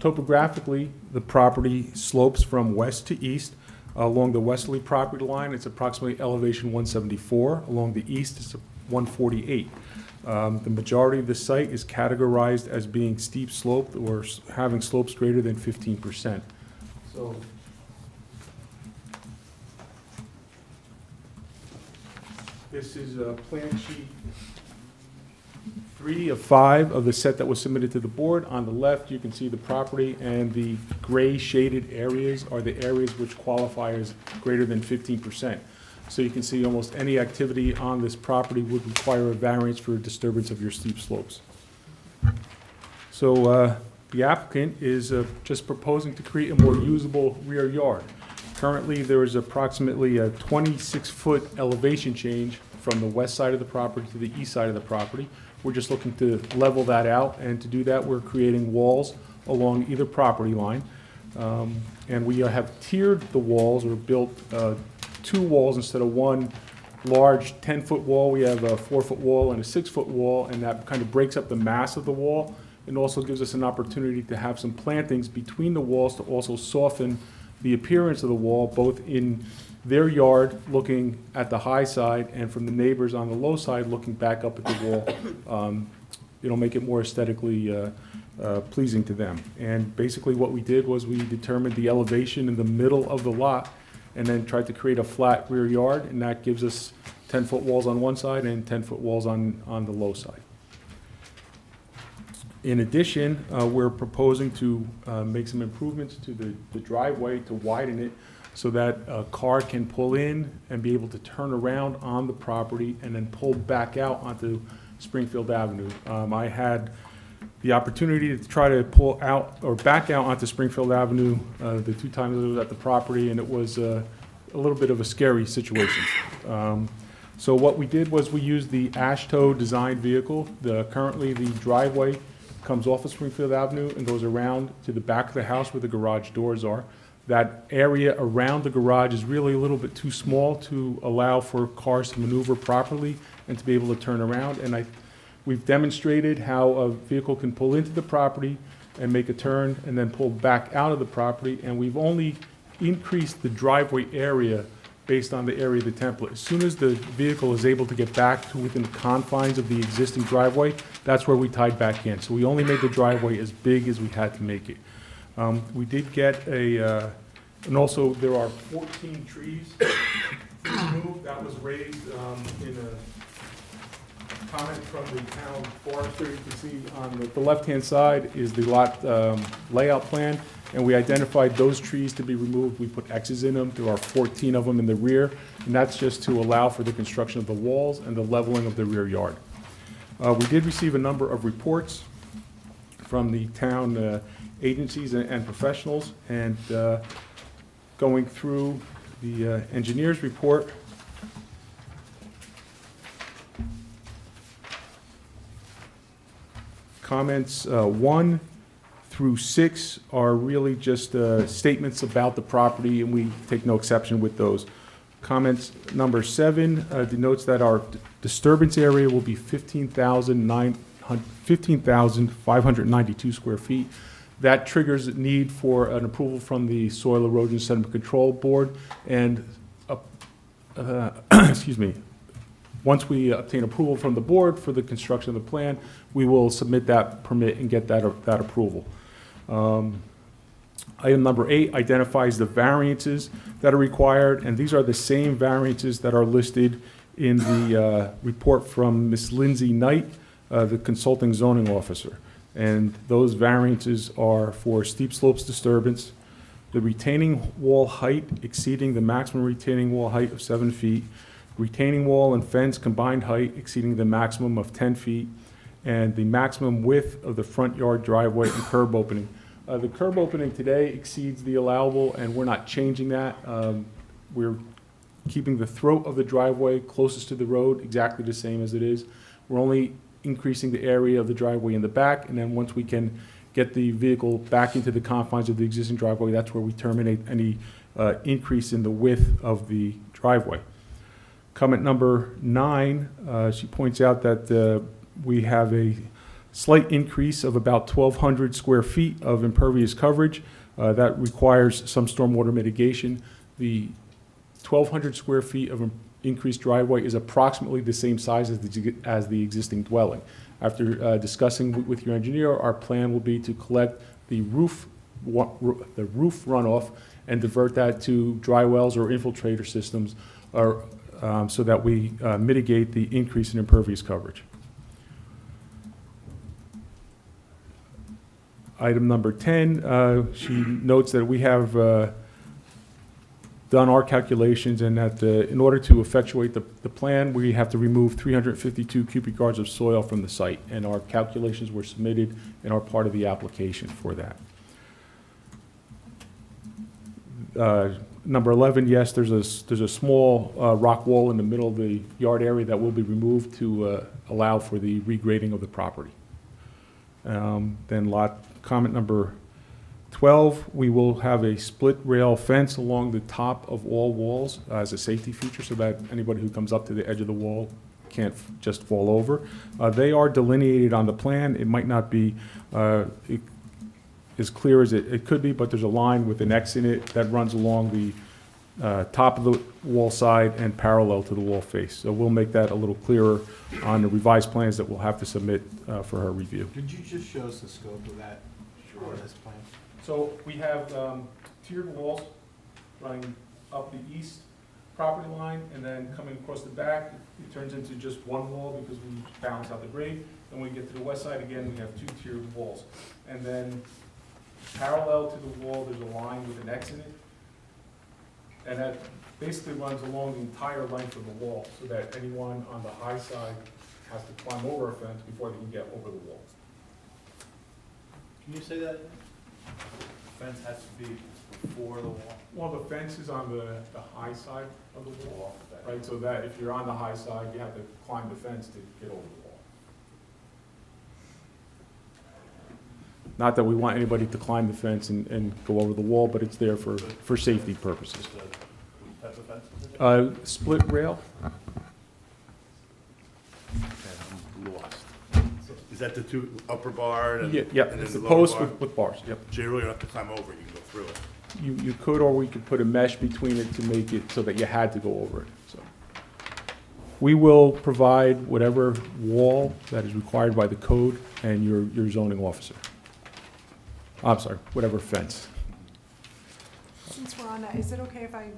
Topographically, the property slopes from west to east. Along the westerly property line, it's approximately elevation 174. Along the east, it's 148. The majority of the site is categorized as being steep sloped or having slopes greater than 15%. So this is plan sheet 3 of 5 of the set that was submitted to the board. On the left, you can see the property, and the gray shaded areas are the areas which qualify as greater than 15%. So you can see almost any activity on this property would require a variance for a disturbance of your steep slopes. So the applicant is just proposing to create a more usable rear yard. Currently, there is approximately a 26-foot elevation change from the west side of the property to the east side of the property. We're just looking to level that out, and to do that, we're creating walls along either property line. And we have tiered the walls, or built 2 walls instead of one large 10-foot wall. We have a 4-foot wall and a 6-foot wall, and that kind of breaks up the mass of the wall, and also gives us an opportunity to have some plantings between the walls to also soften the appearance of the wall, both in their yard looking at the high side and from the neighbors on the low side looking back up at the wall. It'll make it more aesthetically pleasing to them. And basically what we did was we determined the elevation in the middle of the lot and then tried to create a flat rear yard, and that gives us 10-foot walls on one side and 10-foot walls on the low side. In addition, we're proposing to make some improvements to the driveway to widen it so that a car can pull in and be able to turn around on the property and then pull back out onto Springfield Avenue. I had the opportunity to try to pull out or back out onto Springfield Avenue the 2 times I was at the property, and it was a little bit of a scary situation. So what we did was we used the AASHTO designed vehicle. Currently the driveway comes off of Springfield Avenue and goes around to the back of the house where the garage doors are. That area around the garage is really a little bit too small to allow for cars to maneuver properly and to be able to turn around. And we've demonstrated how a vehicle can pull into the property and make a turn and then pull back out of the property. And we've only increased the driveway area based on the area of the template. As soon as the vehicle is able to get back to within the confines of the existing driveway, that's where we tied back in. So we only made the driveway as big as we had to make it. We did get and also there are 14 trees removed. That was raised in a comment from the town forester. You can see on the left-hand side is the lot layout plan, and we identified those trees to be removed. We put X's in them. There are 14 of them in the rear, and that's just to allow for the construction of the walls and the leveling of the rear yard. We did receive a number of reports from the town agencies and professionals, and going through the engineer's report, comments 1 through 6 are really just statements about the property, and we take no exception with those. Comments number 7 denotes that our disturbance area will be 15,592 square feet. That triggers a need for an approval from the Soil Erosion Sediment Control Board, and excuse me, once we obtain approval from the board for the construction of the plan, we will submit that permit and get that approval. Item number 8 identifies the variances that are required, and these are the same variances that are listed in the report from Ms. Lindsay Knight, the consulting zoning officer. And those variances are for steep slopes disturbance, the retaining wall height exceeding the maximum retaining wall height of 7 feet, retaining wall and fence combined height exceeding the maximum of 10 feet, and the maximum width of the front yard driveway and curb opening. The curb opening today exceeds the allowable, and we're not changing that. We're keeping the throat of the driveway closest to the road exactly the same as it is. We're only increasing the area of the driveway in the back, and then once we can get the vehicle back into the confines of the existing driveway, that's where we terminate any increase in the width of the driveway. Comment number 9, she points out that we have a slight increase of about 1,200 square feet of impervious coverage. That requires some stormwater mitigation. The 1,200 square feet of increased driveway is approximately the same size as the existing dwelling. After discussing with your engineer, our plan will be to collect the roof runoff and divert that to dry wells or infiltrator systems, so that we mitigate the increase in impervious coverage. Item number 10, she notes that we have done our calculations, and that in order to effectuate the plan, we have to remove 352 cubic yards of soil from the site, and our calculations were submitted and are part of the application for that. Number 11, yes, there's a small rock wall in the middle of the yard area that will be removed to allow for the regrading of the property. Then comment number 12, we will have a split rail fence along the top of all walls as a safety feature, so that anybody who comes up to the edge of the wall can't just fall over. They are delineated on the plan. It might not be as clear as it could be, but there's a line with an X in it that runs along the top of the wall side and parallel to the wall face. So we'll make that a little clearer on the revised plans that we'll have to submit for her review. Could you just show us the scope of that on this plan? So we have tiered walls running up the east property line, and then coming across the back, it turns into just one wall because we balance out the grade. Then when we get to the west side again, we have 2 tiered walls. And then parallel to the wall, there's a line with an X in it. And that basically runs along the entire length of the wall, so that anyone on the high side has to climb over a fence before they can get over the wall. Can you say that? The fence has to be before the wall? Well, the fence is on the high side of the wall, right? So that if you're on the high side, you have to climb the fence to get over the wall. Not that we want anybody to climb the fence and go over the wall, but it's there for safety purposes. Type of fence is it? Split rail? Okay, I'm lost. Is that the 2 upper bar? And Yeah, and it's then the lower post bar? with bars, yep. So you really don't have to climb over it, you can go through it. You could, or we could put a mesh between it to make it so that you had to go over it, so. We will provide whatever wall that is required by the code and your zoning officer. I'm sorry, whatever fence. Since we're on that, is it okay if I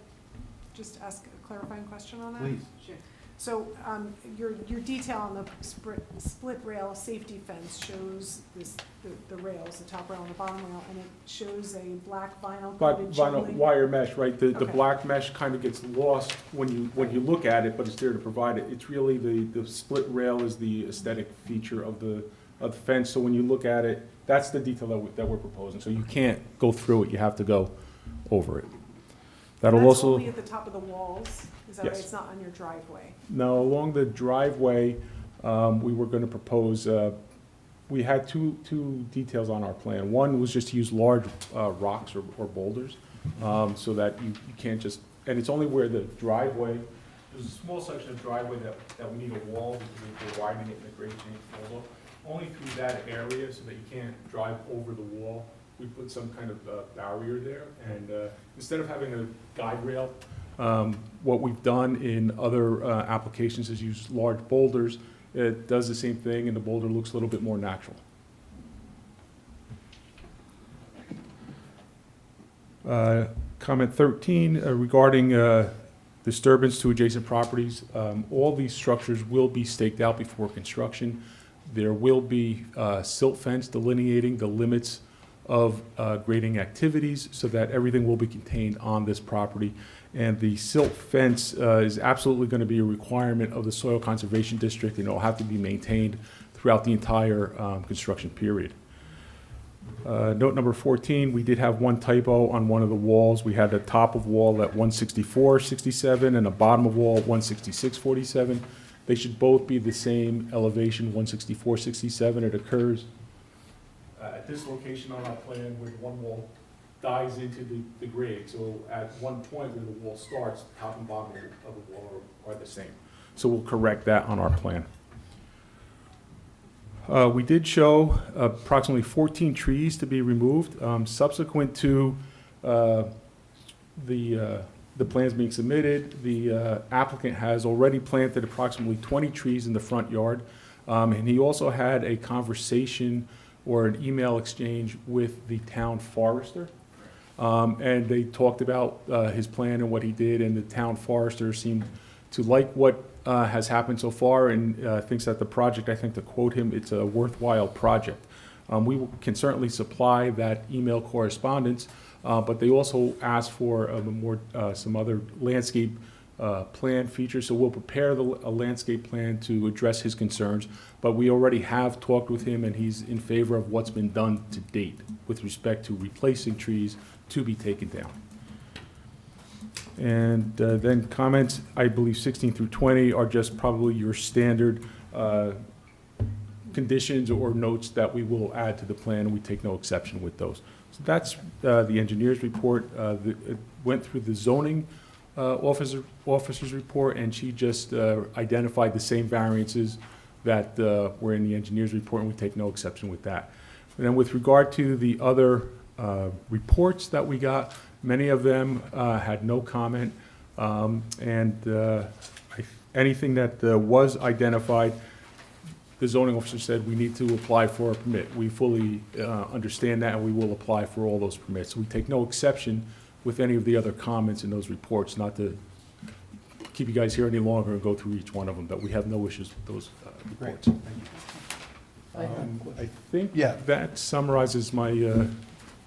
just ask a clarifying question on that? Please. So, your detail on the split rail safety fence shows the rails, the top rail and the bottom rail, and it shows a black vinyl coated Vinyl shielding. wire mesh, right? The Okay. black mesh kind of gets lost when you look at it, but it's there to provide it. It's really the split rail is the aesthetic feature of the fence. So when you look at it, that's the detail that we're proposing. So you can't go through it, you have to go over it. That'll That's also. only at the top of the walls? Is that right? Yes. It's not on your driveway? Now, along the driveway, we were going to propose, we had two details on our plan. One was just to use large rocks or boulders, so that you can't just, and it's only where the driveway, there's a small section of driveway that we need a wall because we're widening it in the grade change photo. Only through that area, so that you can't drive over the wall. We put some kind of barrier there, and instead of having a guide rail, what we've done in other applications is use large boulders. It does the same thing, and the boulder looks a little bit more natural. Comment 13 regarding disturbance to adjacent properties. All these structures will be staked out before construction. There will be silt fence delineating the limits of grading activities so that everything will be contained on this property. And the silt fence is absolutely going to be a requirement of the Soil Conservation District, and it will have to be maintained throughout the entire construction period. Note number 14, we did have one typo on one of the walls. We had the top of wall at 164.67 and the bottom of wall at 166.47. They should both be the same elevation, 164.67. It occurs at this location on our plan where one wall dives into the grade. So at one point where the wall starts, the top and bottom of the wall are the same. So we'll correct that on our plan. We did show approximately 14 trees to be removed. Subsequent to the plans being submitted, the applicant has already planted approximately 20 trees in the front yard. And he also had a conversation or an email exchange with the town forester. And they talked about his plan and what he did, and the town forester seemed to like what has happened so far and thinks that the project, I think to quote him, it's a worthwhile project. We can certainly supply that email correspondence, but they also asked for some other landscape plan features, so we'll prepare a landscape plan to address his concerns, but we already have talked with him and he's in favor of what's been done to date with respect to replacing trees to be taken down. And then comments, I believe 16 through 20 are just probably your standard conditions or notes that we will add to the plan, and we take no exception with those. So that's the engineer's report. It went through the zoning officer's report, and she just identified the same variances that were in the engineer's report, and we take no exception with that. And then with regard to the other reports that we got, many of them had no comment, anything that was identified, the zoning officer said we need to apply for a permit. We fully understand that, and we will apply for all those permits. We take no exception with any of the other comments in those reports, not to keep you guys here any longer and go through each one of them, but we have no issues with those reports. I think that summarizes my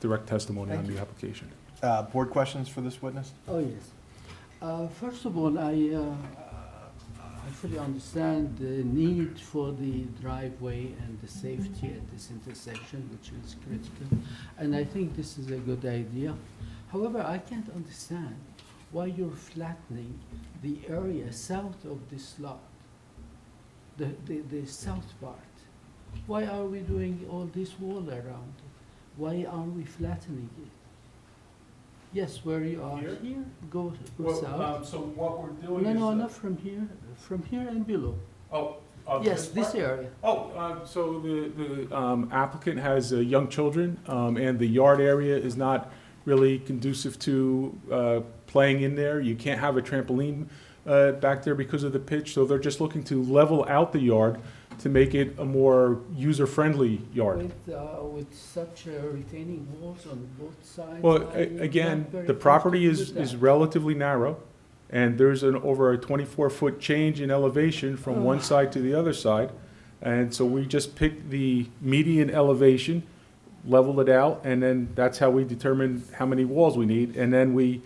direct testimony on the application. Board questions for this witness? Oh, yes. First of all, I fully understand the need for the driveway and the safety at this intersection, which is critical, and I think this is a good idea. However, I can't understand why you're flattening the area south of this lot, the south part. Why are we doing all this wall around it? Why are we flattening it? Yes, where you are here, go south. So what we're doing is... No, not from here and below. Oh. Yes, this area. So the applicant has young children, and the yard area is not really conducive to playing in there. You can't have a trampoline back there because of the pitch, so they're just looking to level out the yard to make it a more user-friendly yard. With such retaining walls on both sides? Well, again, the property is relatively narrow, and there's over a 24-foot change in elevation from one side to the other side. And so we just picked the median elevation, leveled it out, and then that's how we determined how many walls we need, and then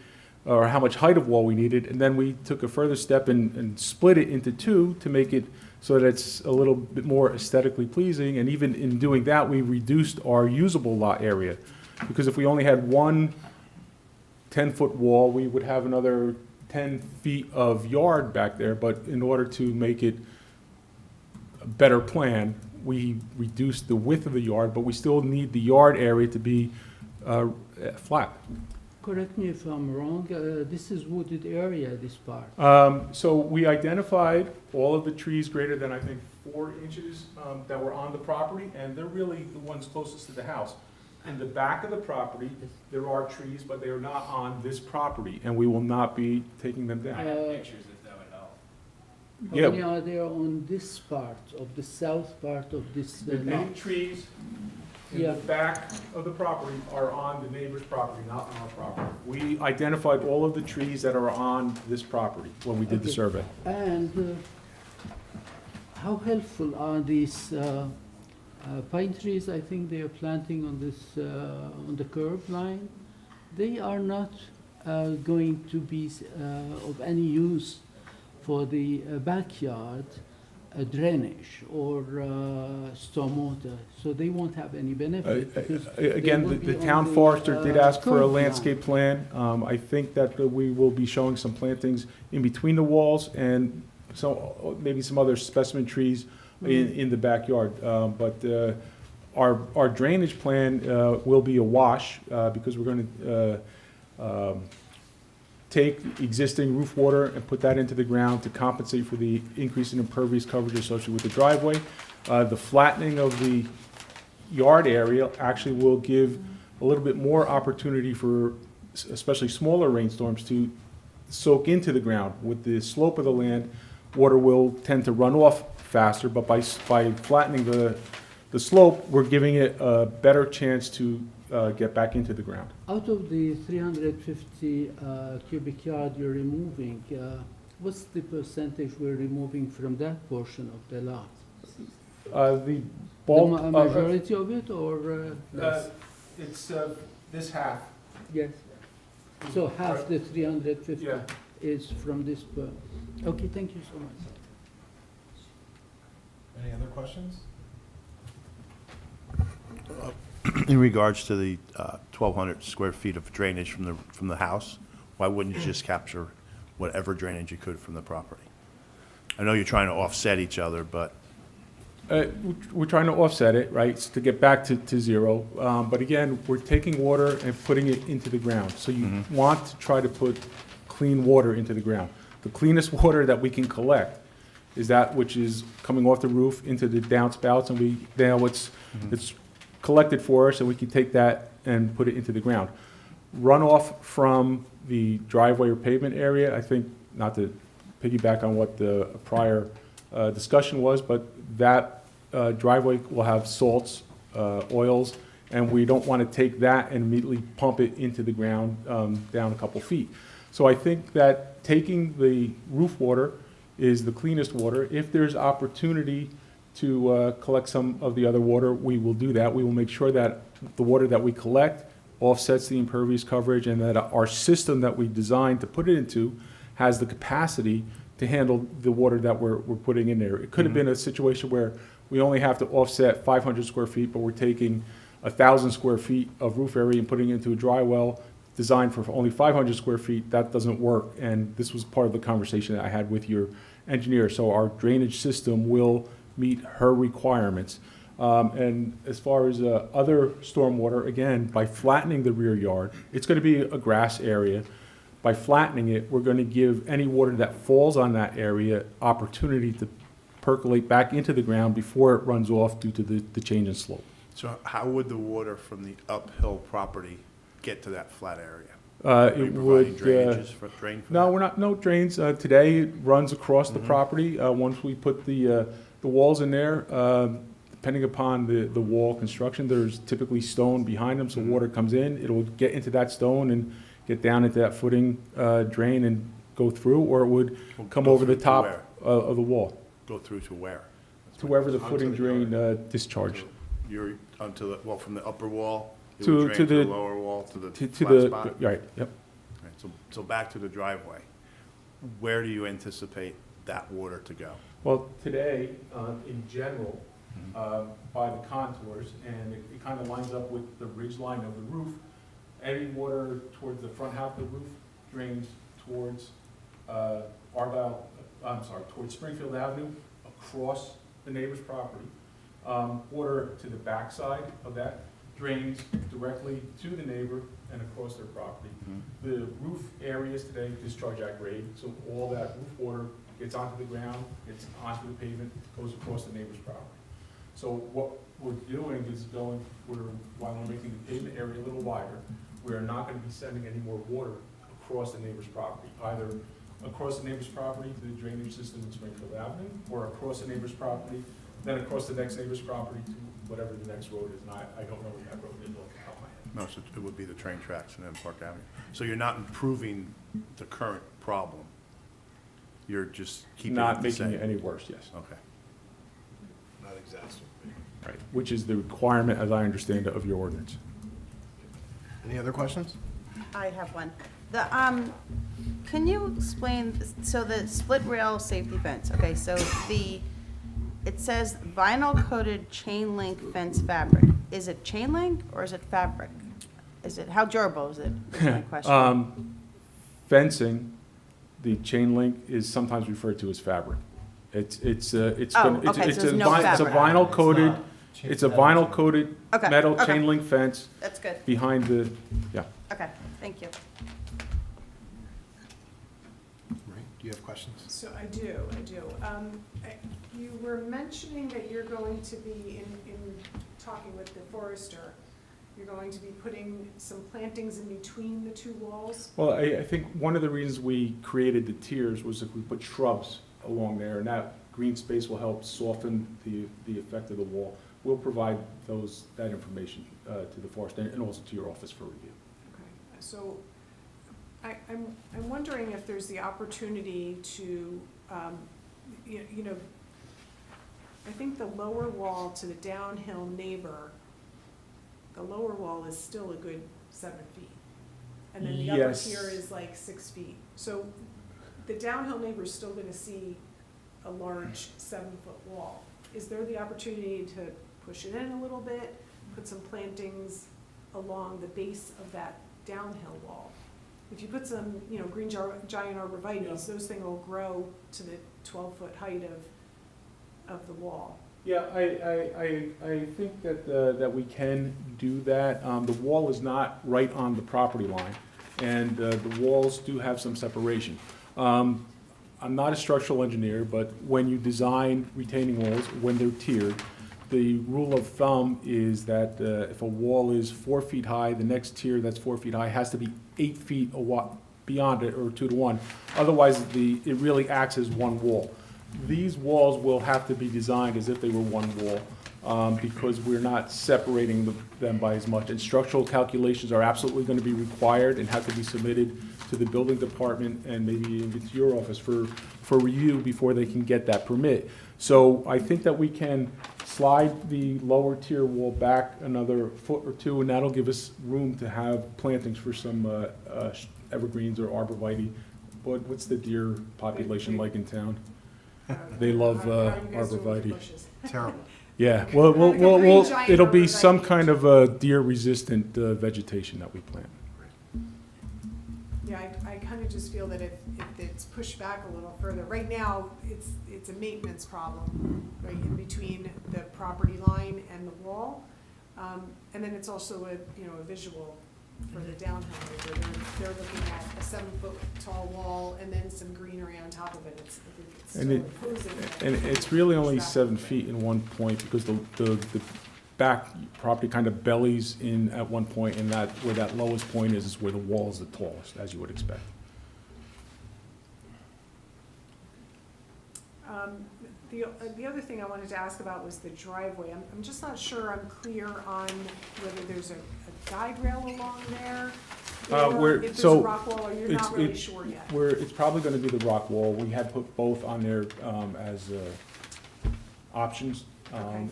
or how much height of wall we needed, and then we took a further step and split it into two to make it so that it's a little bit more aesthetically pleasing. And even in doing that, we reduced our usable lot area. Because if we only had one 10-foot wall, we would have another 10 feet of yard back there. But in order to make it a better plan, we reduced the width of the yard, but we still need the yard area to be flat. Correct me if I'm wrong, this is wooded area, this part. So we identified all of the trees greater than, I think, 4 inches that were on the property, and they're really the ones closest to the house. In the back of the property, there are trees, but they are not on this property, and we will not be taking them down. Pictures if that would help. How many are there on this part, of the south part of this The lot? big trees in the back of the property are on the neighbor's property, not on our property. We identified all of the trees that are on this property when we did the survey. And how helpful are these pine trees? I think they are planting on this on the curb line. They are not going to be of any use for the backyard drainage or stormwater, so they won't have any benefit. because they Again, will the be town on forester did ask for a curb line. landscape plan. I think that we will be showing some plantings in between the walls and so, maybe some other specimen trees in the backyard. But our drainage plan will be a wash because we're going to take existing roof water and put that into the ground to compensate for the increase in impervious coverage associated with the driveway. The flattening of the yard area actually will give a little bit more opportunity for especially smaller rainstorms to soak into the ground. With the slope of the land, water will tend to run off faster, but by flattening the slope, we're giving it a better chance to get back into the ground. Out of the 350 cubic yard you're removing, what's the percentage we're removing from that portion of the lot? The bulk. The majority of it, or less? It's this half. Yes. So half the 350 Yeah. is from this. Okay, thank you so much. Any other questions? In regards to the 1,200 square feet of drainage from the house, why wouldn't you just capture whatever drainage you could from the property? I know you're trying to offset each other, but We're trying to offset it, right, to get back to zero. But again, we're taking water and putting it into the ground. So you want to try to put clean water into the ground. The cleanest water that we can collect is that which is coming off the roof into the downspouts, and it's collected for us, and we can take that and put it into the ground. Runoff from the driveway or pavement area, I think, not to piggyback on what the prior discussion was, but that driveway will have salts, oils, and we don't want to take that and immediately pump it into the ground down a couple feet. So I think that taking the roof water is the cleanest water. If there's opportunity to collect some of the other water, we will do that. We will make sure that the water that we collect offsets the impervious coverage, and that our system that we designed to put it into has the capacity to handle the water that we're putting in there. It could have been a situation where we only have to offset 500 square feet, but we're taking 1,000 square feet of roof area and putting it into a dry well designed for only 500 square feet. That doesn't work, and this was part of the conversation that I had with your engineer. So our drainage system will meet her requirements. And as far as other stormwater, again, by flattening the rear yard, it's going to be a grass area. By flattening it, we're going to give any water that falls on that area opportunity to percolate back into the ground before it runs off due to the change in slope. so how would the water from the uphill property get to that flat area? Are you It providing would, drainages for drain? for no, that? we're not, no drains. Today, it runs across the property. Once we put the walls in there, depending upon the wall construction, there's typically stone behind them, so water comes in, it'll get into that stone and get down into that footing drain and go through, or it would Well, come go over the through to top where? of the wall, Go through to where? to wherever the Onto footing the drain yard. discharged. You're onto the, well, from the upper wall, it To- would drain to to the the- lower wall, to the To flat the, spot? right, yep. Right, so back to the driveway. Where do you anticipate that water to go? Well, today, in general, by the contours, and it kind of lines up with the ridge line of the roof, any water towards the front half of the roof drains towards towards Springfield Avenue, across the neighbor's property. Water to the backside of that drains directly to the neighbor and across their property. The roof areas today discharge at grade, so all that roof water gets onto the ground, gets onto the pavement, goes across the neighbor's property. So what we're doing is while we're making the pavement area a little wider, we are not going to be sending any more water across the neighbor's property, either across the neighbor's property to the drainage system in Springfield Avenue, or across the neighbor's property, then across the next neighbor's property to whatever the next road is. And I don't know what that road is off the top of my head. No, so it would be the train tracks and then Park Avenue. So you're not improving the current problem? You're just keeping it Not the making same? it any worse, yes. Okay. not exacerbate. Right, which is the requirement, as I understand it, of your ordinance. Any other questions? I have one. The, can you explain, so the split rail safety fence, okay, so it says vinyl coated chain link fence fabric. Is it chain link or is it fabric? How durable is it, is my question? Fencing, the chain link is sometimes referred to as fabric. It's Oh, a okay, so there's no fabric. vinyl coated, it's a vinyl coated Okay, metal okay. chain link fence That's good. behind the, yeah. Okay, thank you. Right, do you have questions? So I do. You were mentioning that you're going to be, in talking with the forester, you're going to be putting some plantings in between the two walls? Well, I think one of the reasons we created the tiers was that we put shrubs along there, and that green space will help soften the effect of the wall. We'll provide that information to the forest and also to your office for review. Okay, so I'm wondering if there's the opportunity to, you know, I think the lower wall to the downhill neighbor, the lower wall is still a good 7 feet. And then the upper Yes. tier is like 6 feet. So the downhill neighbor is still gonna see a large 7-foot wall. Is there the opportunity to push it in a little bit, put some plantings along the base of that downhill wall? If you put some, you know, green giant arborvitaes, those things will grow to the 12-foot height of the wall. Yeah, I think that we can do that. The wall is not right on the property line, and the walls do have some separation. I'm not a structural engineer, but when you design retaining walls, when they're tiered, the rule of thumb is that if a wall is 4 feet high, the next tier that's 4 feet high has to be 8 feet beyond it, or 2 to 1. Otherwise, it really acts as one wall. These walls will have to be designed as if they were one wall, because we're not separating them by as much. And structural calculations are absolutely going to be required and have to be submitted to the building department and maybe even to your office for review before they can get that permit. So I think that we can slide the lower tier wall back another foot or two, and that'll give us room to have plantings for some evergreens or arborvitae. What's the deer population like in town? They love How you guys doing with arborvitae. bushes? Terrible. Yeah, well, Like a green giant it'll be some arborvitae. kind of deer-resistant vegetation that we plant. Yeah, I kind of just feel that if it's pushed back a little further, right now, it's a maintenance problem, right, in between the property line and the wall. And then it's also a visual for the downhill, where they're looking at a 7-foot tall wall and then some greenery on top of it. I think it's And still imposing. And it's really only 7 feet in one point, because the back property kind of bellies in at one point, and where that lowest point is where the wall is the tallest, as you would expect. The other thing I wanted to ask about was the driveway. I'm just not sure I'm clear on whether there's a guide rail along there, or if there's a rock wall, or you're not really sure yet. It's probably gonna be the rock wall. We had put both on there as options. I'm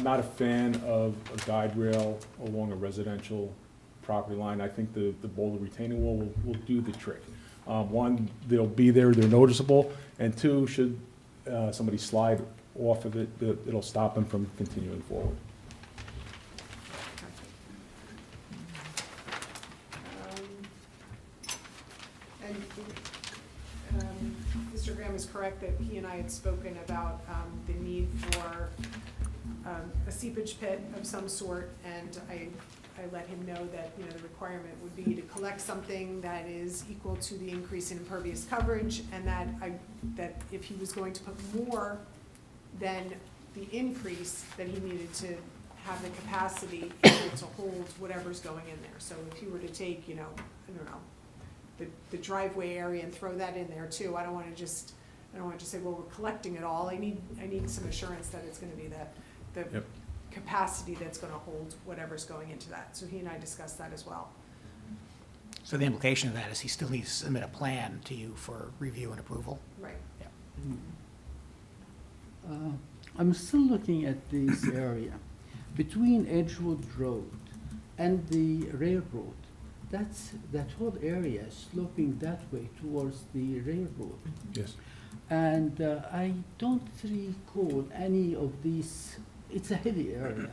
not a fan of a guide rail along a residential property line. I think the boulder retaining wall will do the trick. One, they'll be there, they're noticeable, and two, should somebody slide off of it, it'll stop them from continuing forward. And Mr. Graham is correct that he and I had spoken about the need for a seepage pit of some sort, and I let him know that, the requirement would be to collect something that is equal to the increase in impervious coverage, and that if he was going to put more than the increase, that he needed to have the capacity to hold whatever's going in there. So if he were to take, I don't know, the driveway area and throw that in there too, I don't want to just say, well, we're collecting it all. I need some assurance that it's going to be the Yep. capacity that's going to hold whatever's going into that. So he and I discussed that as well. So the implication of that is he still needs to submit a plan to you for review and approval? Right. Uh, I'm still looking at this area between Edgewood Road and the railroad. That whole area is sloping that way towards the railroad. Yes. And I don't recall any of these, it's a hilly area,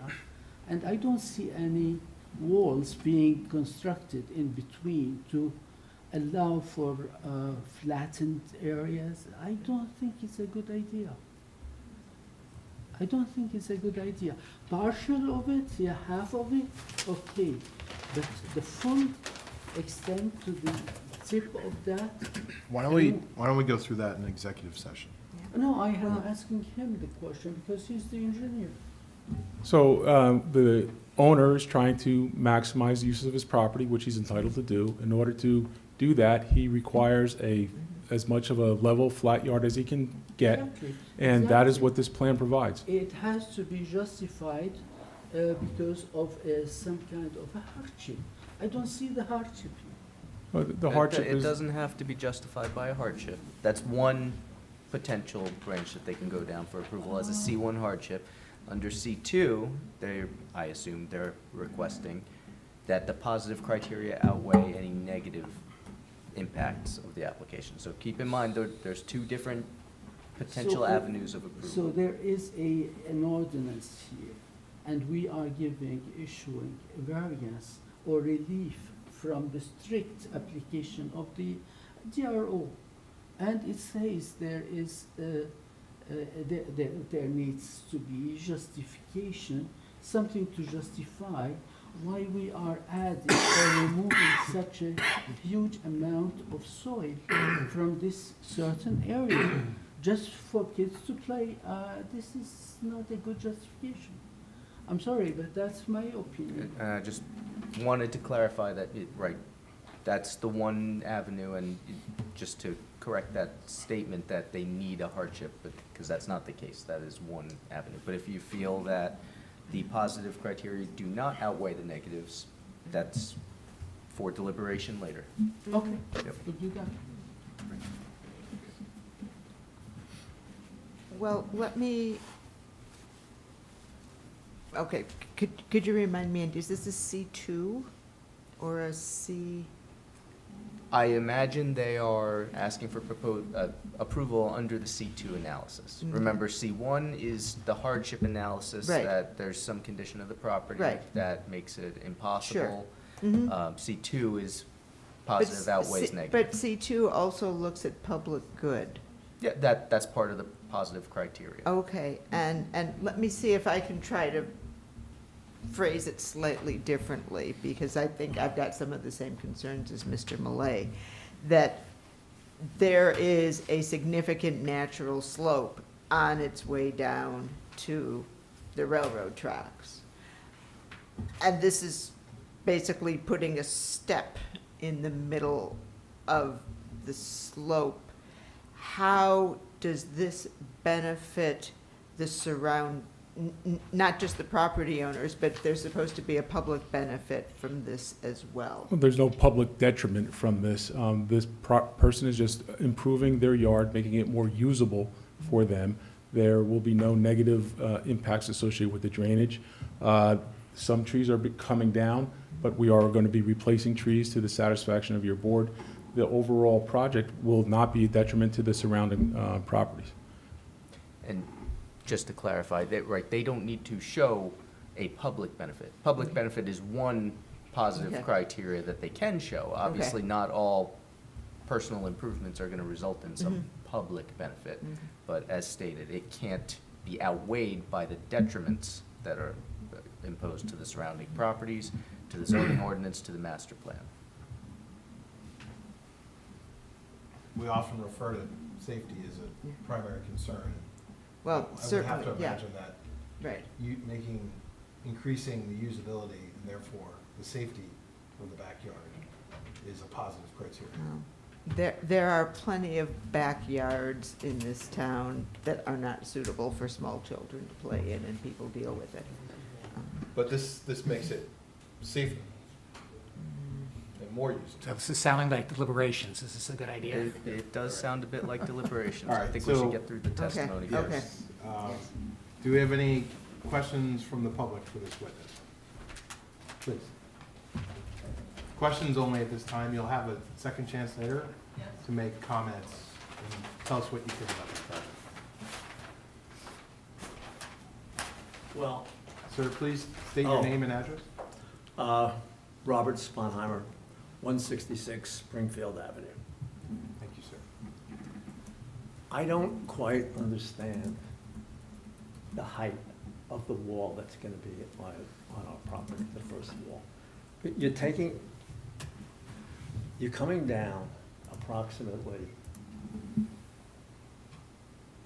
and I don't see any walls being constructed in between to allow for flattened areas. I don't think it's a good idea. I don't think it's a good idea. Partial of it, yeah, half of it, okay. But the full extent to the tip of that, Why don't we go through that in executive session? no, I am asking him the question because he's the engineer. So the owner is trying to maximize the use of his property, which he's entitled to do. In order to do that, he requires as much of a level, flat yard as he can get, Exactly, and that is exactly. what this plan provides. It has to be justified because of some kind of a hardship. I don't see the hardship here. The hardship It is, doesn't have to be justified by a hardship. That's one potential branch that they can go down for approval as a C1 hardship. Under C2, I assume they're requesting that the positive criteria outweigh any negative impacts of the application. So keep in mind, there's two different potential So, avenues of approval. So there is an ordinance here, and we are issuing a variance or relief from the strict application of the DRO. And it says there needs to be justification, something to justify why we are adding or removing such a huge amount of soil from this certain area, just for kids to play. This is not a good justification. I'm sorry, but that's my opinion. And I just wanted to clarify that, right, that's the one avenue, and just to correct that statement that they need a hardship, because that's not the case. That is one avenue. But if you feel that the positive criteria do not outweigh the negatives, that's for deliberation later. Okay, Yep. you got it. Well, okay, could you remind me, is this a C2 or a C? I imagine they are asking for approval under the C2 analysis. Mhm. Remember, C1 is the hardship analysis, Right. that there's some condition of the property Right. that makes it impossible. Mhm. C2 is But positive outweighs negative. But C2 also looks at public good. Yeah, that's part of the positive criteria. Okay, and let me see if I can try to phrase it slightly differently, because I think I've got some of the same concerns as Mr. Malay, that there is a significant natural slope on its way down to the railroad tracks. And this is basically putting a step in the middle of the slope. How does this benefit the not just the property owners, but there's supposed to be a public benefit from this as well? well, there's no public detriment from this. This person is just improving their yard, making it more usable for them. There will be no negative impacts associated with the drainage. Some trees are coming down, but we are going to be replacing trees to the satisfaction of your board. The overall project will not be a detriment to the surrounding properties. And just to clarify, they don't need to show a public benefit. Public benefit is one positive Okay. criteria that they can show. Obviously, not all personal improvements are going to result in some public benefit. Mhm. But as stated, it can't be outweighed by the detriments that are imposed to the surrounding properties, to the zoning ordinance, to the master plan. We often refer to safety as a primary concern. Well, I would have certainly, to yeah, imagine that right. increasing the usability and therefore the safety of the backyard is a positive criteria. There are plenty of backyards in this town that are not suitable for small children to play in, and people deal with it. But this makes it safer and more usable. So this is sounding like deliberations. Is this a good idea? It does sound a bit like deliberations. All I right, think we should so- get through the testimony Okay. first. Do we have any questions from the public for this witness? Please. Questions only at this time. You'll have a second chance later to make comments and tell us what you think about this project. Well, Sir, please state your name and address. Robert Sponheimer, 166 Springfield Avenue. Thank you, sir. I don't quite understand the height of the wall that's going to be on our property, the first wall. You're coming down approximately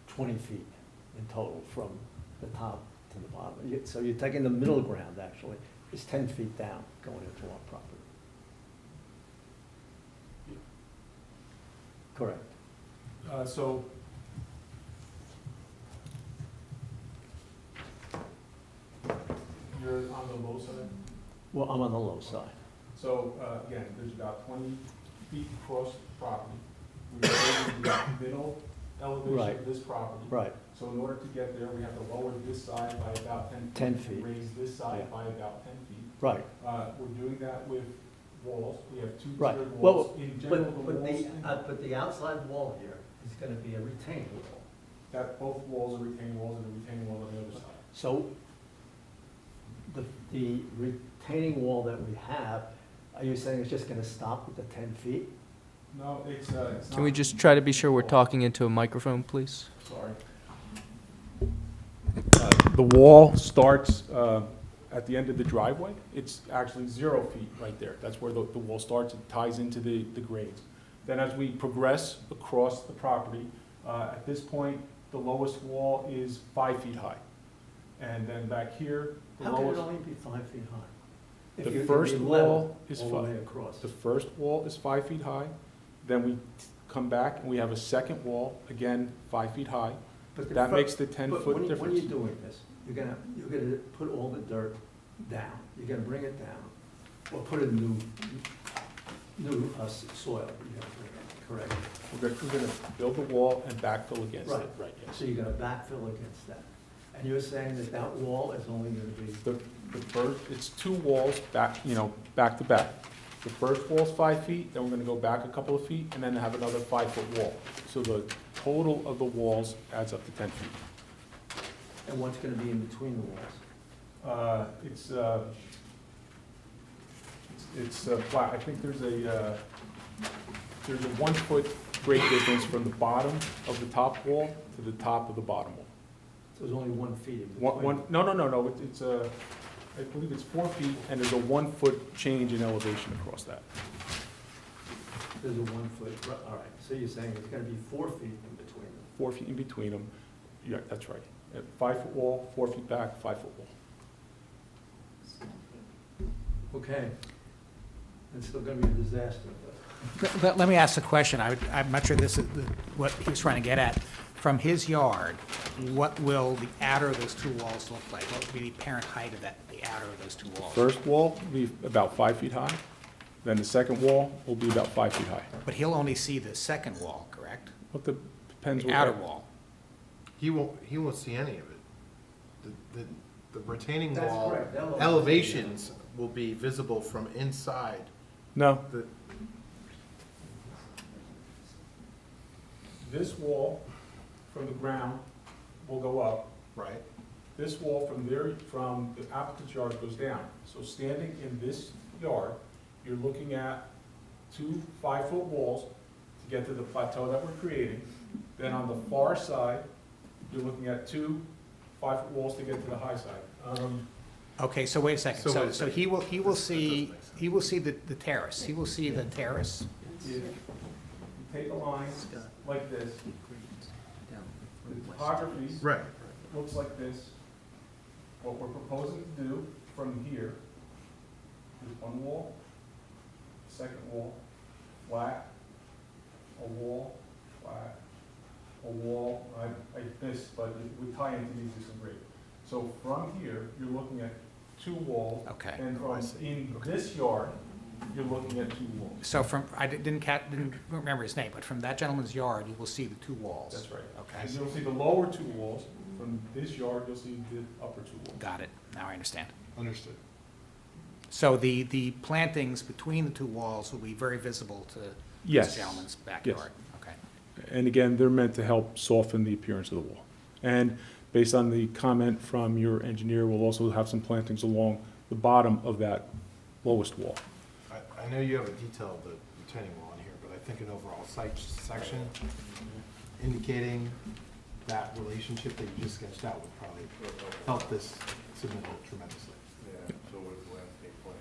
20 feet in total from the top to the bottom. So you're taking the middle ground, actually, is 10 feet down going into our property. Correct. So you're on the low side? Well, I'm on the low side. So, again, there's about 20 feet across the property. We're raising the middle elevation Right. of this property. Right. So in order to get there, we have to lower this side by about 10 feet. 10 feet. Raise this side Yeah. by about 10 feet. Right. We're doing that with walls. We have two Right. tiered Well, walls. In general, the but walls, but the outside wall here is going to be a retaining wall. that both walls are retaining walls and a retaining wall on the other side. So the retaining wall that we have, are you saying it's just going to stop at the 10 feet? No, it's not. Can we just try to be sure we're talking into a microphone, please? Sorry. The wall starts at the end of the driveway. It's actually 0 feet right there. That's where the wall starts. It ties into the grades. Then as we progress across the property, at this point, the lowest wall is 5 feet high. And then back here, the How can it lowest, only be 5 feet high? If the you're first gonna be level wall is all the way 5. across. The first wall is 5 feet high. Then we come back and we have a second wall, again, 5 feet high. But the That fir- makes the but 10-foot When difference. you're doing this, you're gonna put all the dirt down. You're gonna bring it down, or put in new soil. You're gonna bring in, correct? We're gonna build the wall and backfill against it. Right. Right, yes. So you're gonna backfill against that. And you're saying that that wall is only gonna be, The first, it's two walls back, back to back. The first wall's 5 feet, then we're gonna go back a couple of feet, and then have another 5-foot wall. So the total of the walls adds up to 10 feet. and what's gonna be in between the walls? It's flat. I think there's a 1-foot grade difference from the bottom of the top wall to the top of the bottom wall. So there's only 1 feet in between. No, it's I believe it's 4 feet, and there's a 1-foot change in elevation across that. There's a 1 foot, all right, so you're saying it's gonna be 4 feet in between them. 4 feet in between them. Yeah, that's right. 5-foot wall, 4 feet back, 5-foot wall. Okay. It's still gonna be a disaster, but. Let me ask a question. I'm not sure this is what he was trying to get at. From his yard, what will the outer of those two walls look like? What will be the apparent height of that, the outer of those two walls? First wall will be about 5 feet high. Then the second wall will be about 5 feet high. But he'll only see the second wall, correct? What depends. The outer wall. He won't see any of it. The retaining That's wall correct. elevations will be visible from inside. No, The, this wall from the ground will go up. right? This wall from the applicant's yard goes down. So standing in this yard, you're looking at 2 5-foot walls to get to the plateau that we're creating. Then on the far side, you're looking at 2 5-foot walls to get to the high side. Okay, so wait a second. So wait a So he will see the terrace. He will see the terrace. You take a line like this, the topography Right. looks like this. What we're proposing to do from here is one wall, second wall, flat, a wall, flat, a wall, this, but we tie into the existing grade. So from here, you're looking at 2 walls. Okay. And Oh, I from see. in this yard, you're looking at 2 walls. So I didn't remember his name, but from that gentleman's yard, you will see the 2 walls. That's right. Okay. And you'll see the lower 2 walls from from this yard, you'll see the upper two walls. Got it. Now I understand. Understood. So the plantings between the two walls will be very visible to Yes. this gentleman's backyard? Okay. And again, they're meant to help soften the appearance of the wall. And based on the comment from your engineer, we'll also have some plantings along the bottom of that lowest wall. I know you have a detail of the retaining wall in here, but I think an overall site section indicating that relationship that you just sketched out would probably help this submittal tremendously. Yeah, so with landscape plan.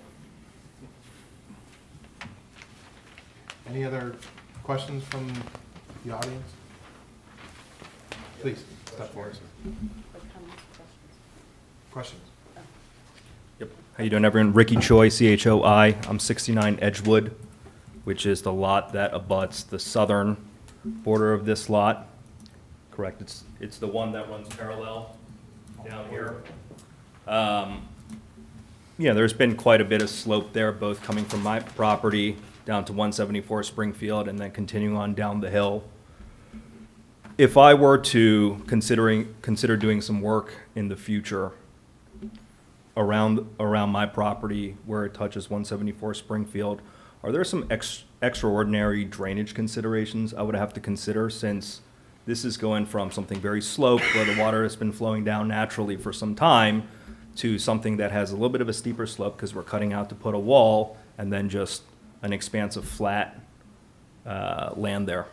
Any other questions from the audience? Please, step forward, sir. Questions? Yep. How you doing, everyone? Ricky Choi, C-H-O-I. I'm 69 Edgewood, which is the lot that abuts the southern border of this lot. Correct. It's the one that runs parallel down here. Yeah, there's been quite a bit of slope there, both coming from my property down to 174 Springfield and then continuing on down the hill. If I were to consider doing some work in the future around my property where it touches 174 Springfield, are there some extraordinary drainage considerations I would have to consider, since this is going from something very sloped where the water has been flowing down naturally for some time to something that has a little bit of a steeper slope because we're cutting out to put a wall and then just an expanse of flat land there?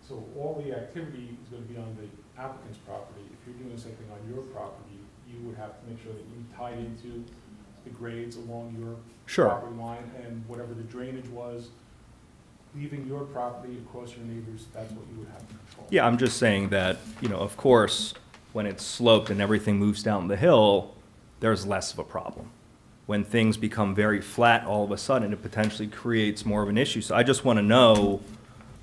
So all the activity is going to be on the applicant's property. If you're doing something on your property, you would have to make sure that you tied into the grades along your Sure. property line, and whatever the drainage was, leaving your property across your neighbors, that's what you would have to control. Yeah, I'm just saying that, of course, when it's sloped and everything moves down the hill, there's less of a problem. When things become very flat, all of a sudden, it potentially creates more of an issue. So I just want to know,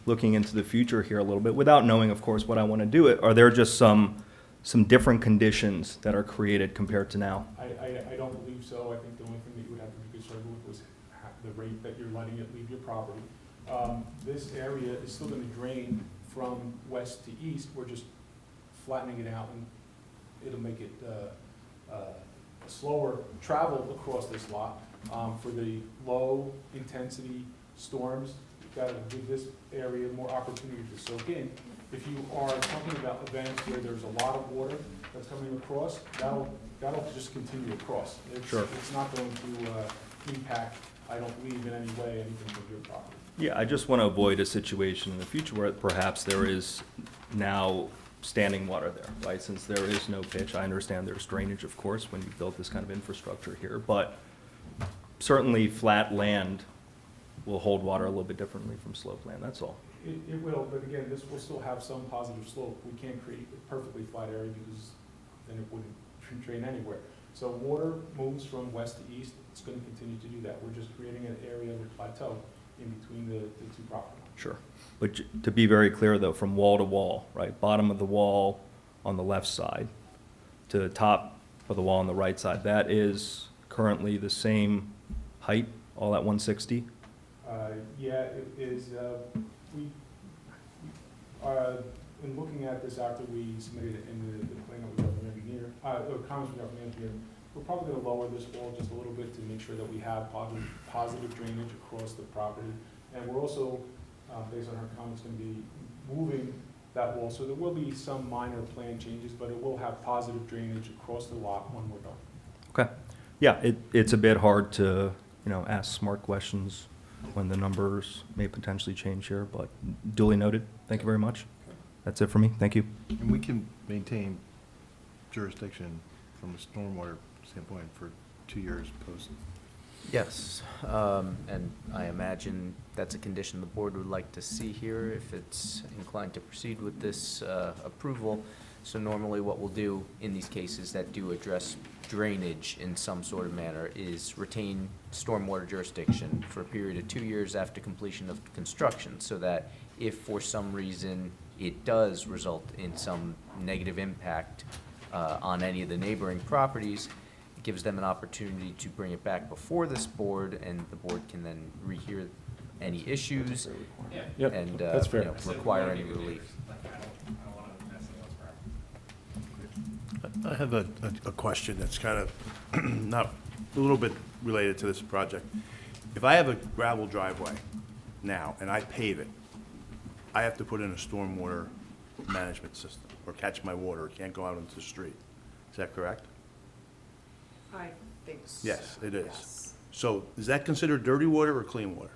looking into the future here a little bit, without knowing, of course, what I want to do, are there just some different conditions that are created compared to now? I don't believe so. I think the only thing that you would have to be concerned with was the rate that you're letting it leave your property. This area is still going to drain from west to east. We're just flattening it out, and it'll make it a slower travel across this lot. For the low-intensity storms, you've got to give this area more opportunity to soak in. If you are talking about events where there's a lot of water that's coming across, that'll just continue across. Sure. It's not going to impact, I don't believe, in any way, anything from your property. Yeah, I just want to avoid a situation in the future where perhaps there is now standing water there, right? Since there is no pitch, I understand there's drainage, of course, when you build this kind of infrastructure here, but certainly flat land will hold water a little bit differently from sloped land, that's all. It will, but again, this will still have some positive slope. We can't create a perfectly flat area because then it wouldn't drain anywhere. So water moves from west to east, it's going to continue to do that. We're just creating an area of a plateau in between the two property lines. Sure. But to be very clear, though, from wall to wall, right, bottom of the wall on the left side to the top of the wall on the right side, that is currently the same height, all at 160? Yeah, it is, in looking at this after we submitted it in the plan that we got from the engineer, or comments we got from the engineer, we're probably going to lower this wall just a little bit to make sure that we have positive drainage across the property. And we're also, based on her comments, going to be moving that wall. So there will be some minor plan changes, but it will have positive drainage across the lot when we're done. Okay. Yeah, it's a bit hard to, ask smart questions when the numbers may potentially change here, but duly noted. Thank you very much. That's it for me. Thank you. And we can maintain jurisdiction from a stormwater standpoint for 2 years post. Yes, and I imagine that's a condition the board would like to see here if it's inclined to proceed with this approval. So normally what we'll do in these cases that do address drainage in some sort of manner is retain stormwater jurisdiction for a period of 2 years after completion of construction, so that if for some reason it does result in some negative impact on any of the neighboring properties, it gives them an opportunity to bring it back before this board, and the board can then rehear any issues Yep, and that's fair. require any relief. I have a question that's kind of not, a little bit related to this project. If I have a gravel driveway now and I pave it, I have to put in a stormwater management system or catch my water. It can't go out into the street. Is that correct? I think so. Yes, it is. Yes. So is that considered dirty water or clean water?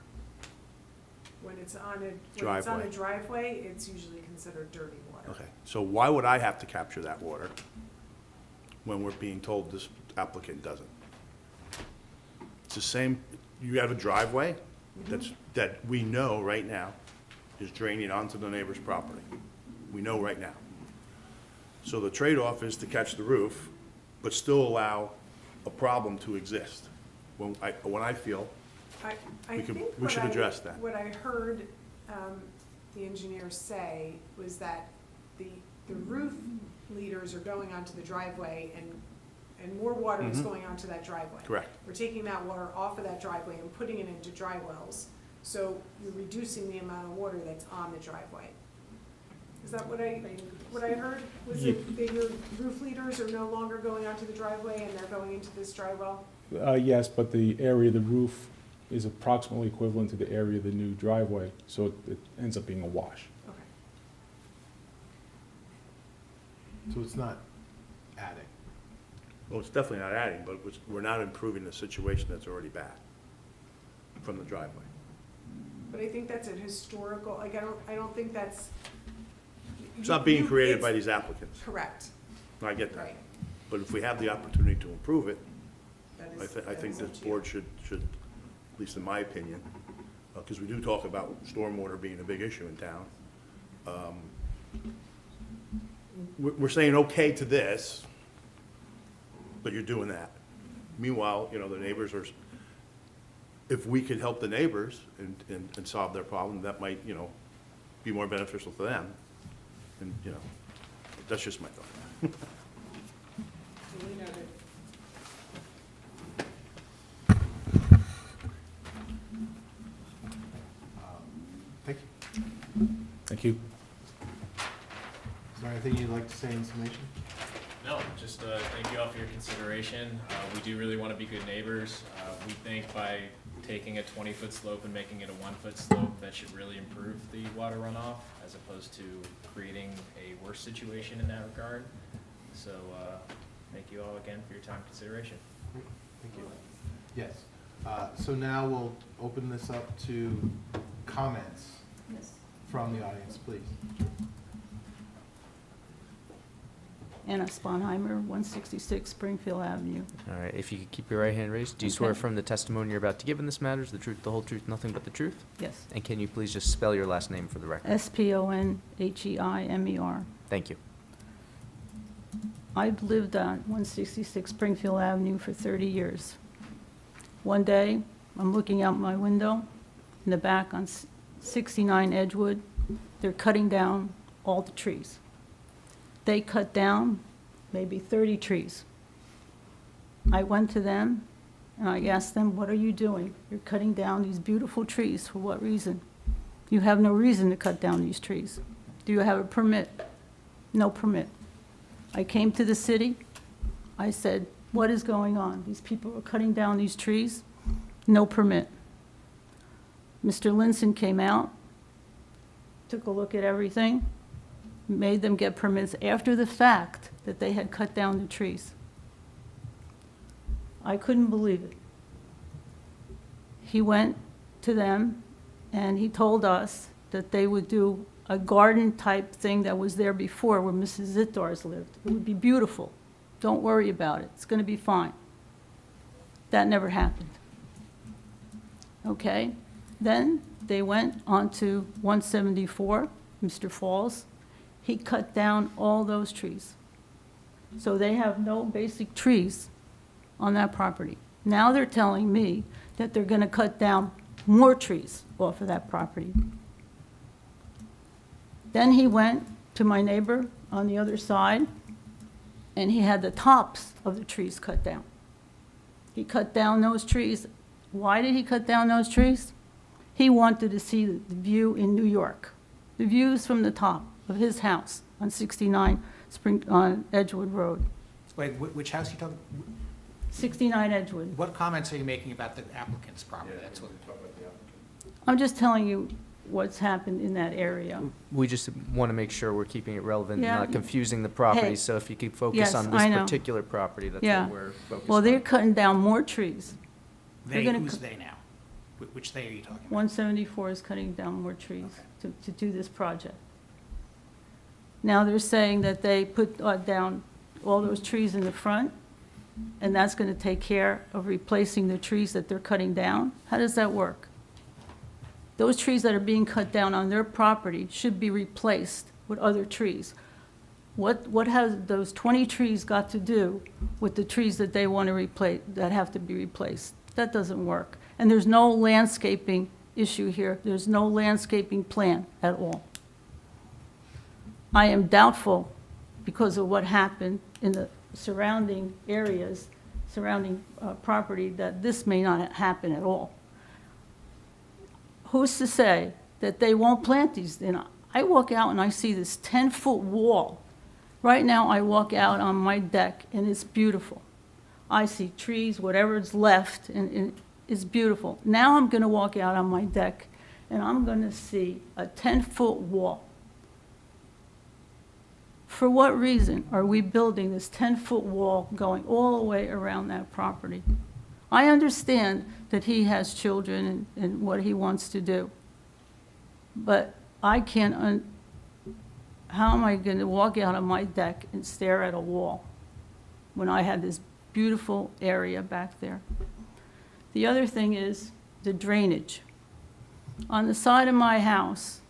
When it's on a Driveway. driveway, it's usually considered dirty water. Okay, so why would I have to capture that water when we're being told this applicant doesn't? It's the same, you have a driveway that we know right now is draining onto the neighbor's property. We know right now. So the trade-off is to catch the roof, but still allow a problem to exist. When I feel I we think should address that. What I heard the engineer say was that the roof leaders are going onto the driveway and more water is going onto that driveway. Correct. We're taking that water off of that driveway and putting it into dry wells, so you're reducing the amount of water that's on the driveway. Is that what I heard? Was it that your roof leaders are no longer going onto the driveway and they're going into this dry well? Yes, but the area of the roof is approximately equivalent to the area of the new driveway, so it ends up being a wash. Okay. So it's not adding. Well, it's definitely not adding, but we're not improving the situation that's already bad from the driveway. But I think that's a historical, like, I don't think that's. It's not being created it's- by these applicants. Correct, I get that. right. But if we have the opportunity to improve it, That I is- think that is up this to you. board should, at least in my opinion, because we do talk about stormwater being a big issue in town. We're saying okay to this, but you're doing that. Meanwhile, you know, the neighbors are, if we could help the neighbors and solve their problem, that might, you know, be more beneficial to them. And, you know, that's just my thought. Duly noted. Thank you. Thank you. Is there anything you'd like to say in summation? No, just thank you all for your consideration. We do really want to be good neighbors. We think by taking a 20-foot slope and making it a 1-foot slope, that should really improve the water runoff as opposed to creating a worse situation in that regard. So thank you all again for your time and consideration. Thank you. Yes. So now we'll open this up to comments from the audience, please. Anna Sponheimer, 166 Springfield Avenue. All right, if you could keep your right hand raised. Do you swear Okay. affirm the testimony you're about to give in this matter is the truth, the whole truth, nothing but the truth? Yes. And can you please just spell your last name for the record? Sponheimer. Thank you. I've lived on 166 Springfield Avenue for 30 years. One day, I'm looking out my window, in the back on 69 Edgewood, they're cutting down all the trees. They cut down maybe 30 trees. I went to them and I asked them, what are you doing? You're cutting down these beautiful trees. For what reason? You have no reason to cut down these trees. Do you have a permit? No permit. I came to the city. I said, what is going on? These people are cutting down these trees. No permit. Mr. Linson came out, took a look at everything, made them get permits after the fact that they had cut down the trees. I couldn't believe it. He went to them and he told us that they would do a garden-type thing that was there before where Mrs. Zittars lived. It would be beautiful. Don't worry about it. It's going to be fine. That never happened. Okay? Then they went on to 174, Mr. Falls. He cut down all those trees. So they have no basic trees on that property. Now they're telling me that they're going to cut down more trees off of that property. Then he went to my neighbor on the other side, and he had the tops of the trees cut down. He cut down those trees. Why did he cut down those trees? He wanted to see the view in New York, the views from the top of his house on 69 Edgewood Road, Wait, which house are you talking, 69 Edgewood. what comments are you making about the applicant's property? That's what. I'm just telling you what's happened in that area. We just want to make sure we're keeping it relevant and Yeah. not confusing the property. Hey. So if you could focus Yes, on this I know. particular property, that's Yeah. what we're focused Well, on. they're cutting down more trees. They're They, gonna who's cut- they now? Which they are you talking about? 174 is cutting down more trees to do this project. Now, they're saying that they put down all those trees in the front, and that's going to take care of replacing the trees that they're cutting down? How does that work? Those trees that are being cut down on their property should be replaced with other trees. What has those 20 trees got to do with the trees that they want to replace, that have to be replaced? That doesn't work. And there's no landscaping issue here. There's no landscaping plan at all. I am doubtful, because of what happened in the surrounding areas, surrounding property, that this may not happen at all. Who's to say that they won't plant these? And I walk out and I see this 10-foot wall. Right now, I walk out on my deck and it's beautiful. I see trees, whatever is left, and it's beautiful. Now I'm going to walk out on my deck and I'm going to see a 10-foot wall. For what reason are we building this 10-foot wall going all the way around that property? I understand that he has children and what he wants to do. But I can't, how am I going to walk out on my deck and stare at a wall when I have this beautiful area back there? The other thing is the drainage. On the side of my house,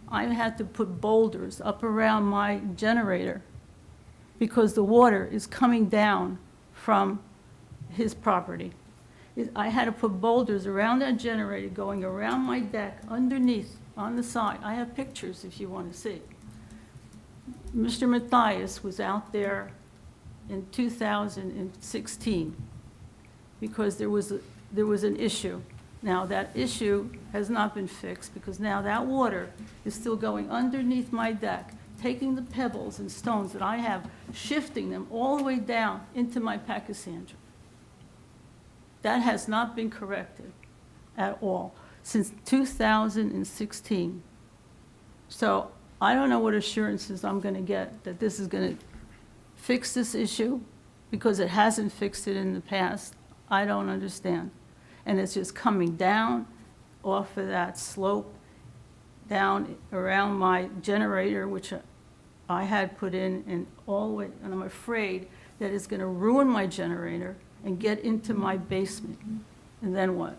I had to put boulders up around my generator because the water is coming down from his property. I had to put boulders around that generator going around my deck, underneath, on the side. I have pictures if you want to see. Mr. Matthias was out there in 2016 because there was an issue. Now, that issue has not been fixed because now that water is still going underneath my deck, taking the pebbles and stones that I have, shifting them all the way down into my pachysandra. That has not been corrected at all since 2016. So I don't know what assurances I'm going to get that this is going to fix this issue because it hasn't fixed it in the past. I don't understand. And it's just coming down off of that slope, down around my generator, which I had put in, and all the way, and I'm afraid that it's going to ruin my generator and get into my basement. And then what?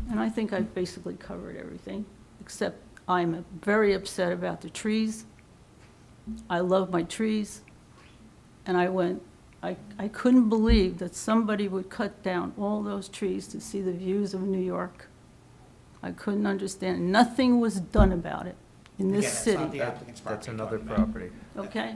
And I think I've basically covered everything, except I'm very upset about the trees. I love my trees. And I couldn't believe that somebody would cut down all those trees to see the views of New York. I couldn't understand. Nothing was done about it in this city. Again, that's not the applicant's property. That's another you're talking about. property. Okay?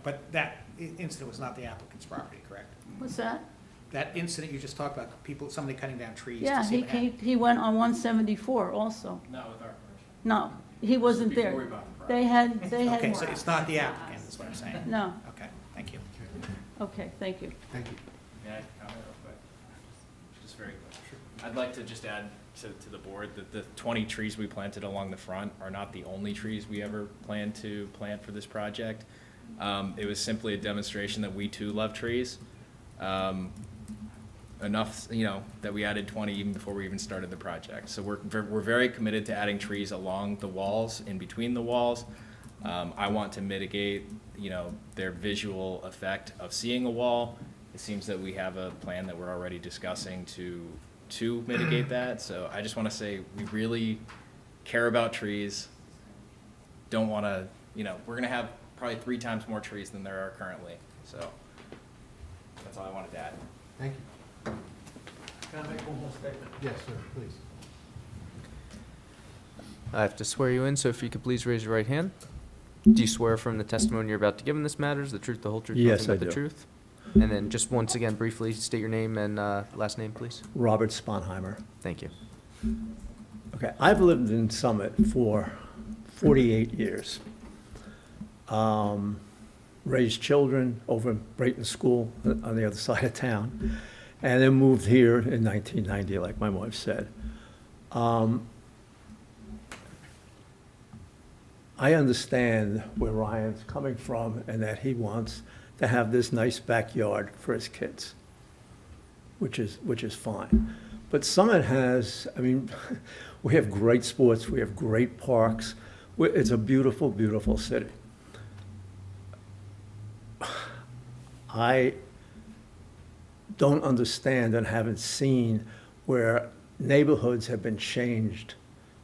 But that incident was not the applicant's property, correct? What's that? That incident you just talked about, somebody cutting down trees Yeah, to see what happened. he went on 174 also. Not with our permission. No, he wasn't there. Before we bought the property. They had. Okay, so it's not the applicant, is what I'm saying. No, Okay, thank you. okay, thank you. Thank you. May I comment real quick? Just very quick. I'd like to just add to the board that the 20 trees we planted along the front are not the only trees we ever plan to plant for this project. It was simply a demonstration that we too love trees. Enough, that we added 20 even before we even started the project. So we're very committed to adding trees along the walls, in between the walls. I want to mitigate, their visual effect of seeing a wall. It seems that we have a plan that we're already discussing to mitigate that. So I just want to say we really care about trees. Don't want to, we're going to have probably 3 times more trees than there are currently. So that's all I wanted to add. Thank you. Can I make one more statement? Yes, sir, please. I have to swear you in, so if you could please raise your right hand. Do you swear from the testimony you're about to give in this matter is the truth, the whole truth, Yes, nothing I but the do. truth? And then just once again, briefly state your name and last name, please. Robert Sponheimer. Thank you. Okay, I've lived in Summit for 48 years. raised children over in Brayton School on the other side of town, and then moved here in 1990, like my wife said. I understand where Ryan's coming from and that he wants to have this nice backyard for his kids, which is fine. But Summit has, I mean, we have great sports, we have great parks. It's a beautiful, beautiful city. I don't understand and haven't seen where neighborhoods have been changed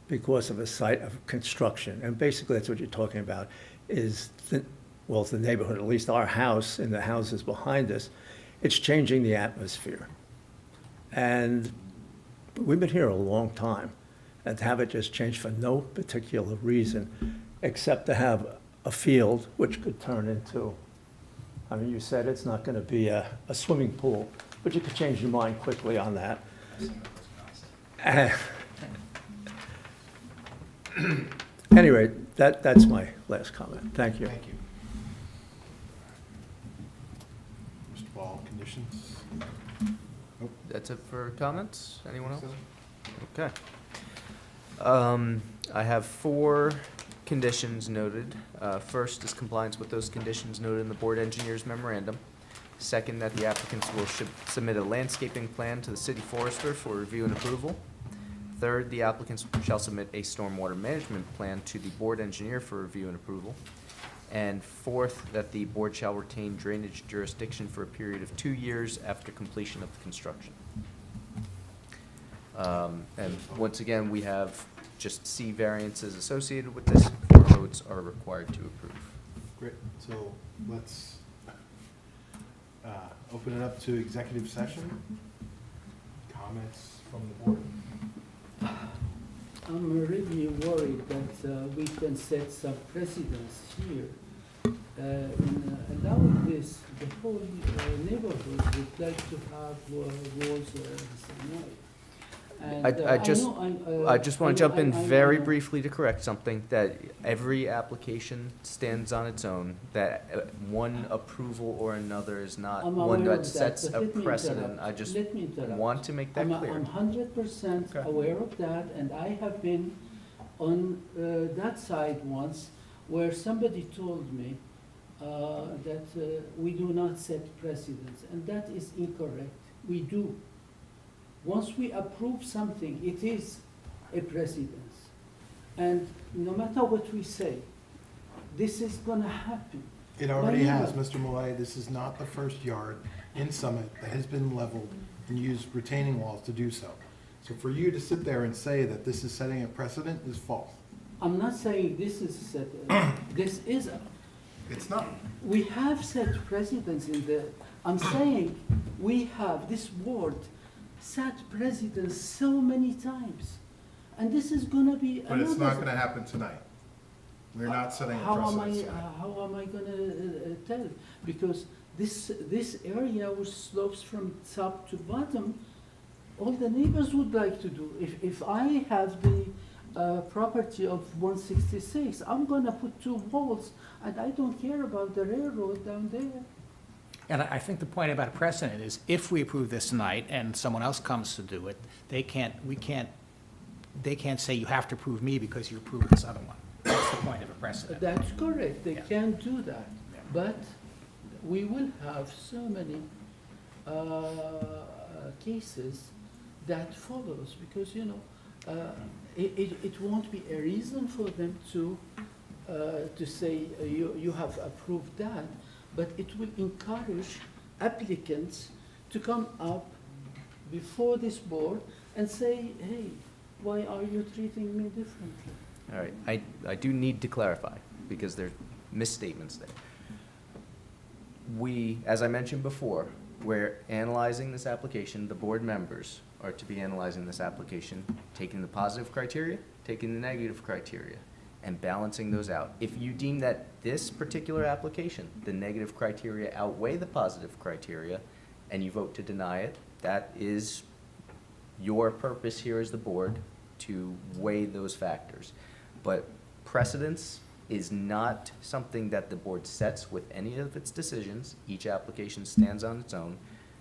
because of a site of construction. And basically that's what you're talking about is, well, it's the neighborhood, at least our house and the houses behind us, it's changing the atmosphere. And we've been here a long time, and to have it just change for no particular reason, except to have a field which could turn into, I mean, you said it's not gonna be a swimming pool, but you could change your mind quickly on that. Anyway, that's my last comment. Thank you. Thank you. Mr. Ball, conditions? That's it for comments? Anyone else? Okay. I have 4 conditions noted. First is compliance with those conditions noted in the board engineer's memorandum. Second, that the applicants will submit a landscaping plan to the city forester for review and approval. Third, the applicants shall submit a stormwater management plan to the board engineer for review and approval. And fourth, that the board shall retain drainage jurisdiction for a period of 2 years after completion of the construction. And once again, we have just C variances associated with this. 4 votes are required to approve. Great, so let's open it up to executive session. Comments from the board? I'm really worried that we can set some precedents here. In allowing this, the whole neighborhood would like to have walls the same way. And, I just want to jump in very briefly. briefly to correct something, that every application stands on its own, that one approval or another is not I'm one aware that of sets that, but a let me precedent. interrupt. I just Let me interrupt. want to make that clear. I'm 100% Okay. aware of that, and I have been on that side once where somebody told me that we do not set precedents, and that is incorrect. We do. Once we approve something, it is a precedence. And no matter what we say, this is gonna happen. It already Why has, not? Mr. Malay. This is not the first yard in Summit that has been leveled and used retaining walls to do so. So for you to sit there and say that this is setting a precedent is false. I'm not saying this is set, this is, It's not. we have set precedents in the, I'm saying we have, this board set precedents so many times. And this is gonna be But it's not another- gonna happen tonight. We're not setting a How am I, precedent tonight. how am I gonna tell? Because this area which slopes from top to bottom, all the neighbors would like to do. If I have the property of 166, I'm gonna put 2 walls, and I don't care about the railroad down there. And I think the point about a precedent is if we approve this tonight and someone else comes to do it, they can't say you have to approve me because you approved this other one. That's the point of a precedent. That's correct, they Yeah. can do that. Yeah. But we will have so many cases that follows, because, you know, it won't be a reason for them to say, you have approved that, but it will encourage applicants to come up before this board and say, hey, why are you treating me differently? All right, I do need to clarify, because there's misstatements there. We, as I mentioned before, we're analyzing this application, the board members are to be analyzing this application, taking the positive criteria, taking the negative criteria, and balancing those out. If you deem that this particular application, the negative criteria outweigh the positive criteria, and you vote to deny it, that is your purpose here as the board to weigh those factors. But precedents is not something that the board sets with any of its decisions. Each application stands on its own.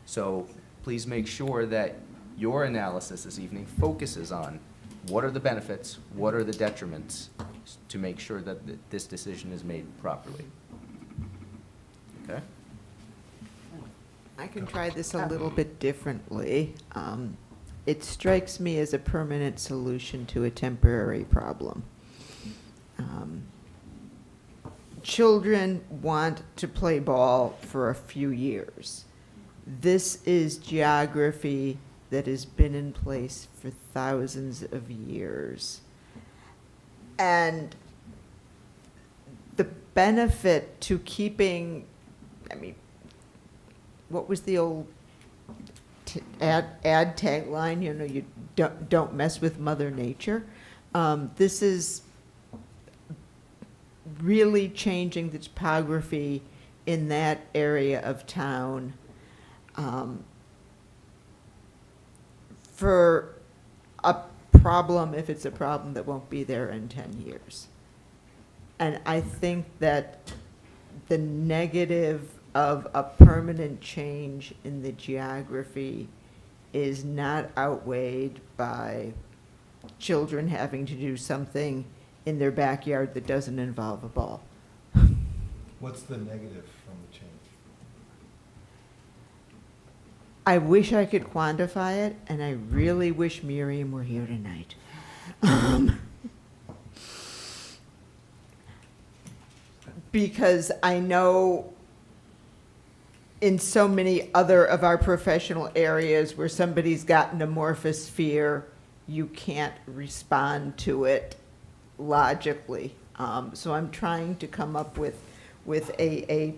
So please make sure that your analysis this evening focuses on what are the benefits, what are the detriments, to make sure that this decision is made properly. Okay? I can try this a little bit differently. It strikes me as a permanent solution to a temporary problem. Children want to play ball for a few years. This is geography that has been in place for thousands of years. And the benefit to keeping, I mean, what was the old ad tagline? You know, you don't mess with Mother Nature. This is really changing the topography in that area of town for a problem, if it's a problem that won't be there in 10 years. And I think that the negative of a permanent change in the geography is not outweighed by children having to do something in their backyard that doesn't involve a ball. What's the negative from the change? I wish I could quantify it, and I really wish Miriam were here tonight. Because I know in so many other of our professional areas where somebody's got an amorphous fear, you can't respond to it logically. So I'm trying to come up with a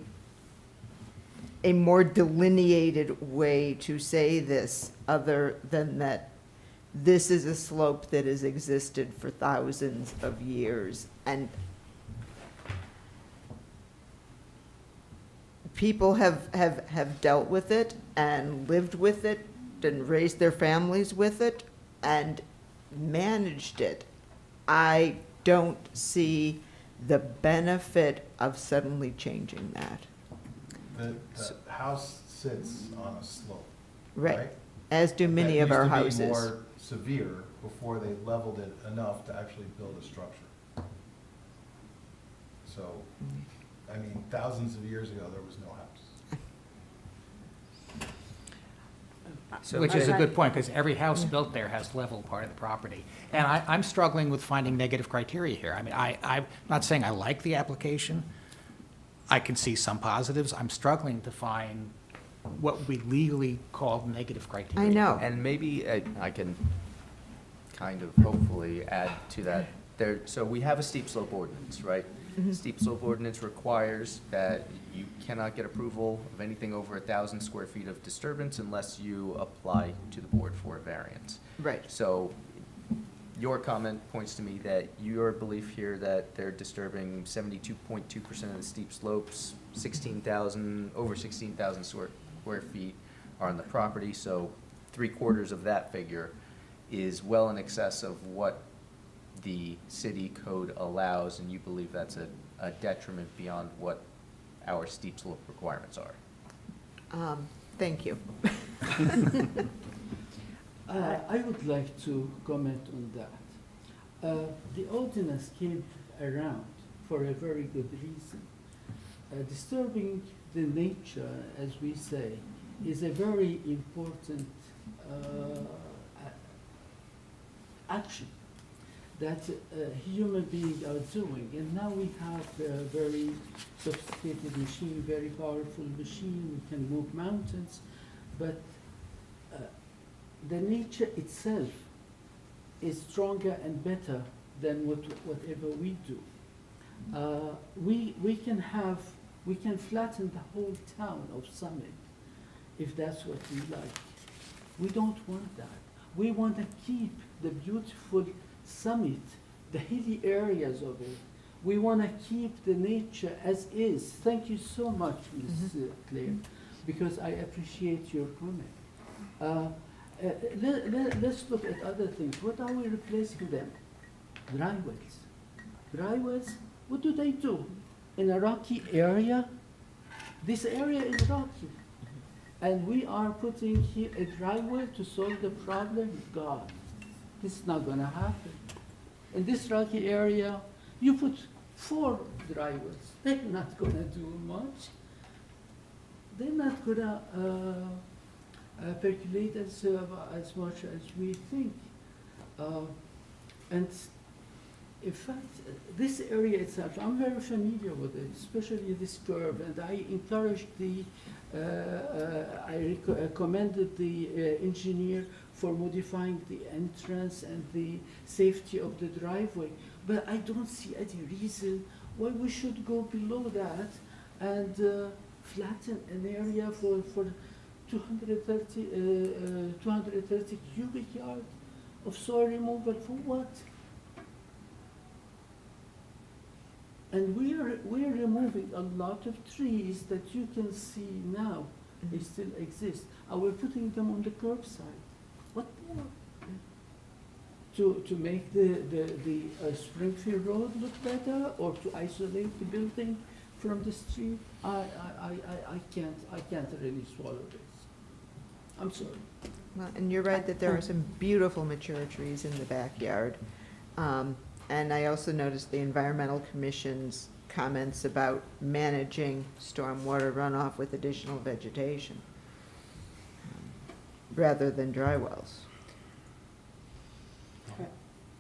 more delineated way to say this, other than that this is a slope that has existed for thousands of years. And people have dealt with it and lived with it and raised their families with it and managed it. I don't see the benefit of suddenly changing that. The house sits on a slope, Right. right? As do many of our That houses. used to be more severe before they leveled it enough to actually build a structure. So, I mean, thousands of years ago, there was no house. So Which is a Jay- good point, because every house built there has level part of the property. And I'm struggling with finding negative criteria here. I mean, I'm not saying I like the application. I can see some positives. I'm struggling to find what we legally call negative criteria. I know. And maybe I can kind of hopefully add to that. So we have a steep slope ordinance, right? Steep slope ordinance requires that you cannot get approval of anything over 1,000 square feet of disturbance unless you apply to the board for a variance. Right. So your comment points to me that your belief here that they're disturbing 72.2% of the steep slopes, over 16,000 square feet are on the property, so 3/4 of that figure is well in excess of what the city code allows, and you believe that's a detriment beyond what our steep slope requirements are. Thank you. I would like to comment on that. The ordinance came around for a very good reason. Disturbing the nature, as we say, is a very important action that human beings are doing. And now we have a very sophisticated machine, very powerful machine, we can move mountains, but the nature itself is stronger and better than whatever we do. We can flatten the whole town of Summit if that's what we like. We don't want that. We want to keep the beautiful Summit, the hilly areas of it. We want to keep the nature as is. Thank you so much, Ms. Claire, because I appreciate your comment. Let's look at other things. What are we replacing them? Dry wells. Dry wells What do? In a rocky area, this area is rocky. And we are putting here a driveway to solve the problem? God, this is not gonna happen. In this rocky area, you put 4 driveways. They're not gonna do much. They're not gonna percolate as much as we think. And in fact, this area itself, I'm very familiar with it, especially this curve, and I encouraged I recommended the engineer for modifying the entrance and the safety of the driveway. But I don't see any reason why we should go below that and flatten an area for 230 cubic yards of soil removal for what? And we are removing a lot of trees that you can see now, they still exist. And we're putting them on the curbside. What more? To make the Springfield Road look better, or to isolate the building from the street? I can't really swallow this. I'm sorry. Well, and you're right that there are some beautiful mature trees in the backyard. And I also noticed the Environmental Commission's comments about managing stormwater runoff with additional vegetation rather than dry wells.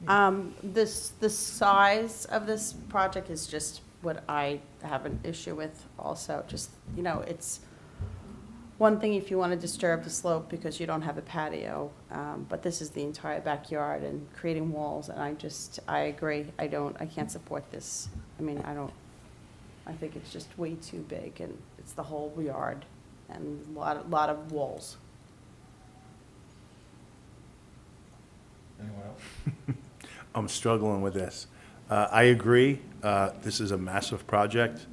The size of this project is just what I have an issue with also. Just, you know, it's one thing if you want to disturb the slope because you don't have a patio, but this is the entire backyard and creating walls, and I agree. I can't support this. I mean, I think it's just way too big, and it's the whole yard and a lot of walls. Anyone else? I'm struggling with this. I agree, this is a massive project.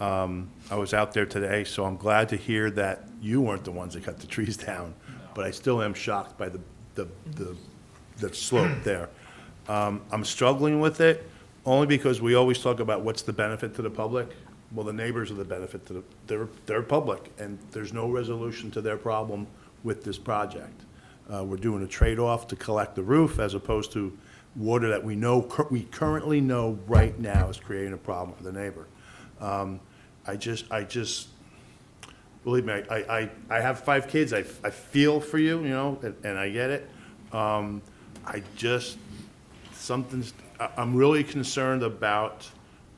I was out there today, so I'm glad to hear that you weren't the ones that cut the trees down, but I still am shocked by the slope there. I'm struggling with it only because we always talk about what's the benefit to the public. Well, the neighbors are the benefit to they're public, and there's no resolution to their problem with this project. We're doing a trade-off to collect the roof as opposed to water that we currently know right now is creating a problem for the neighbor. I just, believe me, I have 5 kids. I feel for you, you know, and I get it. I'm really concerned about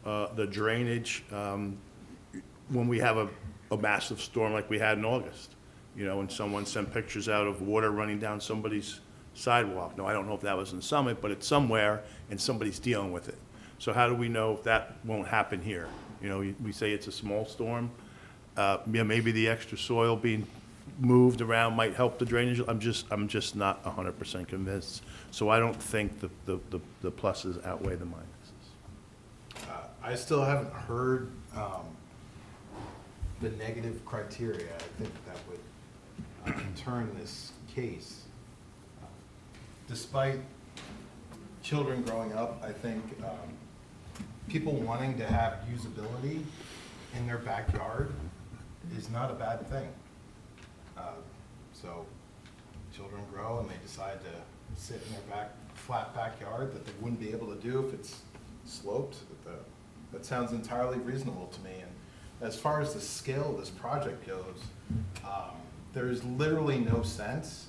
the drainage when we have a massive storm like we had in August. You know, when someone sent pictures out of water running down somebody's sidewalk. No, I don't know if that was in Summit, but it's somewhere, and somebody's dealing with it. So how do we know if that won't happen here? You know, we say it's a small storm. Yeah, maybe the extra soil being moved around might help the drainage. I'm just not 100% convinced. So I don't think the pluses outweigh the minuses. I still haven't heard the negative criteria. I think that would turn this case. Despite children growing up, I think people wanting to have usability in their backyard is not a bad thing. So children grow and they decide to sit in their flat backyard that they wouldn't be able to do if it's sloped. That sounds entirely reasonable to me. And as far as the scale of this project goes, there is literally no sense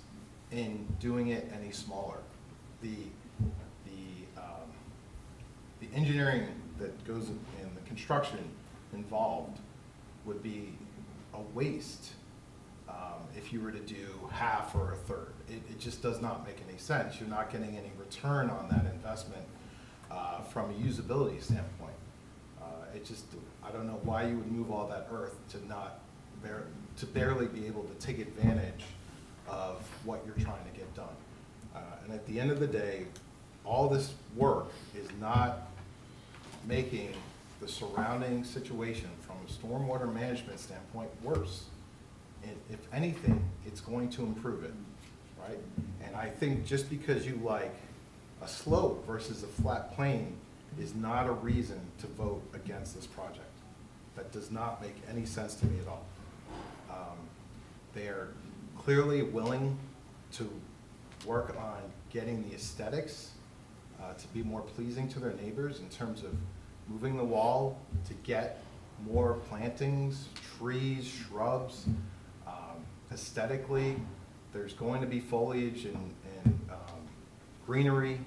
in doing it any smaller. The engineering that goes in the construction involved would be a waste if you were to do half or a third. It just does not make any sense. You're not getting any return on that investment from a usability standpoint. I don't know why you would move all that earth to barely be able to take advantage of what you're trying to get done. And at the end of the day, all this work is not making the surrounding situation from a stormwater management standpoint worse. If anything, it's going to improve it, right? And I think just because you like a slope versus a flat plane is not a reason to vote against this project. That does not make any sense to me at all. They are clearly willing to work on getting the aesthetics to be more pleasing to their neighbors in terms of moving the wall to get more plantings, trees, shrubs. Aesthetically, there's going to be foliage and greenery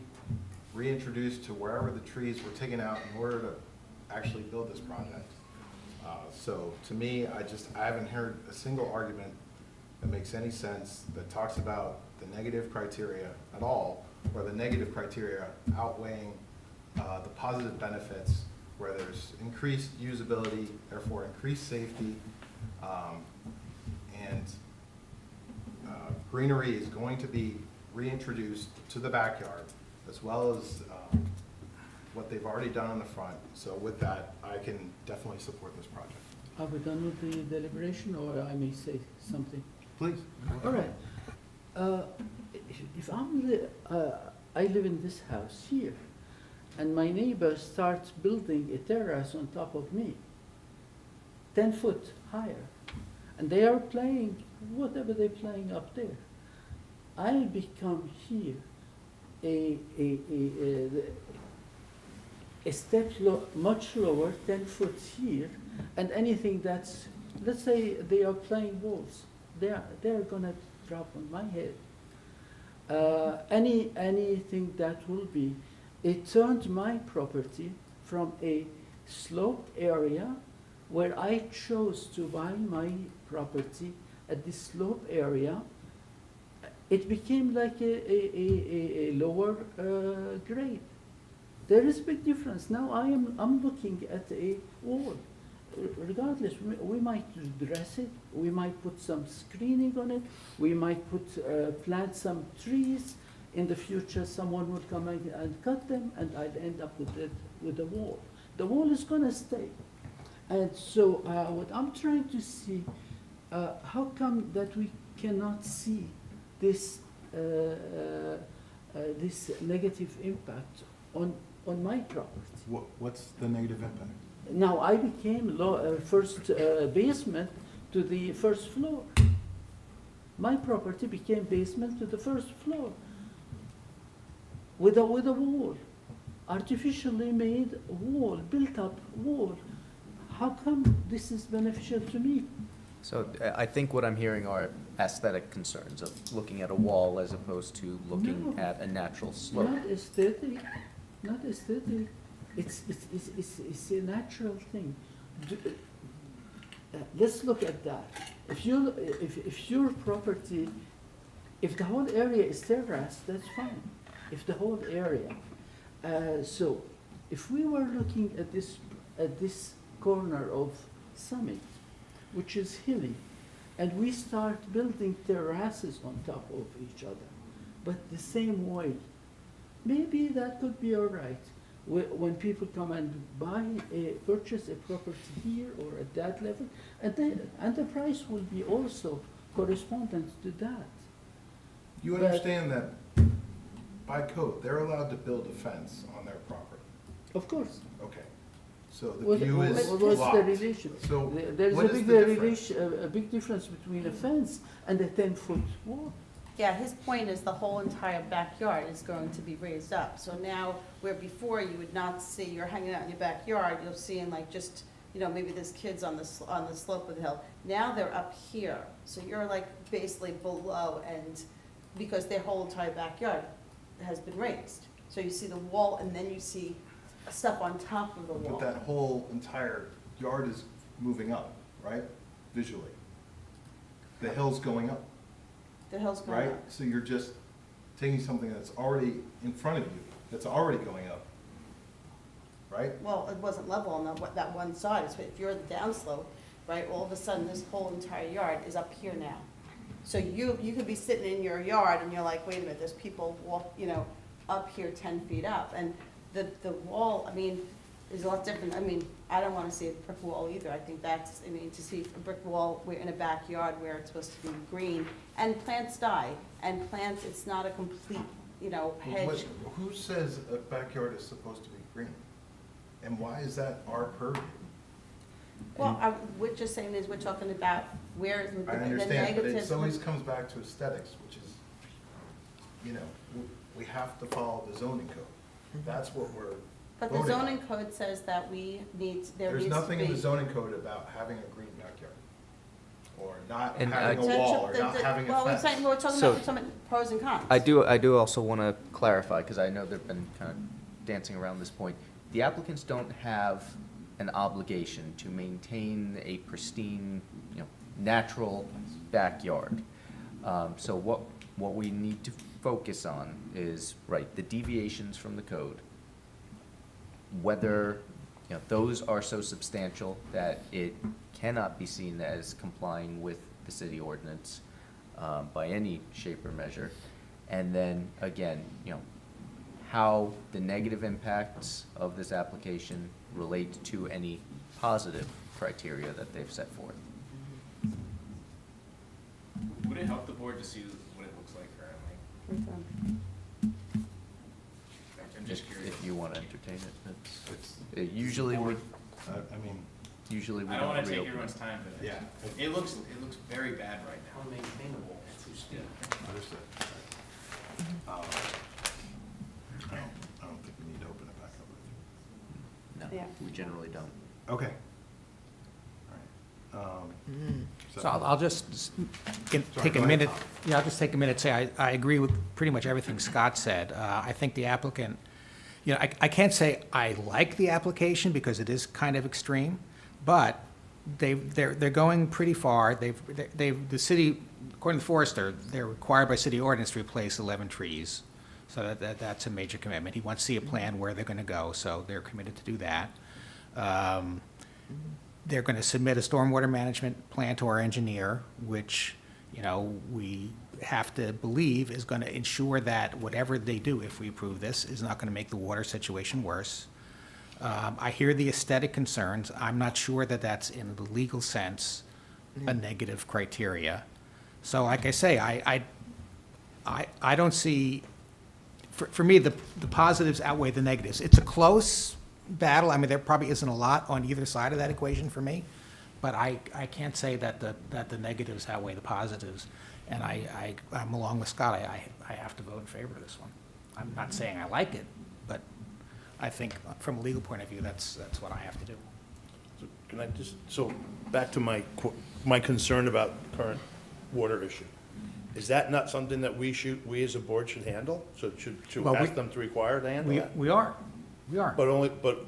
reintroduced to wherever the trees were taken out in order to actually build this project. So to me, I haven't heard a single argument that makes any sense, that talks about the negative criteria at all, or the negative criteria outweighing the positive benefits, where there's increased usability, therefore increased safety, and greenery is going to be reintroduced to the backyard, as well as what they've already done on the front. So with that, I can definitely support this project. Are we done with the deliberation, or I may say something? Please. All right. If I live in this house here, and my neighbor starts building a terrace on top of me, 10 foot higher, and they are playing whatever they're playing up there, I become here a step much lower, 10 foot here, and anything that's, let's say they are playing balls, they're gonna drop on my head. Anything that will be, it turned my property from a sloped area where I chose to buy my property at the slope area. It became like a lower grade. There is a big difference. Now I'm looking at a wall. Regardless, we might dress it, we might put some screening on it, we might plant some trees. In the future, someone would come and cut them, and I'd end up with a wall. The wall is going to stay. And so what I'm trying to see, how come that we cannot see this this negative impact on my property? What's the negative impact? Now I became first basement to the first floor. My property became basement to the first floor with a wall, artificially made wall, built up wall. How come this is beneficial to me? So I think what I'm hearing are aesthetic concerns of looking at a wall as opposed to looking No. at a natural slope. Not aesthetic, not aesthetic. It's a natural thing. Let's look at that. If your property, if the whole area is terraced, that's fine. If the whole area, so if we were looking at this corner of Summit, which is hilly, and we start building terraces on top of each other, but the same way, maybe that could be all right. When people come and purchase a property here or at that level, and the price will be also correspondent to that. You But- understand that by code, they're allowed to build a fence on their property. Of course. Okay. So the What- view is what- What's the blocked. relation? So There's what a is big the difference? a big difference between a fence and a 10-foot wall. Yeah, his point is the whole entire backyard is going to be raised up. So now, where before you would not see, you're hanging out in your backyard, you'll see in like just, maybe there's kids on the slope of the hill. Now they're up here, so you're like basically below, and because their whole entire backyard has been raised. So you see the wall, and then you see stuff on top of the wall. But that whole entire yard is moving up, right? Visually. The hill's going up, The hill's going right? up. So you're just taking something that's already in front of you, that's already going up, right? Well, it wasn't level on that one side. If you're the downslope, right, all of a sudden this whole entire yard is up here now. So you could be sitting in your yard and you're like, wait a minute, there's people up here 10 feet up. And the wall, is a lot different. I don't want to see a brick wall either. I think to see a brick wall, we're in a backyard where it's supposed to be green. And plants die. And plants, it's not a complete, hedge. Who says a backyard is supposed to be green? And why is that our purview? Well, we're just saying is we're talking about where is the I negative. understand, but it always comes back to aesthetics, which is, you know, we have to follow the zoning code. That's what we're But the voting on. zoning code says that there needs to be. There's nothing in the zoning code about having a green backyard, or not And having a wall, or not having a Well, we're fence. saying, we're talking So- about some pros and cons. I do also want to clarify, because I know they've been kind of dancing around this point. The applicants don't have an obligation to maintain a pristine, you know, natural backyard. So what we need to focus on is, right, the deviations from the code. Whether, you know, those are so substantial that it cannot be seen as complying with the city ordinance by any shape or measure. And then, again, you know, how the negative impacts of this application relate to any positive criteria that they've set forth. Would it help the board to see what it looks like currently? I'm just curious. If you want to entertain it, it usually would, I mean, usually we I don't don't want to take reopen everyone's it. time, but yeah, it looks very bad right now. Unmaintainable. understood. I don't think we need to open it back up. No, Yeah. we generally don't. Okay. All right. So I'll just take go a ahead, minute, Tom. yeah, I'll just take a minute, say I agree with pretty much everything Scott said. I think the applicant, you know, I can't say I like the application because it is kind of extreme, but they're going pretty far. The city, according to Forrester, they're required by city ordinance to replace 11 trees. So that's a major commitment. He wants to see a plan where they're going to go, so they're committed to do that. They're going to submit a stormwater management plan to our engineer, which, you know, we have to believe is going to ensure that whatever they do, if we approve this, is not going to make the water situation worse. I hear the aesthetic concerns. I'm not sure that that's in the legal sense a negative criteria. So like I say, I don't see, for me, the positives outweigh the negatives. It's a close battle. I mean, there probably isn't a lot on either side of that equation for me, but I can't say that the negatives outweigh the positives. And I'm along with Scott. I have to vote in favor of this one. I'm not saying I like it, but I think from a legal point of view, that's what I have to do. So can I just, so back to my concern about the current water issue. Is that not something that we as a board should handle? So should Well, ask them to require to handle that? We are. But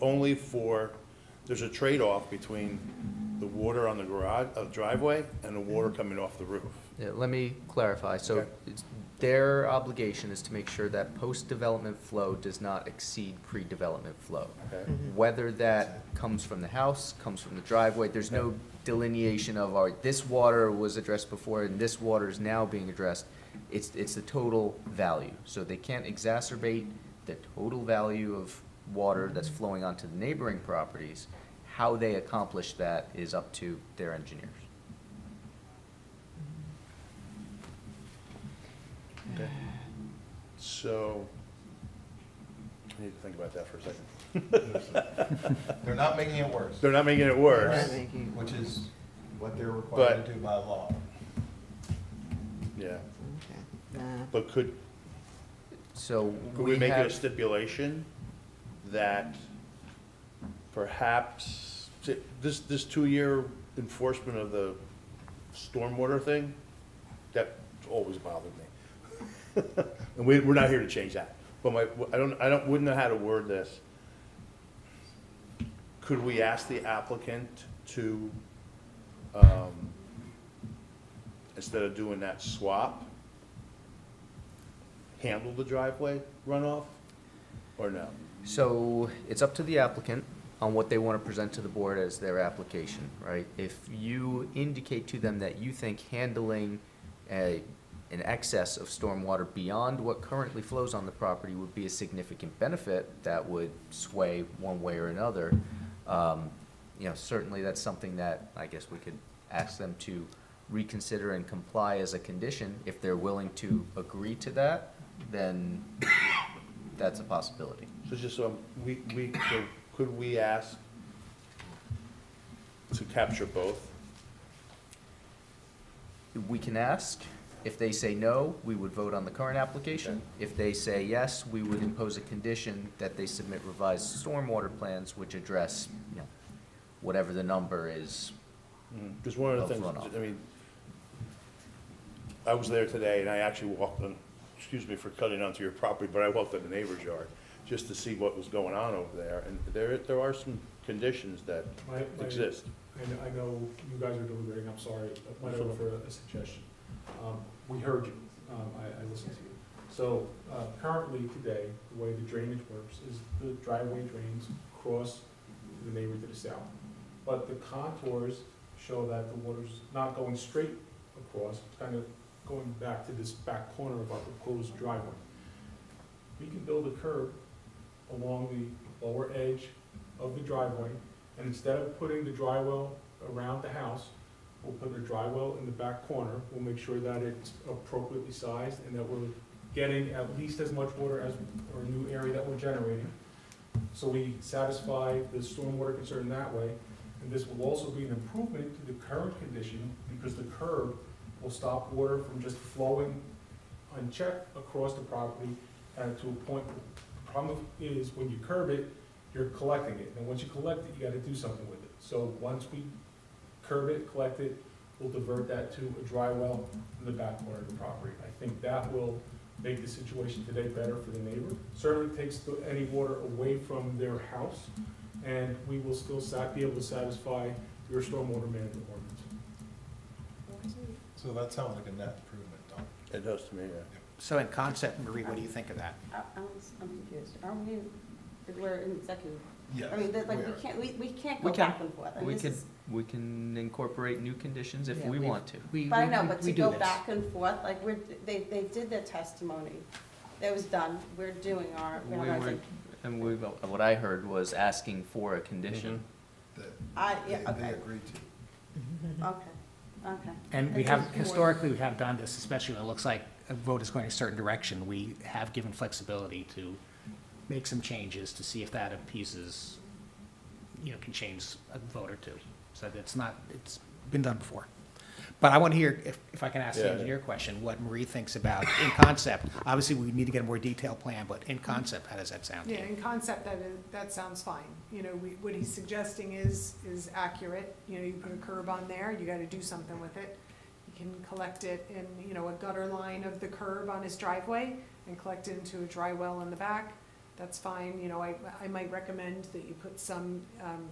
only for, there's a trade-off between the water on the driveway and the water coming off the roof. Yeah, let me clarify. So Okay. their obligation is to make sure that post-development flow does not exceed pre-development flow. Okay. Whether that comes from the house, comes from the driveway, there's no delineation of, all right, this water was addressed before and this water is now being addressed. It's the total value. So they can't exacerbate the total value of water that's flowing onto the neighboring properties. How they accomplish that is up to their engineers. Okay. So, I need to think about that for a second. They're not making it worse. They're not making it worse. Which is what they're required to But- do by law. Yeah, Nah. but could So we make it a have, stipulation that perhaps this 2-year enforcement of the stormwater thing, that always bothered me. And we're not here to change that. But wouldn't know how to word this. Could we ask the applicant to, instead of doing that swap, handle the driveway runoff, or no? so it's up to the applicant on what they want to present to the board as their application, right? If you indicate to them that you think handling an excess of stormwater beyond what currently flows on the property would be a significant benefit, that would sway one way or another. Certainly that's something that I guess we could ask them to reconsider and comply as a condition. If they're willing to agree to that, then that's a possibility. So just so could we ask to capture both? We can ask. If they say no, we would vote on the current application. If they say yes, we would impose a condition that they submit revised stormwater plans which address, you know, whatever the number is. Because one of the Of things, runoff. I mean, I was there today, and I actually walked on, excuse me for cutting onto your property, but I walked on the neighbor's yard just to see what was going on over there, and there are some conditions that exist. And I know you guys are deliberating, I'm sorry, I might offer a suggestion. We heard you, I listened to you. So currently today, the way the drainage works is the driveway drains across the neighbor to the south. But the contours show that the water's not going straight across, it's kind of going back to this back corner of our proposed driveway. We can build a curb along the lower edge of the driveway, and instead of putting the dry well around the house, we'll put a dry well in the back corner. We'll make sure that it's appropriately sized and that we're getting at least as much water as our new area that we're generating. So we satisfy the stormwater concern that way. And this will also be an improvement to the current condition because the curb will stop water from just flowing unchecked across the property to a point. The problem is when you curb it, you're collecting it. And once you collect it, you gotta do something with it. So once we curb it, collect it, we'll divert that to a dry well in the back corner of the property. I think that will make the situation today better for the neighbor. Certainly takes any water away from their house, and we will still be able to satisfy your stormwater management ordinance. So that sounds like a net improvement, Don. It does to me, yeah. So in concept, Marie, what do you think of that? I'm confused. Aren't we, we're in executive? Yes, I mean, that, like, we are. we can't We go can. back and forth. I mean, We this can, is- we can incorporate new conditions if Yeah, we we've- want to. But I know, but we to do go this. back and forth, like, they did their testimony. That was done. We're doing our, We you know, I were, think, and what I heard was asking for a condition. yeah, They okay, agreed to. okay. And we It's have, just more- historically, we have done this, especially when it looks like a vote is going a certain direction. We have given flexibility to make some changes to see if that appeases, you know, can change a vote or two. So it's not, it's been done before. But I want to hear, if I can ask the Yeah. engineer question, what Marie thinks about, in concept, obviously, we need to get a more detailed plan, but in concept, how does that sound to Yeah, you? in concept, that sounds fine. You know, what he's suggesting is accurate. You know, you put a curb on there, you gotta do something with it. You can collect it in, you know, a gutter line of the curb on his driveway and collect it into a dry well in the back. That's fine. You know, I might recommend that you put some,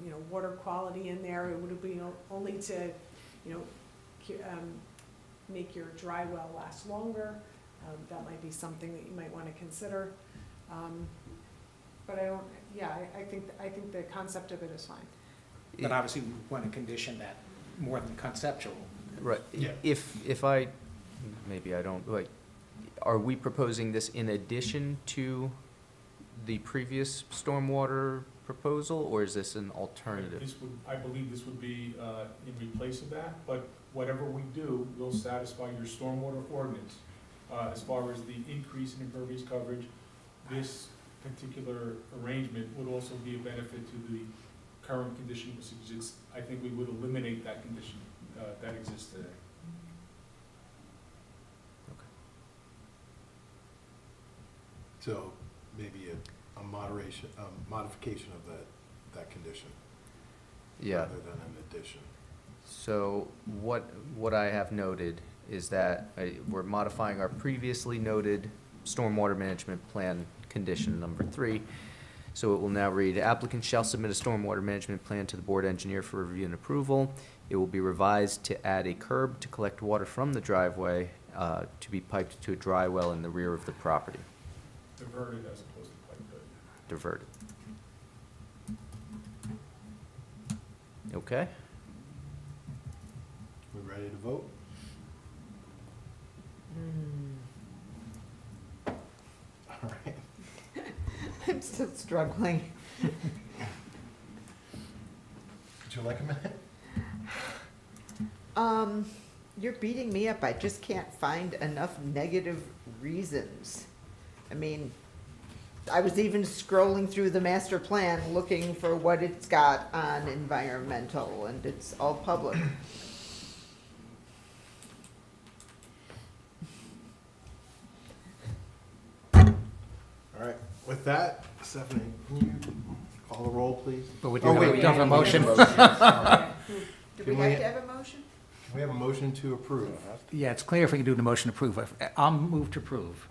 you know, water quality in there. It would be only to, you know, make your dry well last longer. That might be something that you might want to consider. But I don't, yeah, I think the concept of it is fine. But obviously, we want a condition that, more than conceptual. Right, Yeah. if I, maybe I don't, like, are we proposing this in addition to the previous stormwater proposal, or is this an alternative? This would, I believe this would be in replace of that, but whatever we do will satisfy your stormwater ordinance. As far as the increase in impervious coverage, this particular arrangement would also be a benefit to the current condition which exists. I think we would eliminate that condition that exists today. So maybe a moderation, modification of that condition. Yeah. Rather than an addition. So what I have noted is that we're modifying our previously noted stormwater management plan condition number 3. So it will now read, applicant shall submit a stormwater management plan to the board engineer for review and approval. It will be revised to add a curb to collect water from the driveway to be piped to a dry well in the rear of the property. Diverted as opposed to piped. Diverted. Okay? We ready to vote? All right. I'm still struggling. Would you like a minute? You're beating me up. I just can't find enough negative reasons. I mean, I was even scrolling through the master plan, looking for what it's got on environmental, and it's all public. All right, with that, Stephanie, can you call the roll, please? But we Oh, do wait, have a motion. Do we Can have to have a motion? We have a motion to approve. Yeah, it's clear if we can do the motion to approve. I'll move to approve.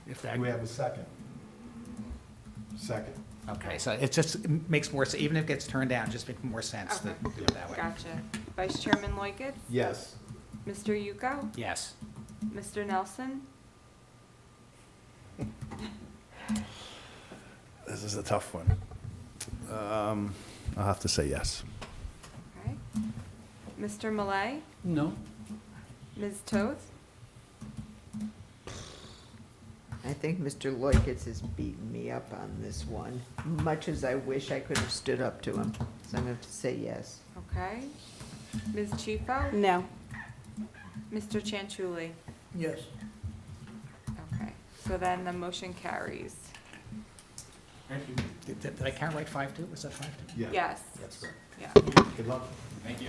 If that, Do we have a second? Second. okay, so it just makes more, even if it gets turned down, it just makes more sense to do it that way. Gotcha. Vice Chairman Loikett, Yes. Mr. Yuko, Yes. Mr. Nelson, This is a tough one. I'll have to say yes. okay. Mr. Malay, No? Ms. Toth, I think Mr. Loikitz has beaten me up on this one, much as I wish I could have stood up to him. So I'm going to have to say yes. okay. Ms. Chifo, No. Mr. Chanchuli. Yes. Okay, so then the motion carries. Thank you. Did I count right 5-2? Was that 5-2? Yes. That's correct. Yeah. Good luck. Thank you.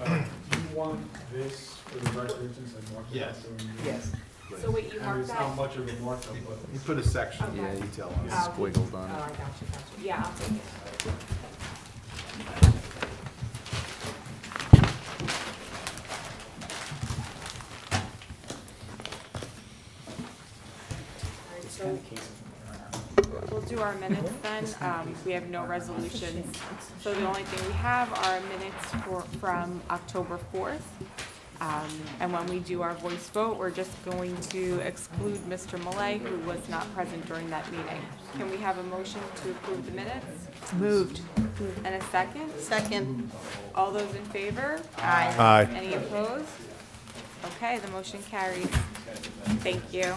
Do you want this for the record since I marked it out? Yes. Yes. So wait, you And marked it's that? not much of a markup, but. You put a section of Okay. detail on it. Oh, Squiggled on Oh, it. I got you. Yeah, I'll take it. So we'll do our minutes then. We have no resolutions. So the only thing we have are minutes from October 4th. And when we do our voice vote, we're just going to exclude Mr. Malay, who was not present during that meeting. Can we have a motion to approve the minutes? Moved. And a second? Second. All those in favor? Aye. Any opposed? Okay, the motion carries. Thank you.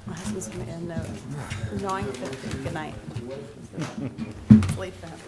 My husband's gonna end note. 9:50. Good night. It's late for him.